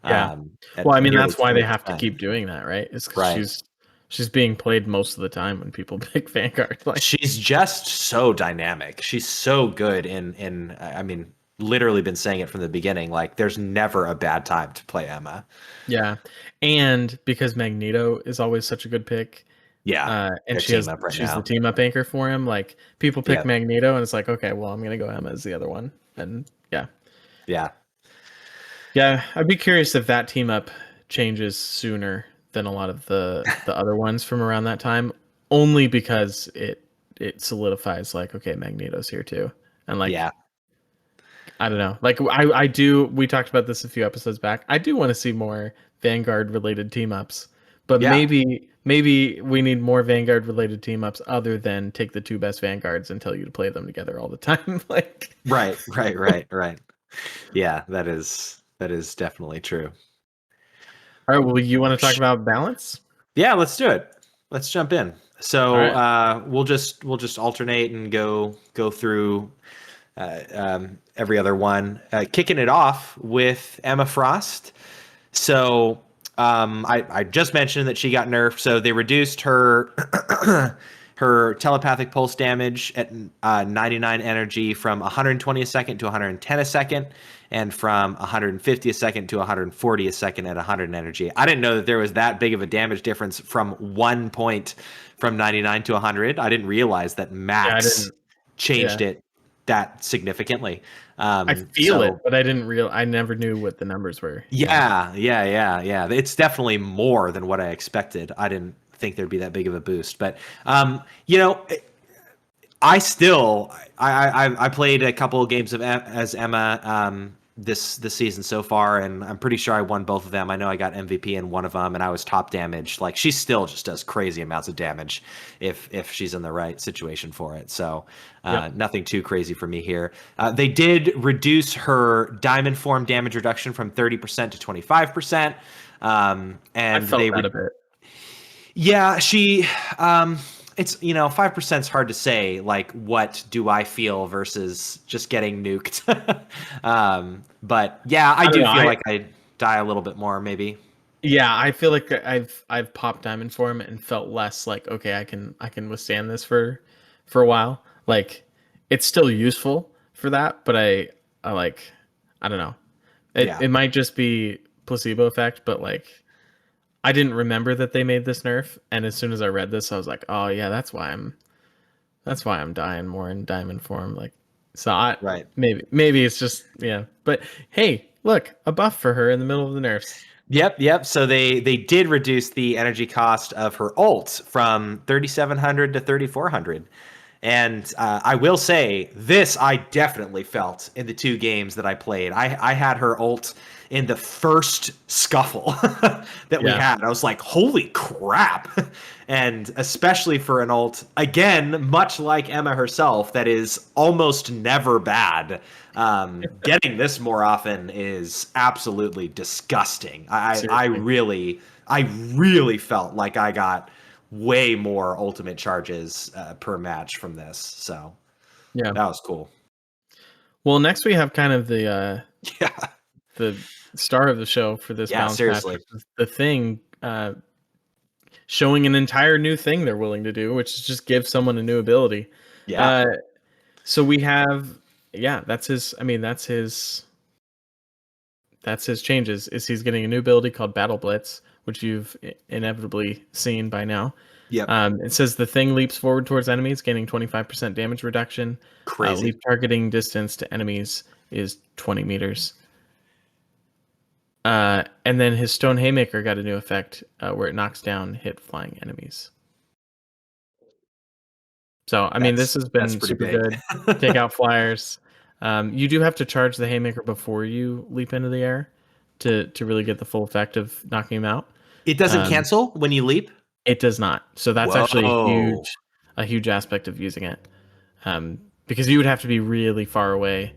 Yeah. At Well, I mean, nearly that's why they have to 20%. keep doing that, right? It's because Right. she's being played most of the time when people pick Vanguard. Like, She's just so dynamic. She's so good in I mean, literally been saying it from the beginning. Like there's never a bad time to play Emma. yeah, and because Magneto is always such a good pick, Yeah. and They're team up right she's now. the team up anchor for him. Like people pick Yep. Magneto, and it's like, okay, well, I'm gonna go Emma as the other one, and yeah. Yeah. Yeah, I'd be curious if that team up changes sooner than a lot of the other ones from around that time, only because it solidifies like, okay, Magneto's here too. And like Yeah. I don't know. Like I do we talked about this a few episodes back. I do want to see more Vanguard related team ups. But Yeah. maybe we need more Vanguard related team ups other than take the 2 best Vanguards and tell you to play them together all the time. Like Right. Yeah, that is definitely true. all right, well, you want to talk about balance? Yeah, let's do it. Let's jump in. So All right. we'll just alternate and go through every other one. Kicking it off with Emma Frost. So I just mentioned that she got nerfed. So they reduced her her telepathic pulse damage at 99 energy from 120 a second to 110 a second, and from 150 a second to 140 a second at 100 energy. I didn't know that there was that big of a damage difference from 1 point from 99 to 100. I didn't realize that Max changed Yeah. it that significantly. I feel it, but I never knew what the numbers were. Yeah. It's definitely more than what I expected. I didn't think there'd be that big of a boost, but you know, I played a couple of games as Emma this season so far, and I'm pretty sure I won both of them. I know I got MVP in one of them, and I was top damage. Like, she still just does crazy amounts of damage if she's in the right situation for it. So nothing too crazy for me here. They did reduce her diamond form damage reduction from 30% to 25%. And I felt that a bit. Yeah, she it's 5% is hard to say, like, what do I feel versus just getting nuked. But yeah, I do feel like I die a little bit more maybe. Yeah, I feel like I've popped diamond form and felt less like, okay, I can withstand this for a while. Like, it's still useful for that, but I don't know. It might just be placebo effect, but like, I didn't remember that they made this nerf, and as soon as I read this, I was like, oh yeah, that's why I'm dying more in diamond form. Like, so maybe it's just, yeah. But hey, look, a buff for her in the middle of the nerfs. Yep. So they did reduce the energy cost of her ult from 3,700 to 3,400. And I will say, this I definitely felt in the 2 games that I played. I had her ult in the first scuffle that we had. I was like, holy crap. And especially for an ult, again, much like Emma herself, that is almost never bad. Getting this more often is absolutely disgusting. I really felt like I got way more ultimate charges per match from this. So yeah, that was cool. Well, next we have kind of the the star of the show for this balance seriously. patch. The Thing showing an entire new thing they're willing to do, which is just give someone a new ability. So we have that's his changes. Is he's getting a new ability called Battle Blitz, which you've inevitably seen by now. It says the Thing leaps forward towards enemies, gaining 25% damage reduction. Crazy. Leap targeting distance to enemies is 20 meters. And then his Stone Haymaker got a new effect where it knocks down hit flying enemies. So, I mean, this has been super good. Take out flyers. You do have to charge the Haymaker before you leap into the air to really get the full effect of knocking him out. It doesn't cancel when you leap? It does not. So that's actually a huge aspect of using it. Because you would have to be really far away,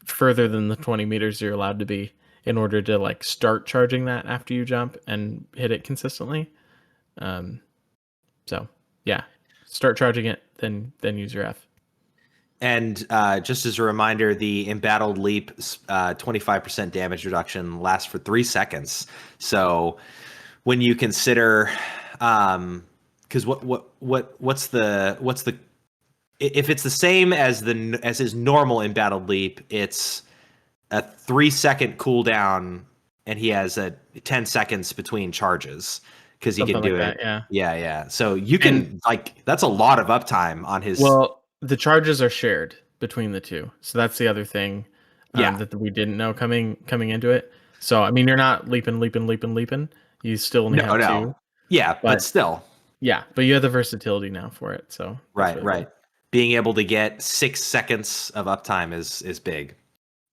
further than the 20 meters you're allowed to be, in order to like start charging that after you jump and hit it consistently. So yeah, start charging it, then use your F. And just as a reminder, the embattled leap 25% damage reduction lasts for 3 seconds. So when you consider, because what's the if it's the same as his normal embattled leap, it's a 3-second cooldown, and he has a 10 seconds between charges because he can do it. Yeah. So you can that's a lot of uptime on his. Well, the charges are shared between the two, so that's the other thing that we didn't know coming into it. So I mean, you're not leaping. You still only have 2. Yeah, but still. Yeah, but you have the versatility now for it. So right. Cool. Being able to get 6 seconds of uptime is big.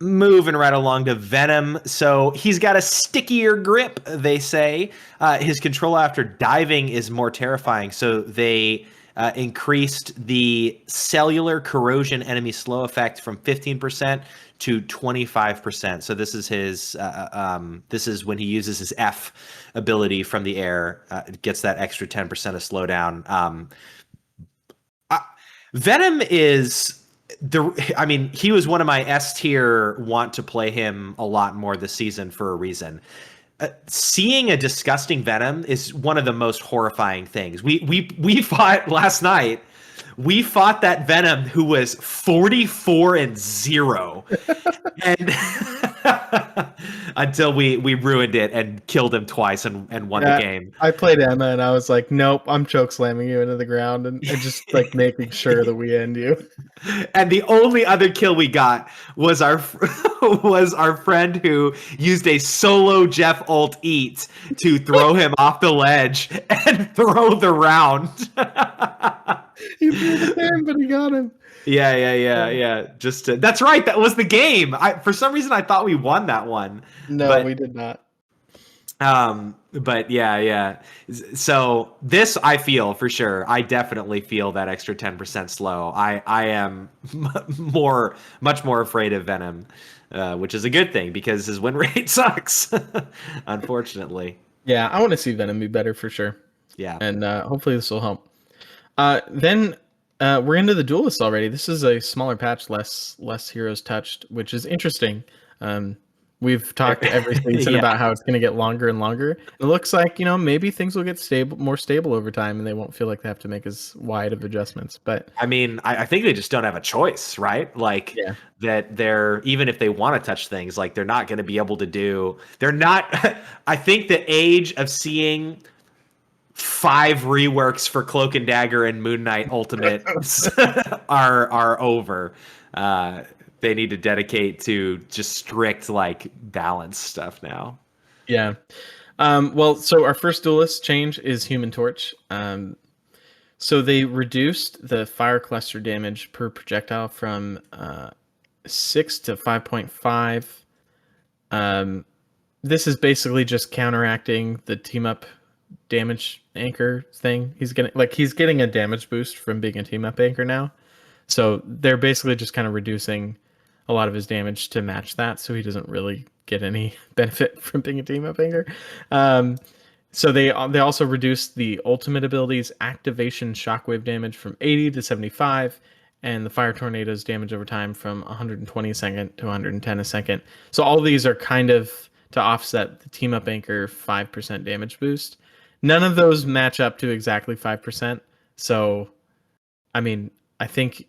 Moving right along to Venom. So he's got a stickier grip, they say. His control after diving is more terrifying. So they increased the cellular corrosion enemy slow effect from 15% to 25%. So this is his. This is when he uses his F ability from the air. Gets that extra 10% of slowdown. Venom is. He was one of my S tier. Want to play him a lot more this season for a reason. Seeing a disgusting Venom is one of the most horrifying things. We fought last night. We fought that Venom who was 44-0, and Until we ruined it and killed him twice and won the game. I played Emma and I was like, nope, I'm choke slamming you into the ground and just like making sure that we end you. And the only other kill we got was our friend who used a solo Jeff ult eat to throw him off the ledge and throw the round. He threw the pin, but he got him. Yeah. That's right. That was the game. For some reason I thought we won that one. No, we did not. But yeah. So this, I feel for sure. I definitely feel that extra 10% slow. I am much more afraid of Venom, which is a good thing because his win rate sucks, unfortunately. Yeah, I want to see Venom be better for sure. Yeah, and hopefully this will help. Then we're into the duelists already. This is a smaller patch, less heroes touched, which is interesting. We've talked every season about how it's going to get longer and longer. It looks like, maybe things will get more stable over time, and they won't feel like they have to make as wide of adjustments. But I mean, I think they just don't have a choice, right? Like that they're, even if they want to touch things, like they're not going to be able to do. They're not. I think the age of seeing 5 reworks for Cloak and Dagger and Moon Knight Ultimate are over. They need to dedicate to just strict like balance stuff now. Yeah. Well, so our first duelist change is Human Torch. So they reduced the fire cluster damage per projectile from 6 to 5.5. This is basically just counteracting the team up damage anchor thing. He's getting a damage boost from being a team up anchor now. So they're basically just kind of reducing a lot of his damage to match that, so he doesn't really get any benefit from being a team up anchor. So they also reduced the ultimate abilities activation shockwave damage from 80 to 75, and the fire tornadoes damage over time from 120 a second to 110 a second. So all these are kind of to offset the team up anchor 5% damage boost. None of those match up to exactly 5%. So, I mean, I think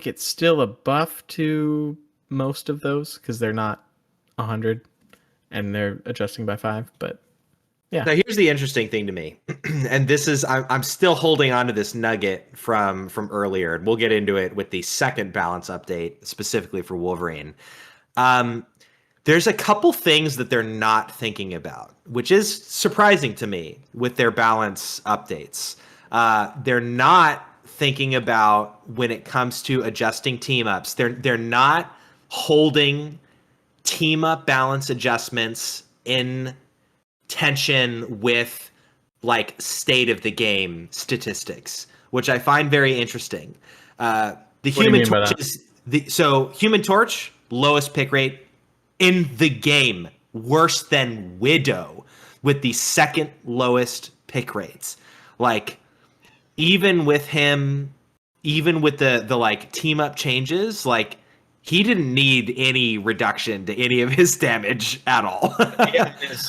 it's still a buff to most of those because they're not 100 and they're adjusting by 5. But yeah. Now here's the interesting thing to me, and this is I'm still holding on to this nugget from earlier, and we'll get into it with the second balance update specifically for Wolverine. There's a couple things that they're not thinking about, which is surprising to me with their balance updates. They're not thinking about when it comes to adjusting team ups. They're not holding team up balance adjustments in tension with like state of the game statistics, which I find very interesting. The Human Torch Human Torch, lowest pick rate in the game, worse than Widow, with the second lowest pick rates. Like, even with him, even with the like team up changes, like he didn't need any reduction to any of his damage at all.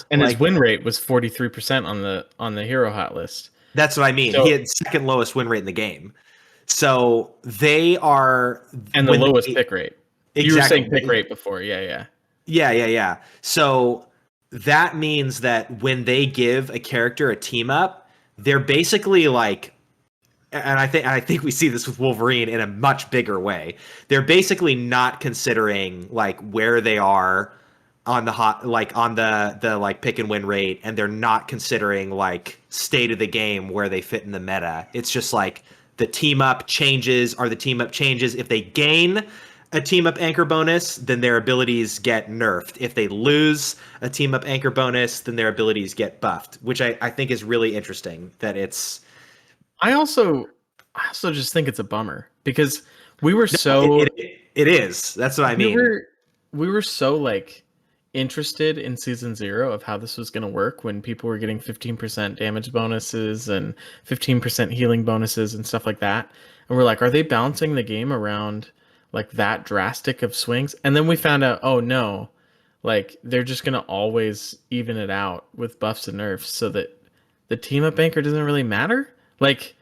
And his win rate was 43% on the hero hot list. That's what I mean. So, he had second lowest win rate in the game. So they are, and the lowest pick rate. Exactly. You were saying pick rate before, yeah. So that means that when they give a character a team up, they're basically like, and I think we see this with Wolverine in a much bigger way. They're basically not considering like where they are on the the like pick and win rate, and they're not considering like state of the game where they fit in the meta. It's just like the team up changes are the team up changes. If they gain a team up anchor bonus, then their abilities get nerfed. If they lose a team up anchor bonus, then their abilities get buffed, which I think is really interesting that it's. I also just think it's a bummer because we were so it is. That's what I mean. We were so like interested in season 0 of how this was going to work when people were getting 15% damage bonuses and 15% healing bonuses and stuff like that. And we're like, are they balancing the game around like that drastic of swings? And then we found out, oh no, like they're just going to always even it out with buffs and nerfs so that the team up anchor doesn't really matter. Like,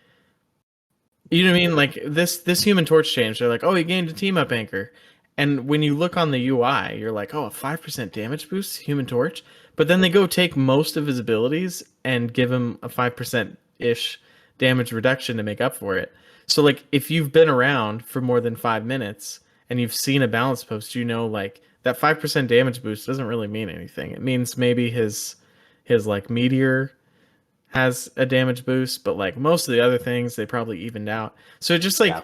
you know what I mean? Like this Human Torch change, they're like, oh, he gained a team up anchor. And when you look on the UI, you're like, oh, a 5% damage boost, Human Torch. But then they go take most of his abilities and give him a 5%-ish damage reduction to make up for it. So, like, if you've been around for more than 5 minutes and you've seen a balance post, like, that 5% damage boost doesn't really mean anything. It means maybe his like, meteor has a damage boost, but, like, most of the other things, they probably evened out. So, just, like,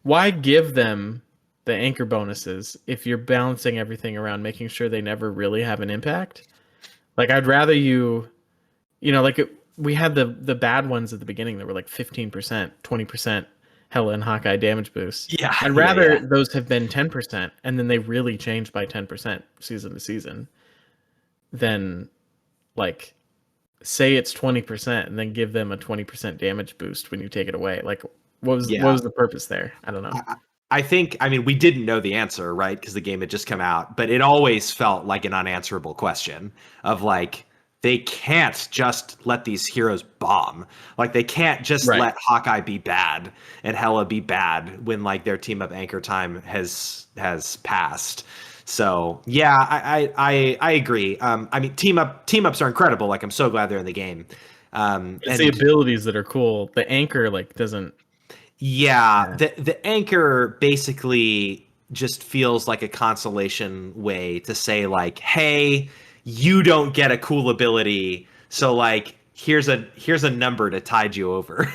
why give them the anchor bonuses if you're balancing everything around making sure they never really have an impact? Like, I'd rather we had the bad ones at the beginning that were like 15%, 20% Hela and Hawkeye damage boosts. Yeah, I'd rather those have been 10% and then they really changed by 10% season to season than, like, say it's 20% and then give them a 20% damage boost when you take it away. Like, what was the purpose there? I don't know. I think, I mean, we didn't know the answer, right? Because the game had just come out, but it always felt like an unanswerable question of, like, they can't just let these heroes bomb. Like, they can't just let Hawkeye be bad and Hela be bad when, like, their team up anchor time has passed. So yeah, I agree. I mean, team ups are incredible. Like, I'm so glad they're in the game. It's the abilities that are cool. The anchor, like, doesn't. Yeah, the anchor basically just feels like a consolation way to say, like, hey, you don't get a cool ability, so, like, here's a number to tide you over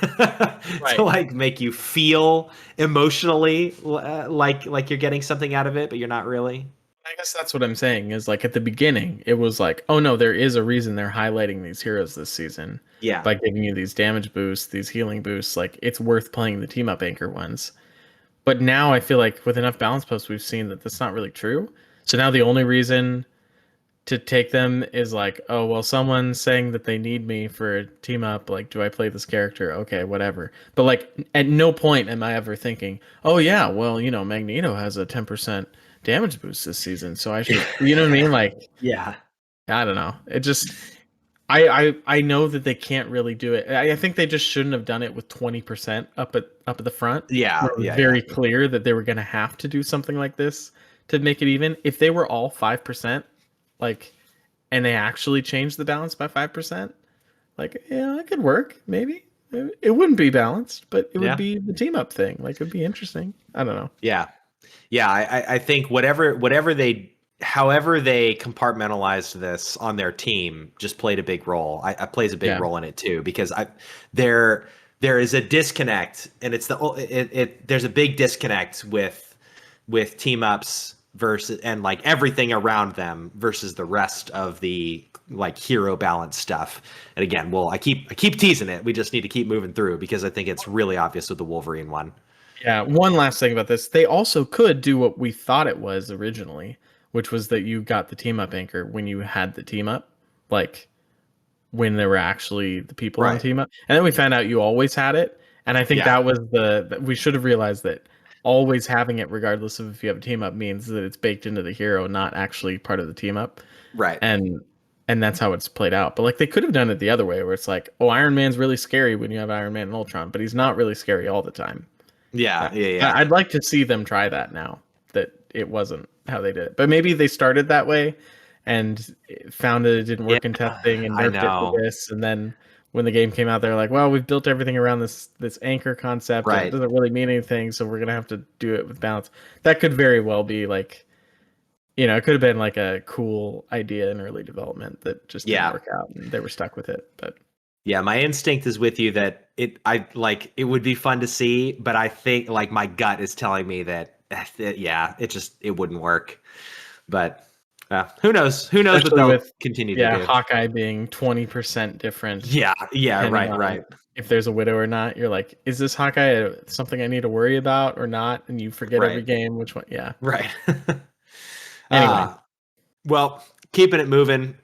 to, like, make you feel emotionally like you're getting something out of it, but you're not really. I guess that's what I'm saying is, like, at the beginning, it was like, oh no, there is a reason they're highlighting these heroes this season. Yeah. By giving you these damage boosts, these healing boosts, like, it's worth playing the team up anchor ones. But now I feel like with enough balance posts, we've seen that that's not really true. So now the only reason to take them is like, oh, well, someone's saying that they need me for a team up. Like, do I play this character? Okay, whatever. But, like, at no point am I ever thinking, oh yeah, well, Magneto has a 10% damage boost this season, so I should, you know what I mean? Like, Yeah. I don't know. It just, I know that they can't really do it. I think they just shouldn't have done it with 20% up at the front. Yeah, It was very clear that they were going to have to do something like this to make it even. If they were all 5%, like, and they actually changed the balance by 5%, like, yeah, it could work. Maybe it wouldn't be balanced, but it would be the team up thing. Like, it'd be interesting. I don't know. Yeah. I think however they compartmentalized this on their team just played a big role. I plays a big role in it too, because there is a disconnect, and there's a big disconnect with team ups versus, and, like, everything around them versus the rest of the, like, hero balance stuff. And again, I keep teasing it. We just need to keep moving through, because I think it's really obvious with the Wolverine one. Yeah, one last thing about this. They also could do what we thought it was originally, which was that you got the team up anchor when you had the team up, like, when there were actually the people on team up. And then we found out you always had it. And I think that was we should have realized that always having it, regardless of if you have a team up, means that it's baked into the hero, not actually part of the team up. Right. And that's how it's played out. But, like, they could have done it the other way, where it's like, oh, Iron Man's really scary when you have Iron Man and Ultron, but he's not really scary all the time. Yeah. I'd like to see them try that now that it wasn't how they did it. But maybe they started that way and found that it didn't work in testing and nerfed it for this. And then when the game came out, they're like, well, we've built everything around this anchor concept. And it doesn't really mean anything, so we're going to have to do it with balance. That could very well be, like, it could have been, like, a cool idea in early development that just didn't work out, and they were stuck with it. But yeah, my instinct is with you that it would be fun to see, but I think, like, my gut is telling me that it wouldn't work. But who knows? Who knows what they'll continue to do? Yeah, Hawkeye being 20% different. Yeah, right. If there's a widow or not, you're like, is this Hawkeye something I need to worry about or not? And you forget every game which one. Yeah, right. Anyway, well, keeping it moving,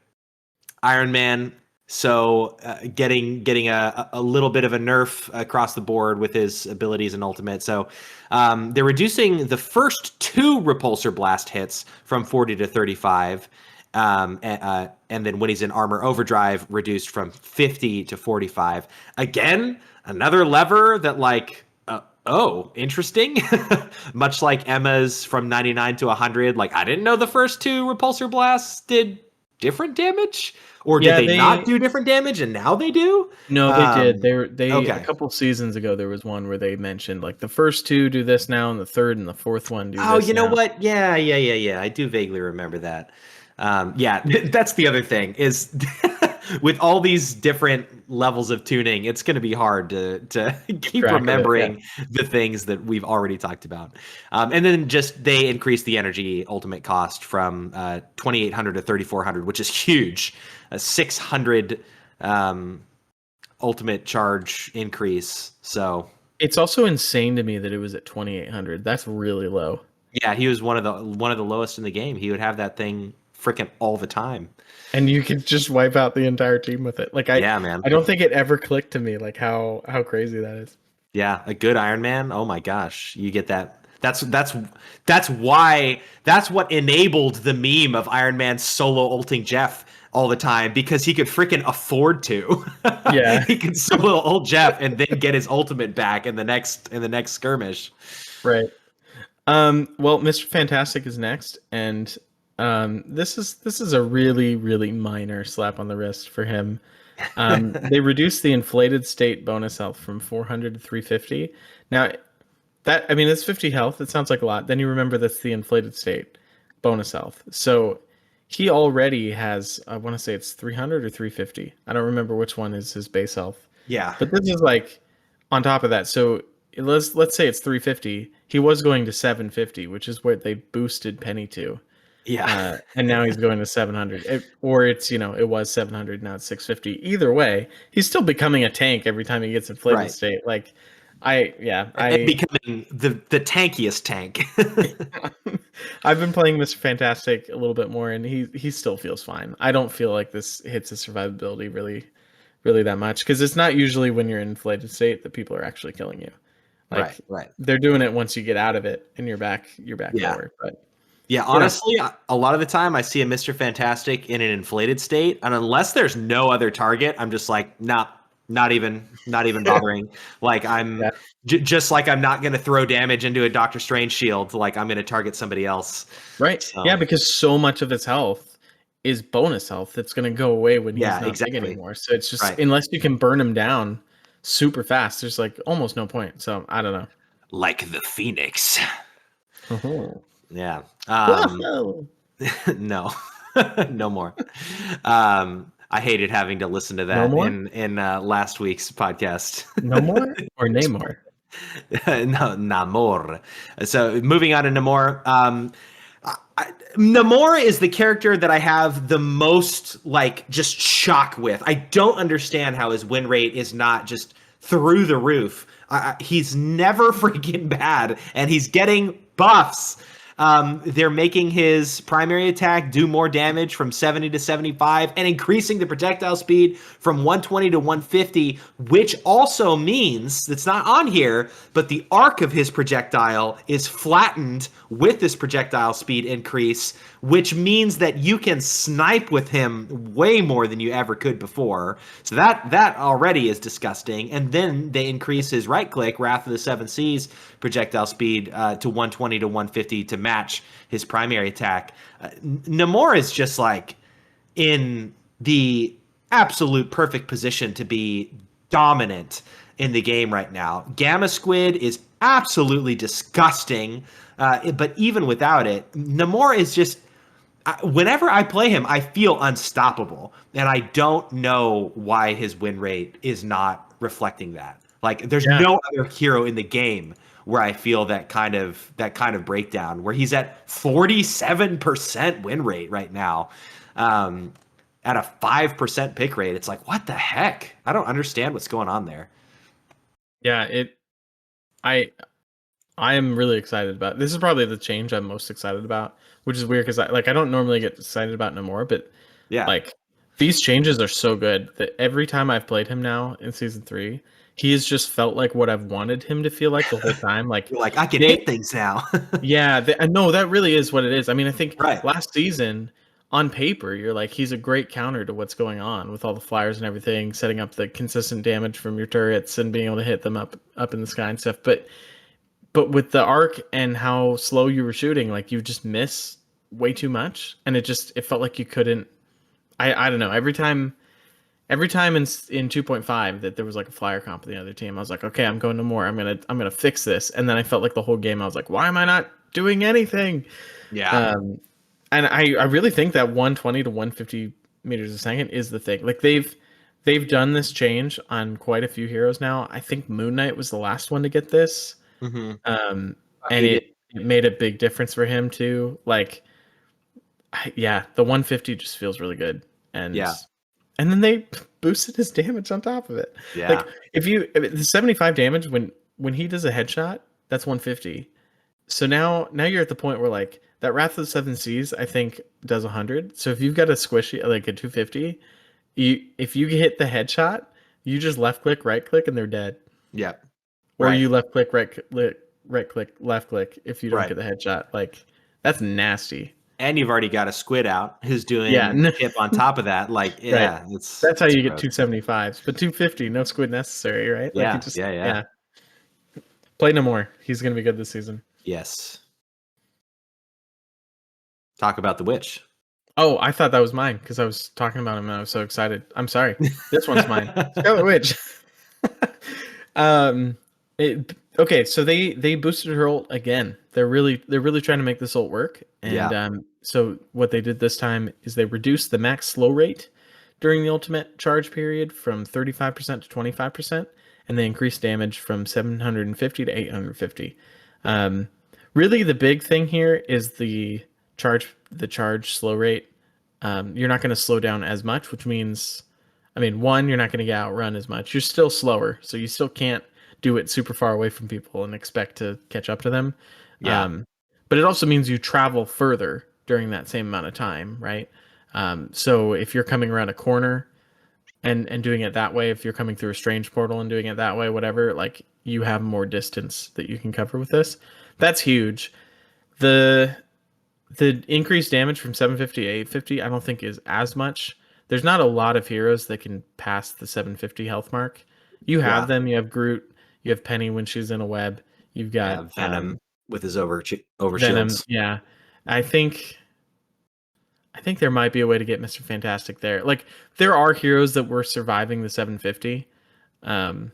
Iron Man. So getting a little bit of a nerf across the board with his abilities and ultimate. So they're reducing the first 2 repulsor blast hits from 40 to 35. And then when he's in armor overdrive, reduced from 50 to 45. Again, another lever that, like, Oh, interesting. Much like Emma's from 99 to 100. Like, I didn't know the first two repulsor blasts did different damage, or did Yeah, they not do different damage and now they do? No, they did. They a Okay. couple seasons ago there was one where they mentioned like the first two do this now, and the third and the fourth one do Oh, this you know now. what? Yeah. I do vaguely remember that. Yeah, that's the other thing is with all these different levels of tuning, it's going to be hard to keep Track of it, remembering the things that we've already talked about. And then just they increased the energy ultimate cost from 2,800 to 3,400, which is huge. A 600 ultimate charge increase. So It's also insane to me that it was at 2,800. That's really low. yeah, he was one of the lowest in the game. He would have that thing freaking all the time. And you could just wipe out the entire team with it. Like Yeah, man. I don't think it ever clicked to me like how crazy that is. Yeah, a good Iron Man. Oh my gosh, you get that. That's what enabled the meme of Iron Man solo ulting Jeff all the time, because he could freaking afford to. Yeah. He could solo ult Jeff and then get his ultimate back in the next skirmish. Right. Well, Mr. Fantastic is next, and this is a really, really minor slap on the wrist for him. They reduced the inflated state bonus health from 400 to 350. Now, it's 50 health. It sounds like a lot. Then you remember that's the inflated state bonus health. So he already has, I want to say it's 300 or 350. I don't remember which one is his base health. Yeah. But this is like on top of that. So let's say it's 350. He was going to 750, which is what they boosted Penny to. Yeah. And now he's going to 700. Or it's, it was 700, now it's 650. Either way, he's still becoming a tank every time he gets inflated Right. state. Like, and becoming the tankiest tank. I've been playing Mr. Fantastic a little bit more, and he still feels fine. I don't feel like this hits his survivability really that much, because it's not usually when you're in inflated state that people are actually killing you. Like, right. They're doing it once you get out of it and you're back Yeah. lower. But yeah, honestly, a lot of the time I see a Mr. Fantastic in an inflated state, and unless there's no other target, I'm just like, nah, not even bothering. Like I'm just like I'm not going to throw damage into a Doctor Strange shield. Like I'm going to target somebody else. Right. So, yeah, because so much of its health is bonus health that's going to go away when he's not big anymore. So it's just unless you can burn him down super fast, there's like almost no point. So I don't know. Like the Phoenix. Oh. Yeah. No. No. No more. I hated having to listen to that in last week's podcast. No more or Namor? No, Namor. So moving on to Namor. Namor is the character that I have the most just shock with. I don't understand how his win rate is not just through the roof. He's never freaking bad, and he's getting buffs. They're making his primary attack do more damage from 70 to 75 and increasing the projectile speed from 120 to 150, which also means it's not on here, but the arc of his projectile is flattened with this projectile speed increase, which means that you can snipe with him way more than you ever could before. So that already is disgusting. And then they increase his right click, Wrath of the Seven Seas projectile speed to 120 to 150 to match his primary attack. Namor is just like in the absolute perfect position to be dominant in the game right now. Gamma Squid is absolutely disgusting, but even without it, Namor is just, whenever I play him, I feel unstoppable, and I don't know why his win rate is not reflecting that. Like, there's no other hero in the game where I feel that kind of breakdown, where he's at 47% win rate right now, at a 5% pick rate. It's like, what the heck? I don't understand what's going on there. Yeah, I am really excited about. This is probably the change I'm most excited about, which is weird because I don't normally get excited about Namor, but these changes are so good that every time I've played him now in season 3, he has just felt like what I've wanted him to feel like the whole time. Like, you're like, I can hit things now. No, that really is what it is. I mean, I think last season, on paper, you're like, he's a great counter to what's going on with all the flyers and everything, setting up the consistent damage from your turrets and being able to hit them up in the sky and stuff. But but with the arc and how slow you were shooting, like you just miss way too much, and it felt like you couldn't. I don't know. Every time in 2.5 that there was like a flyer comp of the other team, I was like, okay, I'm going no more. I'm gonna fix this. And then I felt like the whole game I was like, why am I not doing anything? Yeah. And I really think that 120 to 150 meters a second is the thing. Like they've done this change on quite a few heroes now. I think Moon Knight was the last one to get this. Mm-hmm. And he it made a big difference for him too. Like yeah, the 150 just feels really good. And then they boosted his damage on top of it. Yeah. Like the 75 damage when he does a headshot, that's 150. So now you're at the point where like that Wrath of the Seven Seas I think does 100. So if you've got a squishy like a 250, if you hit the headshot, you just left click, right click, and they're dead. Yeah. Or Right. you left click, right click, left click if you don't Right. get the headshot. Like that's nasty. And you've already got a squid out who's doing chip on top of that. Like, yeah, That's how you get gross. 275s, but 250, no squid necessary, right? Yeah, Like yeah. Play no more. He's gonna be good this season. Yes. Talk about the witch. Oh, I thought that was mine because I was talking about him and I was so excited. I'm sorry. This one's mine. Scarlet Witch. Okay, so they boosted her ult again. They're really trying to make this ult work. And so what they did this time is they reduced the max slow rate during the ultimate charge period from 35% to 25%, and they increased damage from 750 to 850. Really, the big thing here is the charge slow rate. You're not going to slow down as much, which means, one, you're not going to get outrun as much. You're still slower, so you still can't do it super far away from people and expect to catch up to them. Yeah. But it also means you travel further during that same amount of time, right? So if you're coming around a corner and doing it that way, if you're coming through a strange portal and doing it that way, whatever, like you have more distance that you can cover with this. That's huge. The increased damage from 750 to 850, I don't think is as much. There's not a lot of heroes that can pass the 750 health mark. You have them. You have Groot. You have Penny when she's in a web. You've got Venom with his over Venom. shields. Yeah, I think there might be a way to get Mr. Fantastic there. Like there are heroes that were surviving the 750, but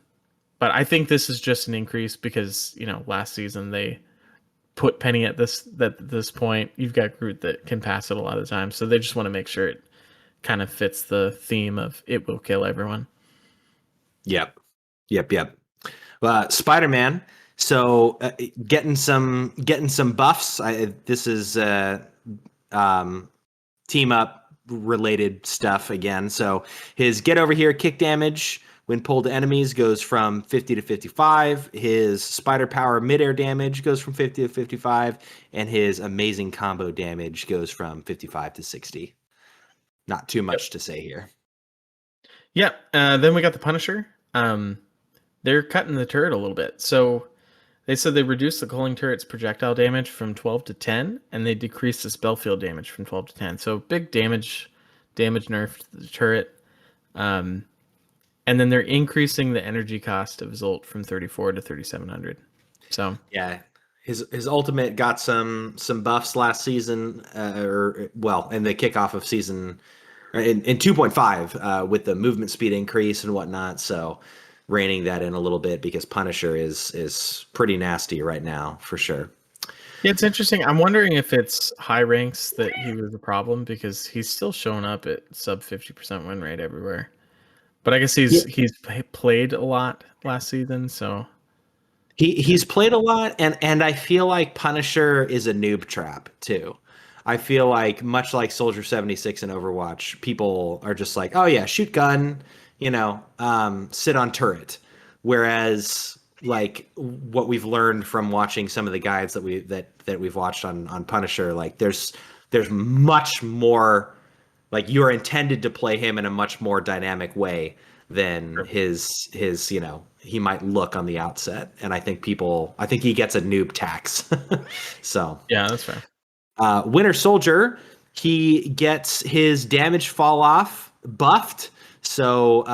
I think this is just an increase because last season they put Penny at this point. You've got Groot that can pass it a lot of times, so they just want to make sure it kind of fits the theme of it will kill everyone. Yep. Spider-Man. So getting some buffs. This is team up related stuff again. So his get over here kick damage when pulled to enemies goes from 50 to 55. His spider power midair damage goes from 50 to 55, and his amazing combo damage goes from 55 to 60. Not too much to say here. Yep. Then we got the Punisher. They're cutting the turret a little bit. So they said they reduced the culling turret's projectile damage from 12 to 10, and they decreased the spell field damage from 12 to 10. So big damage nerf to the turret. And then they're increasing the energy cost of his ult from 34 to 3,700. So yeah, his ultimate got some buffs last season, in the kickoff of season in 2.5 with the movement speed increase and whatnot. So reining that in a little bit because Punisher is pretty nasty right now for sure. Yeah, it's interesting. I'm wondering if it's high ranks that he was a problem because he's still showing up at sub 50% win rate everywhere. But I guess he's played a lot last season, so he's played a lot, and I feel like Punisher is a noob trap too. I feel like much like Soldier 76 in Overwatch, people are just like, oh yeah, shoot gun, sit on turret. Whereas like what we've learned from watching some of the guides that we've watched on Punisher, like there's much more. Like you are intended to play him in a much more dynamic way than his he might look on the outset. And I think he gets a noob tax. So yeah, that's fair. Winter Soldier, he gets his damage fall off buffed. So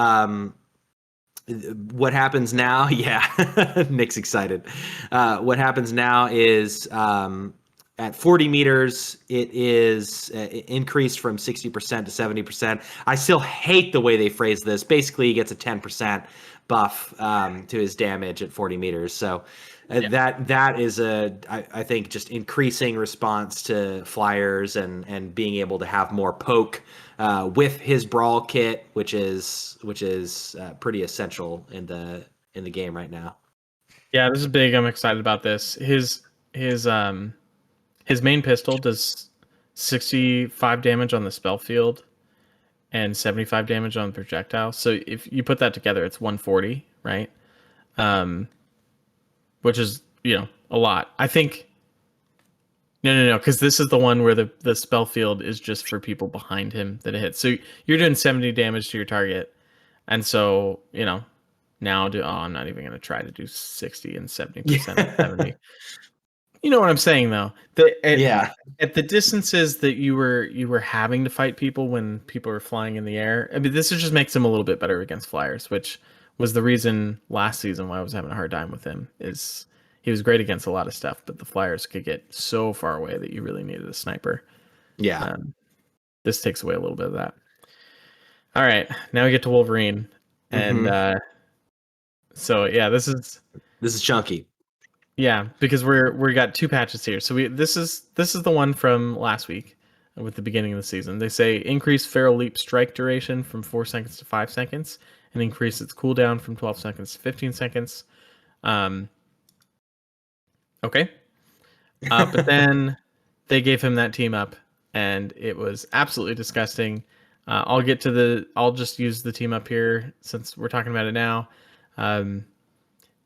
what happens now? Yeah, Nick's excited. What happens now is at 40 meters, it is increased from 60% to 70%. I still hate the way they phrase this. Basically, he gets a 10% buff to his damage at 40 meters. So that is I think just increasing response to flyers and being able to have more poke with his brawl kit, which is pretty essential in the game right now. Yeah, this is big. I'm excited about this. His main pistol does 65 damage on the spell field and 75 damage on the projectile. So if you put that together, it's 140, right? Which is, a lot. I think no, because this is the one where the spell field is just for people behind him that it hits. So you're doing 70 damage to your target, and so now I'm not even going to try to do 60 and 70% of 70. You know what I'm saying, though. At the distances that you were having to fight people when people were flying in the air. I mean, this just makes him a little bit better against flyers, which was the reason last season why I was having a hard time with him. Is he was great against a lot of stuff, but the flyers could get so far away that you really needed a sniper. Yeah. This takes away a little bit of that. All right, now we get to Wolverine, and so yeah, this is chunky. Yeah, because we got two patches here. So this is the one from last week with the beginning of the season. They say increase Feral Leap strike duration from 4 seconds to 5 seconds and increase its cooldown from 12 seconds to 15 seconds. Okay. But then they gave him that team up and it was absolutely disgusting. I'll just use the team up here since we're talking about it now.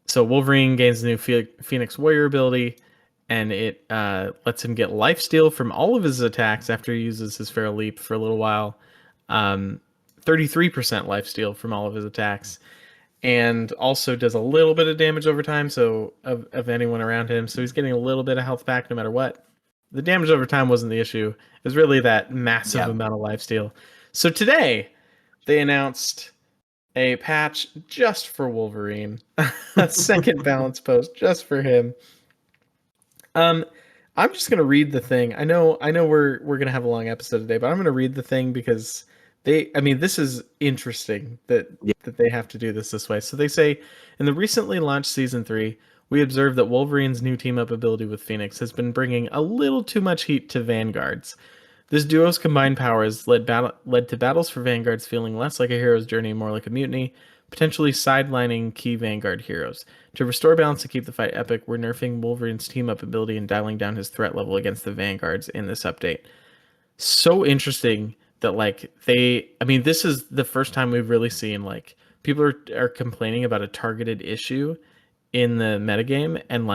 So Wolverine gains a new Phoenix Warrior ability, and it lets him get Lifesteal from all of his attacks after he uses his Feral Leap for a little while. 33% Lifesteal from all of his attacks, and also does a little bit of damage over time, so of anyone around him. So he's getting a little bit of health back no matter what. The damage over time wasn't the issue. It was really that massive amount of Lifesteal. So today, they announced a patch just for Wolverine, a second balance post just for him. I'm just gonna read the thing. I know we're gonna have a long episode today, but I'm gonna read the thing because this is interesting that they have to do this way. So they say in the recently launched season 3, we observed that Wolverine's new team up ability with Phoenix has been bringing a little too much heat to Vanguards. This duo's combined powers led to battles for Vanguards feeling less like a hero's journey and more like a mutiny, potentially sidelining key Vanguard heroes. To restore balance to keep the fight epic, we're nerfing Wolverine's team-up ability and dialing down his threat level against the Vanguards in this update. So interesting that, this is the first time we've really seen, people are complaining about a targeted issue in the metagame, and,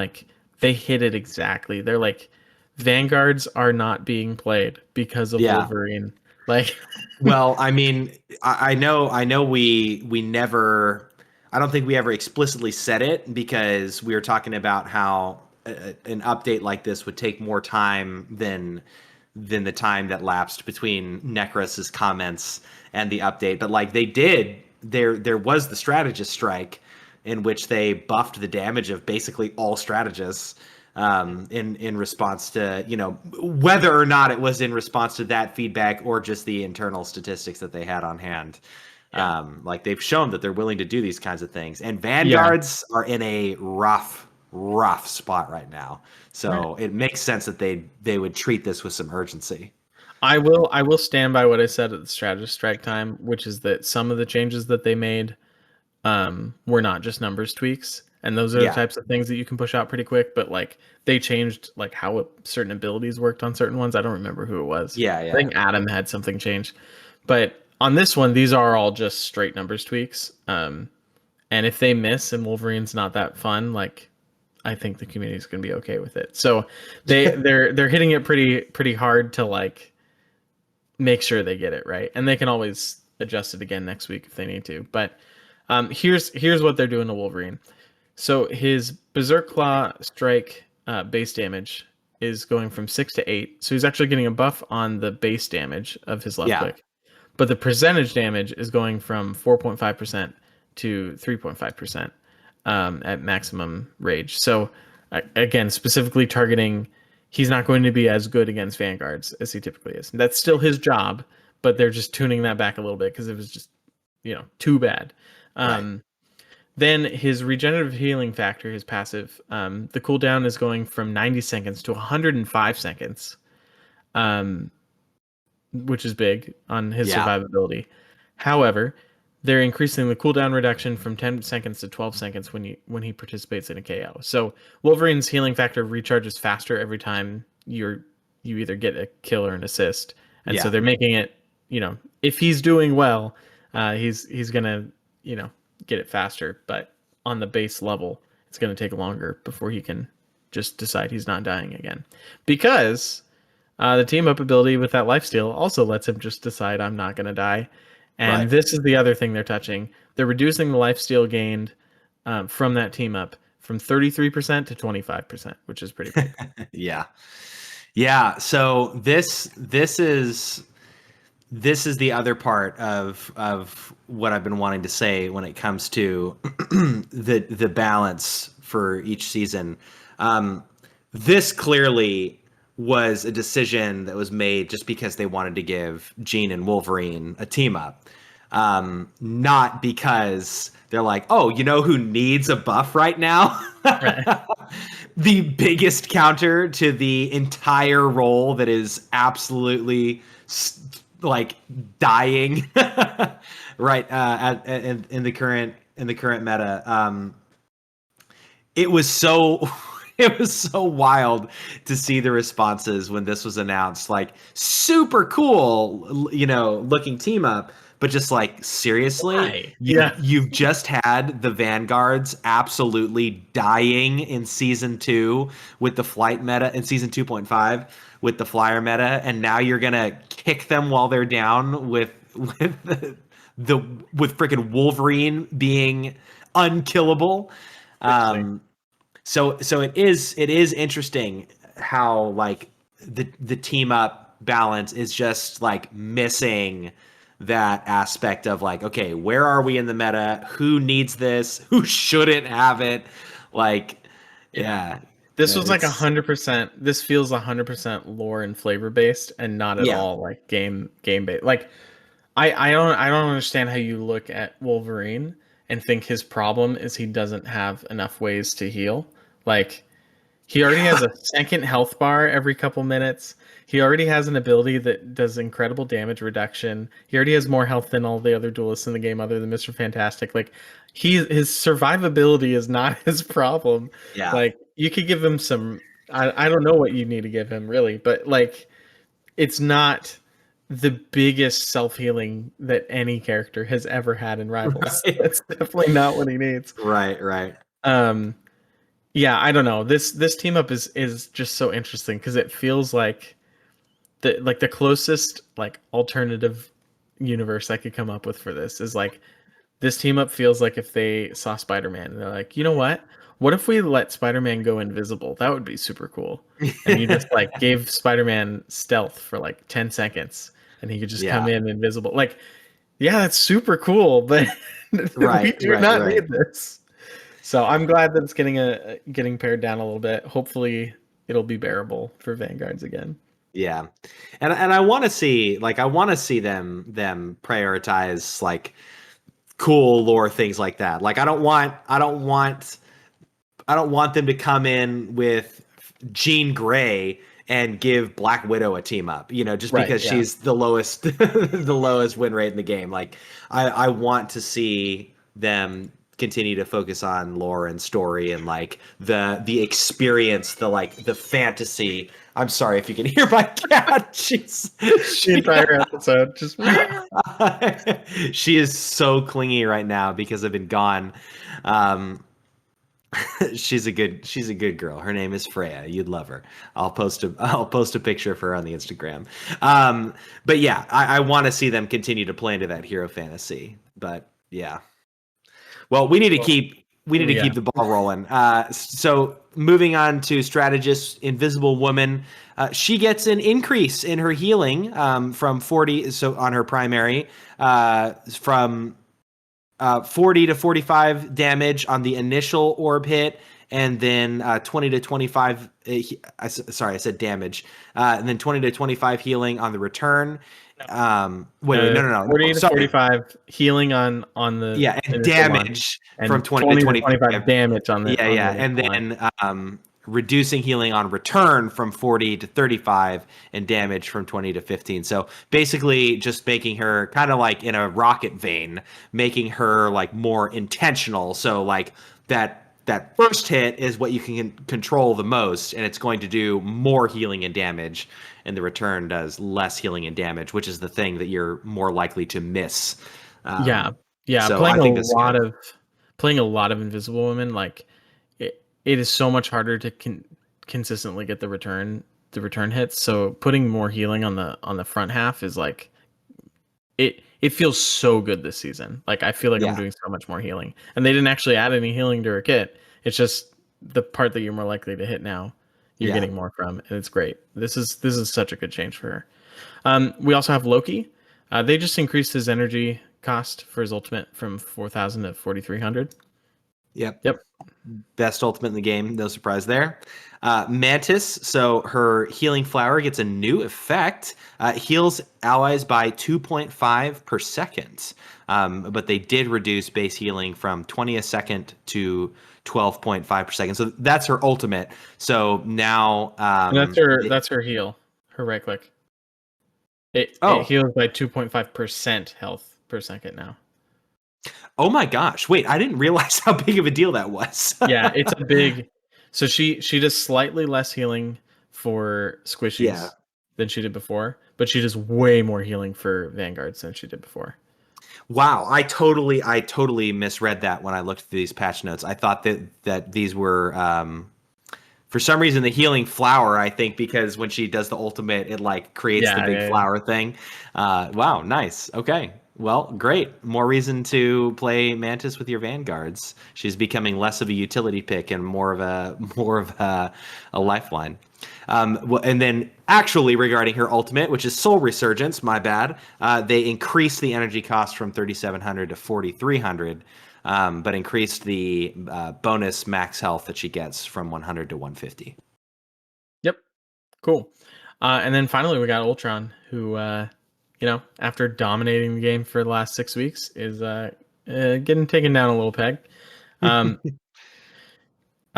they hit it exactly. They're like, Vanguards are not being played because of Wolverine. Well, I know we never, I don't think we ever explicitly said it because we were talking about how an update like this would take more time than the time that lapsed between Necros's comments and the update. But they did, there was the strategist strike in which they buffed the damage of basically all strategists. In response to, whether or not it was in response to that feedback or just the internal statistics that they had on hand. They've shown that they're willing to do these kinds of things, and Vanguards are in a rough spot right now. So It makes sense that they would treat this with some urgency. I will stand by what I said at the strategist strike time, which is that some of the changes that they made were not just numbers tweaks. And those are the types of things that you can push out pretty quick, but they changed how certain abilities worked on certain ones. I don't remember who it was. I think Adam had something changed. But on this one, these are all just straight numbers tweaks. And if they miss and Wolverine's not that fun, I think the community is going to be okay with it. So they're hitting it pretty hard to make sure they get it right, and they can always adjust it again next week if they need to. But here's what they're doing to Wolverine. So his Berserk Claw strike base damage is going from 6 to 8. So he's actually getting a buff on the base damage of his left click. But the percentage damage is going from 4.5% to 3.5% at maximum rage. So again, specifically targeting, he's not going to be as good against vanguards as he typically is. And that's still his job, but they're just tuning that back a little bit because it was just, too bad. Right. Then his regenerative healing factor, his passive, the cooldown is going from 90 seconds to 105 seconds, which is big on his survivability. However, they're increasing the cooldown reduction from 10 seconds to 12 seconds when he participates in a KO. So Wolverine's healing factor recharges faster every time you either get a kill or an assist. And so they're making it, if he's doing well, he's gonna, get it faster. But on the base level, it's gonna take longer before he can just decide he's not dying again. Because the team up ability with that lifesteal also lets him just decide I'm not gonna die. And this is the other thing they're touching. They're reducing the lifesteal gained from that team up from 33% to 25%, which is pretty big. Yeah. So this is the other part of what I've been wanting to say when it comes to the balance for each season. This clearly was a decision that was made just because they wanted to give Jean and Wolverine a team up. Not because they're like, oh, who needs a buff right now? Right. The biggest counter to the entire role that is absolutely dying right in the current meta. It was so wild to see the responses when this was announced. Like, super cool, looking team up, but just like, seriously, you've just had the Vanguards absolutely dying in season 2 with the flight meta, in season 2.5 with the flyer meta, and now you're gonna kick them while they're down with freaking Wolverine being unkillable. So it is interesting how like the team up balance is just like missing that aspect of like, okay, where are we in the meta? Who needs this? Who shouldn't have it? Like, This was like 100%. This feels 100% lore and flavor based, and not at all like game based. Like, I don't understand how you look at Wolverine and think his problem is he doesn't have enough ways to heal. Like, he already has a second health bar every couple minutes. He already has an ability that does incredible damage reduction. He already has more health than all the other duelists in the game other than Mr. Fantastic. Like, his survivability is not his problem. Yeah. Like, you could give him some, I don't know what you need to give him really, but like, it's not the biggest self-healing that any character has ever had in Rivals. Right. That's definitely not what he needs. Right. Yeah, I don't know. This team up is just so interesting because it feels like the closest like alternative universe I could come up with for this is like, this team up feels like if they saw Spider-Man and they're like, you know what? What if we let Spider-Man go invisible? That would be super cool. And you just like gave Spider-Man stealth for like 10 seconds and he could just come in invisible. Like, yeah, that's super cool, but we do not need this. So I'm glad that it's getting pared down a little bit. Hopefully it'll be bearable for Vanguards again. Yeah. And I want to see them prioritize like cool lore things like that. Like, I don't want them to come in with Jean Grey and give Black Widow a team up, just because she's the lowest win rate in the game. Like, I want to see them continue to focus on lore and story and like the experience, the fantasy. I'm sorry if you can hear my cat. The entire episode just she is so clingy right now because I've been gone. She's a good girl. Her name is Freya. You'd love her. I'll post a picture of her on the Instagram. But yeah, I want to see them continue to play into that hero fantasy. But yeah. Well, we need to keep the ball rolling. So moving on to strategist Invisible Woman, she gets an increase in her healing from 40. So on her primary, from 40 to 45 damage on the initial orb hit, and then 20 to 25. Sorry, I said damage. And then 20 to 25 healing on the return. Wait, no. 40 to Sorry. 45 healing on the Yeah, and initial one, damage and from 20 to 25 damage on the Yeah, the and next one. then reducing healing on return from 40 to 35 and damage from 20 to 15. So basically just making her kind of like in a rocket vein, making her like more intentional. So like that first hit is what you can control the most, and it's going to do more healing and damage, and the return does less healing and damage, which is the thing that you're more likely to miss. Yeah, So playing I think that's good. playing a lot of Invisible Women, like it is so much harder to consistently get the return hits. So putting more healing on the front half is like it feels so good this season. Like I feel like I'm Yeah. doing so much more healing, and they didn't actually add any healing to her kit. It's just the part that you're more likely to hit now. You're Yeah. getting more from, and it's great. This is such a good change for her. We also have Loki. They just increased his energy cost for his ultimate from 4,000 to 4,300. Yep. Yep. Best ultimate in the game. No surprise there. Mantis. So her healing flower gets a new effect. Heals allies by 2.5 per second. But they did reduce base healing from 20 a second to 12.5 per second. So that's her ultimate. So now And that's her heal. Her right click. It Oh. heals by 2.5% health per second now. Oh my gosh. Wait, I didn't realize how big of a deal that was. Yeah, it's a big. So she does slightly less healing for squishies than she did before, but she does way more healing for vanguards than she did before. Wow, I totally misread that when I looked at these patch notes. I thought that these were for some reason the healing flower, I think, because when she does the ultimate, it like creates the big flower thing. Wow, nice. Okay. Well, great. More reason to play Mantis with your vanguards. She's becoming less of a utility pick and more of a lifeline. And then actually regarding her ultimate, which is Soul Resurgence, my bad, they increased the energy cost from 3,700 to 4,300, but increased the bonus max health that she gets from 100 to 150. Yep. Cool. And then finally we got Ultron, who, after dominating the game for the last 6 weeks, is getting taken down a little peg.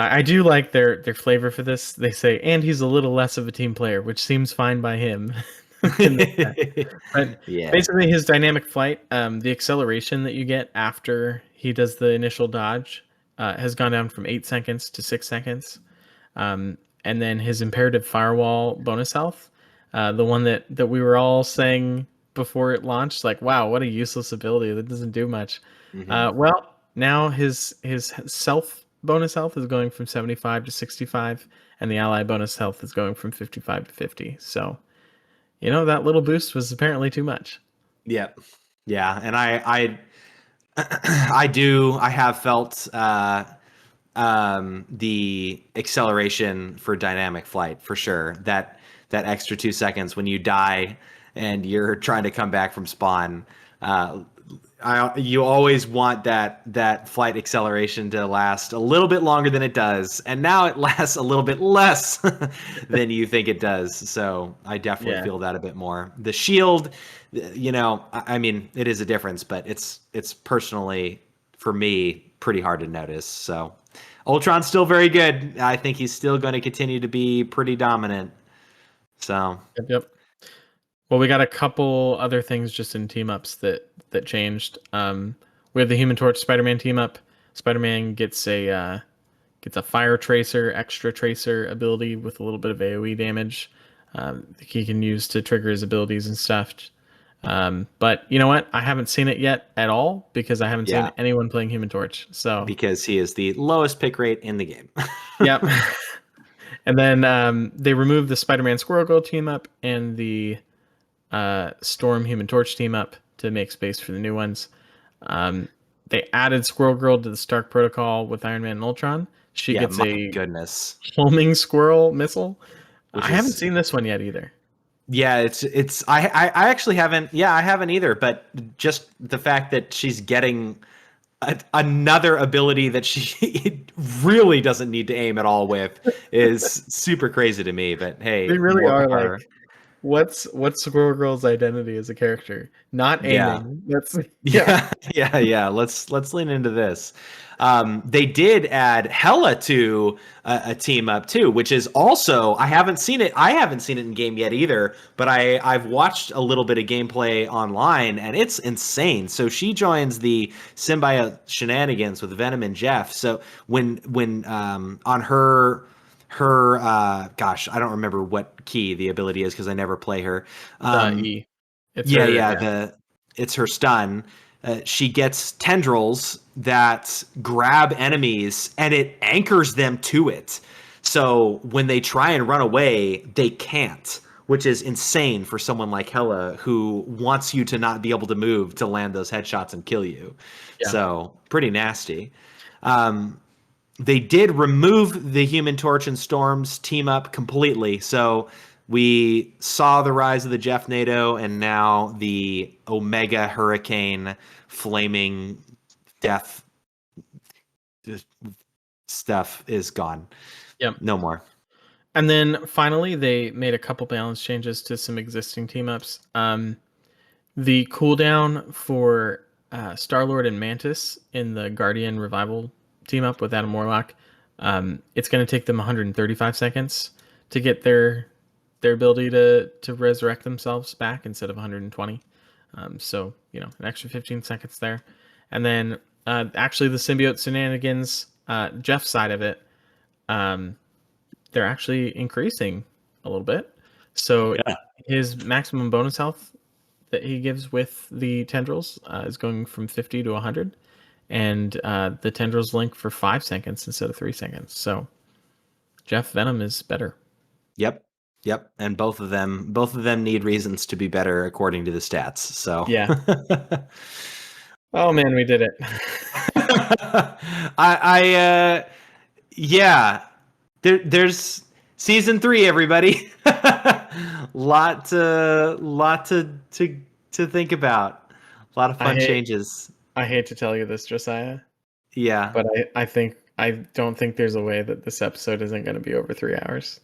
I do like their flavor for this. They say, and he's a little less of a team player, which seems fine by him. But Yeah. basically, his dynamic flight, the acceleration that you get after he does the initial dodge, has gone down from 8 seconds to 6 seconds. And then his imperative firewall bonus health, the one that we were all saying before it launched, like, wow, what a useless ability that doesn't do much. Well, now his self bonus health is going from 75 to 65, and the ally bonus health is going from 55 to 50. So, that little boost was apparently too much. Yeah. And I have felt the acceleration for dynamic flight for sure. That extra 2 seconds when you die and you're trying to come back from spawn. You always want that flight acceleration to last a little bit longer than it does, and now it lasts a little bit less than you think it does. So I definitely feel that a bit more. The shield, I mean, it is a difference, but it's personally for me pretty hard to notice. So Ultron's still very good. I think he's still going to continue to be pretty dominant. So Yep. Well, we got a couple other things just in team ups that changed. We have the Human Torch Spider-Man team up. Spider-Man gets a fire tracer, extra tracer ability with a little bit of AoE damage. He can use to trigger his abilities and stuff. But you know what? I haven't seen it yet at all because I haven't seen anyone playing Human Torch. So because he is the lowest pick rate in the game. Yep. And then they removed the Spider-Man Squirrel Girl team up and the Storm Human Torch team up to make space for the new ones. They added Squirrel Girl to the Stark Protocol with Iron Man and Ultron. She gets a homing squirrel missile. I haven't seen this one yet either. Yeah, I actually haven't. Yeah, I haven't either. But just the fact that she's getting another ability that she really doesn't need to aim at all with is super crazy to me. But hey, They really more are power. like, what's Squirrel Girl's identity as a character? Not Yeah. aiming. That's yeah. Yeah. Let's lean into this. They did add Hela to a team up too, which is also I haven't seen it. I haven't seen it in game yet either, but I've watched a little bit of gameplay online, and it's insane. So she joins the symbiote shenanigans with Venom and Jeff. So when on her gosh, I don't remember what key the ability is because I never play her. E. It's Yeah, her, yeah. It's her stun. She gets tendrils that grab enemies and it anchors them to it. So when they try and run away, they can't, which is insane for someone like Hela who wants you to not be able to move to land those headshots and kill you. Yeah. So pretty nasty. They did remove the Human Torch and Storm's team up completely. So we saw the rise of the Jeff NATO and now the Omega Hurricane flaming death stuff is gone. Yep. No more. And then finally, they made a couple balance changes to some existing team ups. The cooldown for Star-Lord and Mantis in the Guardian Revival team up with Adam Warlock, it's going to take them 135 seconds to get their ability to resurrect themselves back instead of 120. So, an extra 15 seconds there. And then actually the symbiote shenanigans, Jeff's side of it, they're actually increasing a little bit. So his maximum bonus health that he gives with the tendrils is going from 50 to 100. And the tendrils link for 5 seconds instead of 3 seconds. So Jeff Venom is better. Yep. And both of them need reasons to be better according to the stats. So yeah. Oh man, we did it. There's season 3, everybody. lot to think about. A lot of fun changes. I hate to tell you this, Josiah. Yeah. But I don't think there's a way that this episode isn't going to be over 3 hours.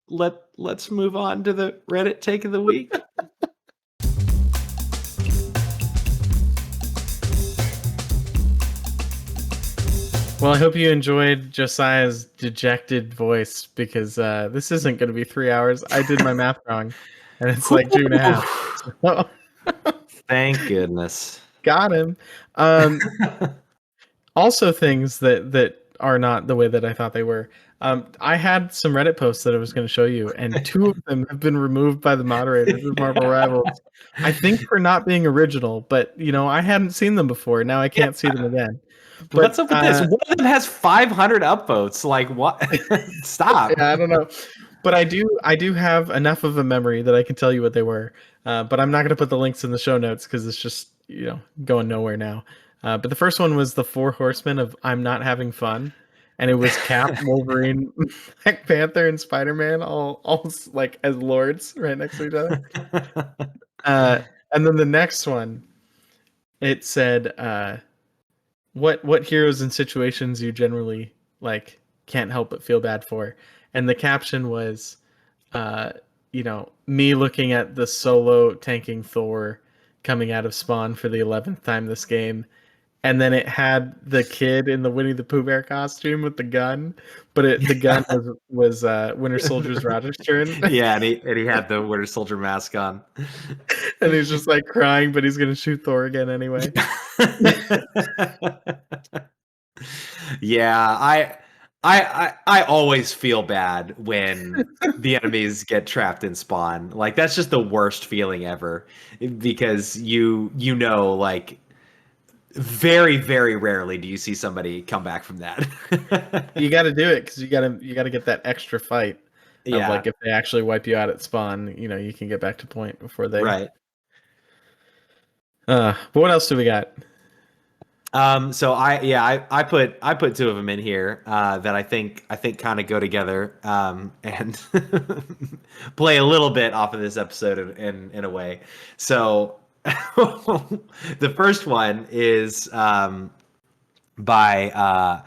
Let's move on to the Reddit take of the week. Well, I hope you enjoyed Josiah's dejected voice because this isn't going to be 3 hours. I did my math wrong, and it's like 2.5. So. Thank goodness. Got him. Also, things that are not the way that I thought they were. I had some Reddit posts that I was going to show you, and 2 of them have been removed by the moderators of Marvel Rivals. I think for not being original, but I hadn't seen them before. Now I can't see them again. But, what's up with this? One of them has 500 upvotes. Like what? Stop. Yeah, I don't know. But I do have enough of a memory that I can tell you what they were. But I'm not going to put the links in the show notes because it's just going nowhere now. But the first one was the 4 horsemen of I'm not having fun. And it was Cap, Wolverine, Black Panther, and Spider-Man all like as lords right next to each other. And then the next one, it said, what heroes and situations you generally like can't help but feel bad for. And the caption was, me looking at the solo tanking Thor coming out of spawn for the 11th time this game. And then it had the kid in the Winnie the Pooh Bear costume with the gun, but the gun was Winter Soldier's Roger's turn. Yeah, and he had the Winter Soldier mask on, and he's just like crying, but he's gonna shoot Thor again anyway. Yeah, I always feel bad when the enemies get trapped in spawn. Like that's just the worst feeling ever, because like. Very, very rarely do you see somebody come back from that. You got to do it because you got to get that extra fight. Yeah. Like if they actually wipe you out at spawn, you can get back to point before they. Right. But what else do we got? So I put 2 of them in here that I think kind of go together and play a little bit off of this episode in a way. So The first one is by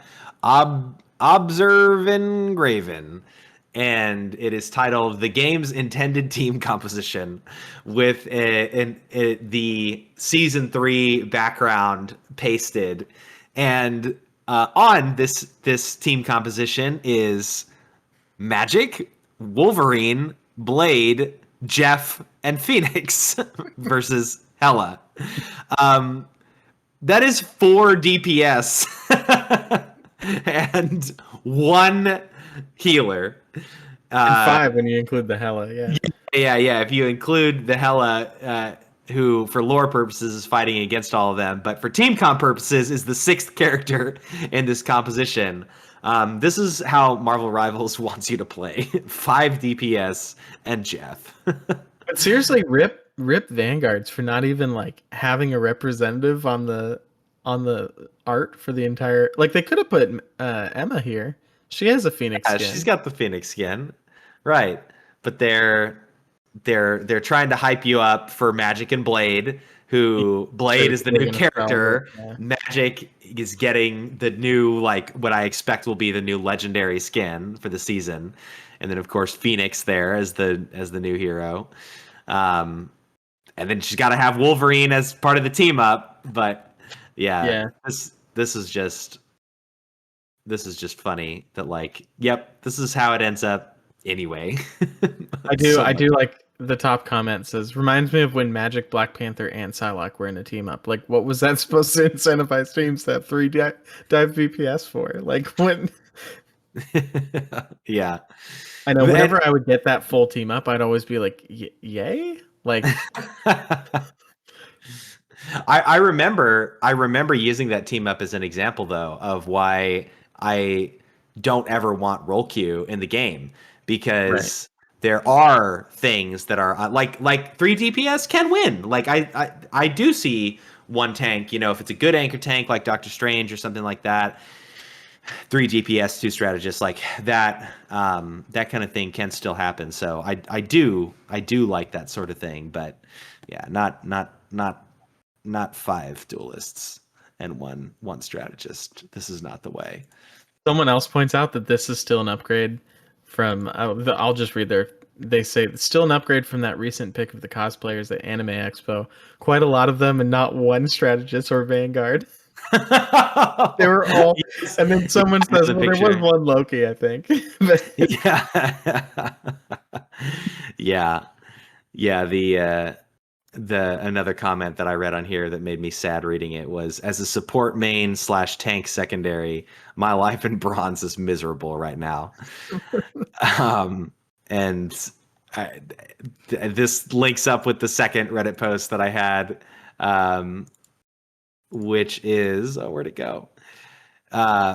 Observe Graven, and it is titled "The Game's Intended Team Composition," with the season 3 background pasted, and on this team composition is Magic, Wolverine, Blade, Jeff, and Phoenix versus Hela. That is 4 DPS and 1 healer. And 5 when you include the Hela, yeah. Yeah. If you include the Hela, who for lore purposes is fighting against all of them, but for team comp purposes is the 6th character in this composition. This is how Marvel Rivals wants you to play. 5 DPS and Jeff. But seriously, rip Vanguards for not even like having a representative on the art for the entire. Like they could have put Emma here. She has a Phoenix skin. She's got the Phoenix skin, right? But they're trying to hype you up for Magic and Blade. Blade is the new character. Yeah. Magic is getting the new, like, what I expect will be the new legendary skin for the season, and then of course Phoenix there as the new hero. And then she's got to have Wolverine as part of the team up. But yeah. This is just funny that, like, yep, this is how it ends up anyway. I do like the top comment says, reminds me of when Magic, Black Panther, and Psylocke were in a team up. Like, what was that supposed to incentivize teams to have 3 dive VPS for? Like, when? Yeah. I know, whenever I would get that full team up, I'd always be like, yay? Like, I remember using that team up as an example, though, of why I don't ever want roll queue in the game, because there are things that are like 3 DPS can win. Like I do see one tank, if it's a good anchor tank like Doctor Strange or something like that, 3 DPS, 2 strategists, like that, that kind of thing can still happen. So I do like that sort of thing, but yeah, not 5 duelists and one strategist. This is not the way. Someone else points out that this is still an upgrade from, I'll just read they say it's still an upgrade from that recent pick of the cosplayers at Anime Expo. Quite a lot of them, and not one strategist or Vanguard. They were all, yes. And then someone says, well, there was one Loki, I think. Yeah. The another comment that I read on here that made me sad reading it was, as a support main / tank secondary, my life in bronze is miserable right now. And this links up with the second Reddit post that I had, which is, where'd it go?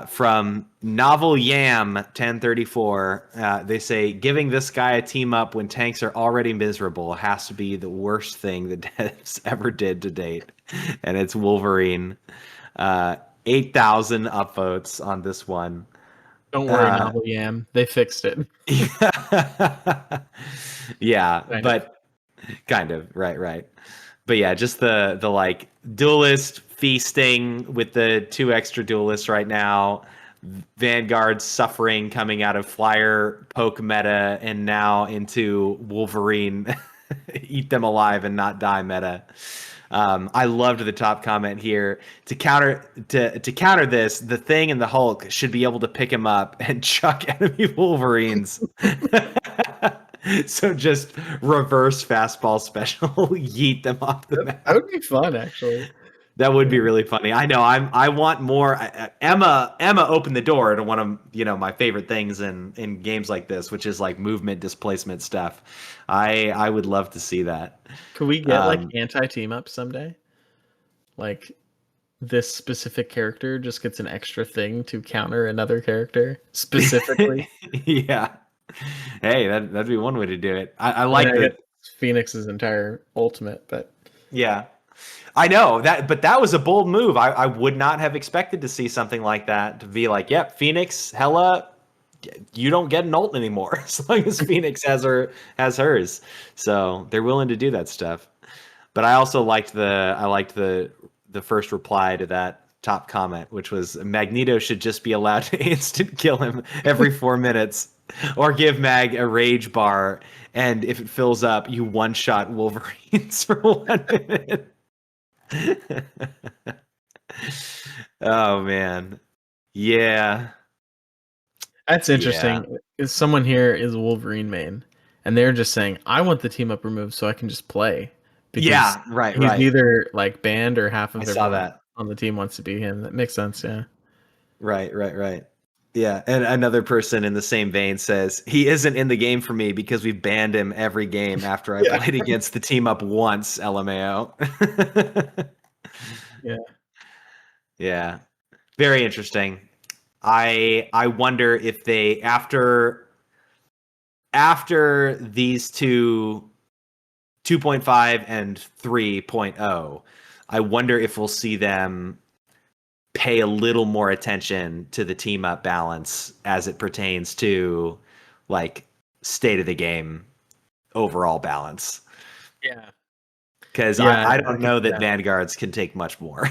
From Novel Yam 1034, they say, giving this guy a team up when tanks are already miserable has to be the worst thing the devs ever did to date. And it's Wolverine. 8,000 upvotes on this one. Don't worry, Novel Yam. They fixed it. Yeah, but kind of, right. But yeah, just the like duelist feasting with the 2 extra duelists right now. Vanguard suffering coming out of flyer poke meta and now into Wolverine eat them alive and not die meta. I loved the top comment here. To counter this, the Thing and the Hulk should be able to pick him up and chuck enemy Wolverines. So just reverse fastball special, yeet them off the map. That would be fun, actually. That would be really funny. I know. I want more. Emma opened the door to one of my favorite things in games like this, which is like movement displacement stuff. I would love to see that. Could we get like anti-team up someday? Like this specific character just gets an extra thing to counter another character specifically. Yeah. Hey, that'd be one way to do it. I like that. Phoenix's entire ultimate, but yeah. I know that, but that was a bold move. I would not have expected to see something like that, to be like, yep, Phoenix, Hela, you don't get an ult anymore as long as Phoenix has hers. So they're willing to do that stuff. But I also liked the first reply to that top comment, which was Magneto should just be allowed to instant kill him every 4 minutes, or give Mag a rage bar, and if it fills up, you one shot Wolverines for 1 minute. Oh man, yeah. That's interesting. Is someone here is Wolverine main, and they're just saying, "I want the team up removed so I can just play." Because Right. he's either like banned or half of I saw everyone that. on the team wants to be him. That makes sense. Yeah. Right. Yeah, and another person in the same vein says he isn't in the game for me because we banned him every game after I played against the team up once. LMAO. Yeah. Yeah, very interesting. I wonder if they after these two 2.5 and 3.0, I wonder if we'll see them pay a little more attention to the team up balance as it pertains to like state of the game overall balance. Yeah. Because Yeah, I I don't can know see that that. Vanguards can take much more.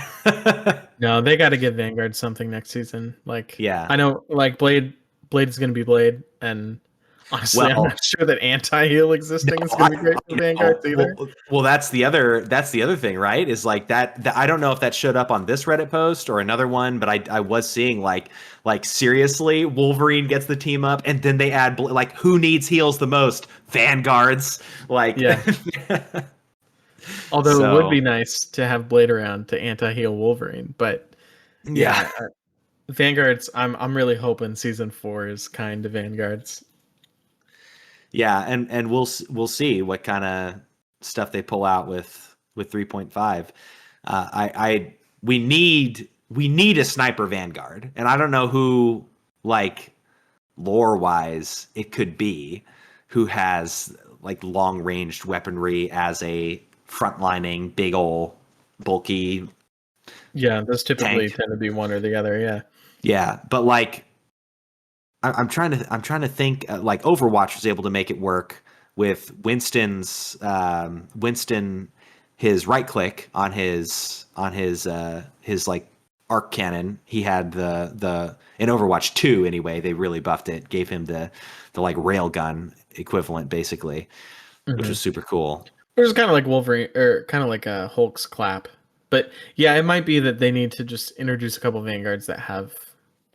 No, they got to give Vanguard something next season. Like, Yeah. I know, like Blade is going to be Blade, and honestly, I'm Well, not sure that anti-heal existing is going to be great for Vanguards either. Well, that's the other thing, right? Is like that I don't know if that showed up on this Reddit post or another one, but I was seeing like seriously, Wolverine gets the team up, and then they add like who needs heals the most? Vanguards, like Yeah. Although it would be nice to have Blade around to anti-heal Wolverine, but yeah, Vanguards. I'm really hoping season 4 is kind to Vanguards. Yeah, and we'll see what kind of stuff they pull out with 3.5. We need a sniper Vanguard, and I don't know who like lore wise it could be, who has like long ranged weaponry as a frontlining big ol' bulky. Yeah, those typically tank. tend to be one or the other. Yeah. Yeah, but like I'm trying to think like Overwatch was able to make it work with Winston's his right click on his like arc cannon. He had the in Overwatch 2 anyway, they really buffed it, gave him the like railgun equivalent basically, which was super cool. It was kind of like Wolverine, or kind of like a Hulk's clap. But yeah, it might be that they need to just introduce a couple Vanguards that have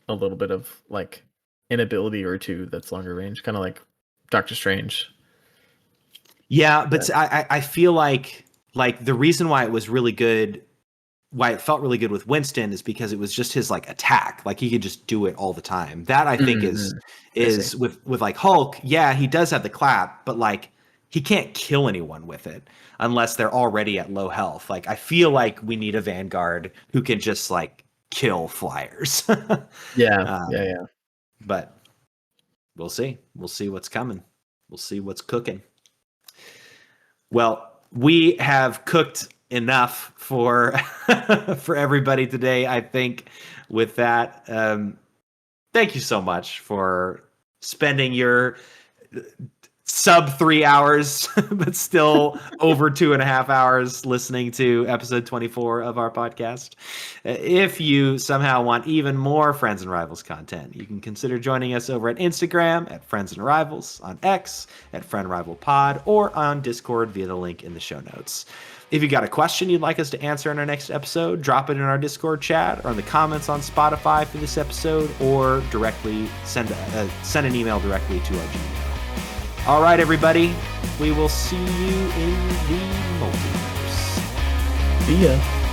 a little bit of like an ability or two that's longer range, kind of like Doctor Strange. Yeah, but I feel like the reason why it was really good, why it felt really good with Winston, is because it was just his like attack. Like he could just do it all the time. That I think is with like Hulk. Yeah, he does have the clap, but like he can't kill anyone with it unless they're already at low health. Like I feel like we need a Vanguard who can just like kill flyers. Yeah. But we'll see. We'll see what's coming. We'll see what's cooking. Well, we have cooked enough for for everybody today, I think. With that, thank you so much for spending your sub 3 hours, but still over 2.5 hours listening to episode 24 of our podcast. If you somehow want even more Friends and Rivals content, you can consider joining us over at Instagram at Friends and Rivals, on X at Friend Rival Pod, or on Discord via the link in the show notes. If you got a question you'd like us to answer in our next episode, drop it in our Discord chat or in the comments on Spotify for this episode, or directly send an email directly to our Gmail. All right, everybody. We will see you in the multiverse. See ya.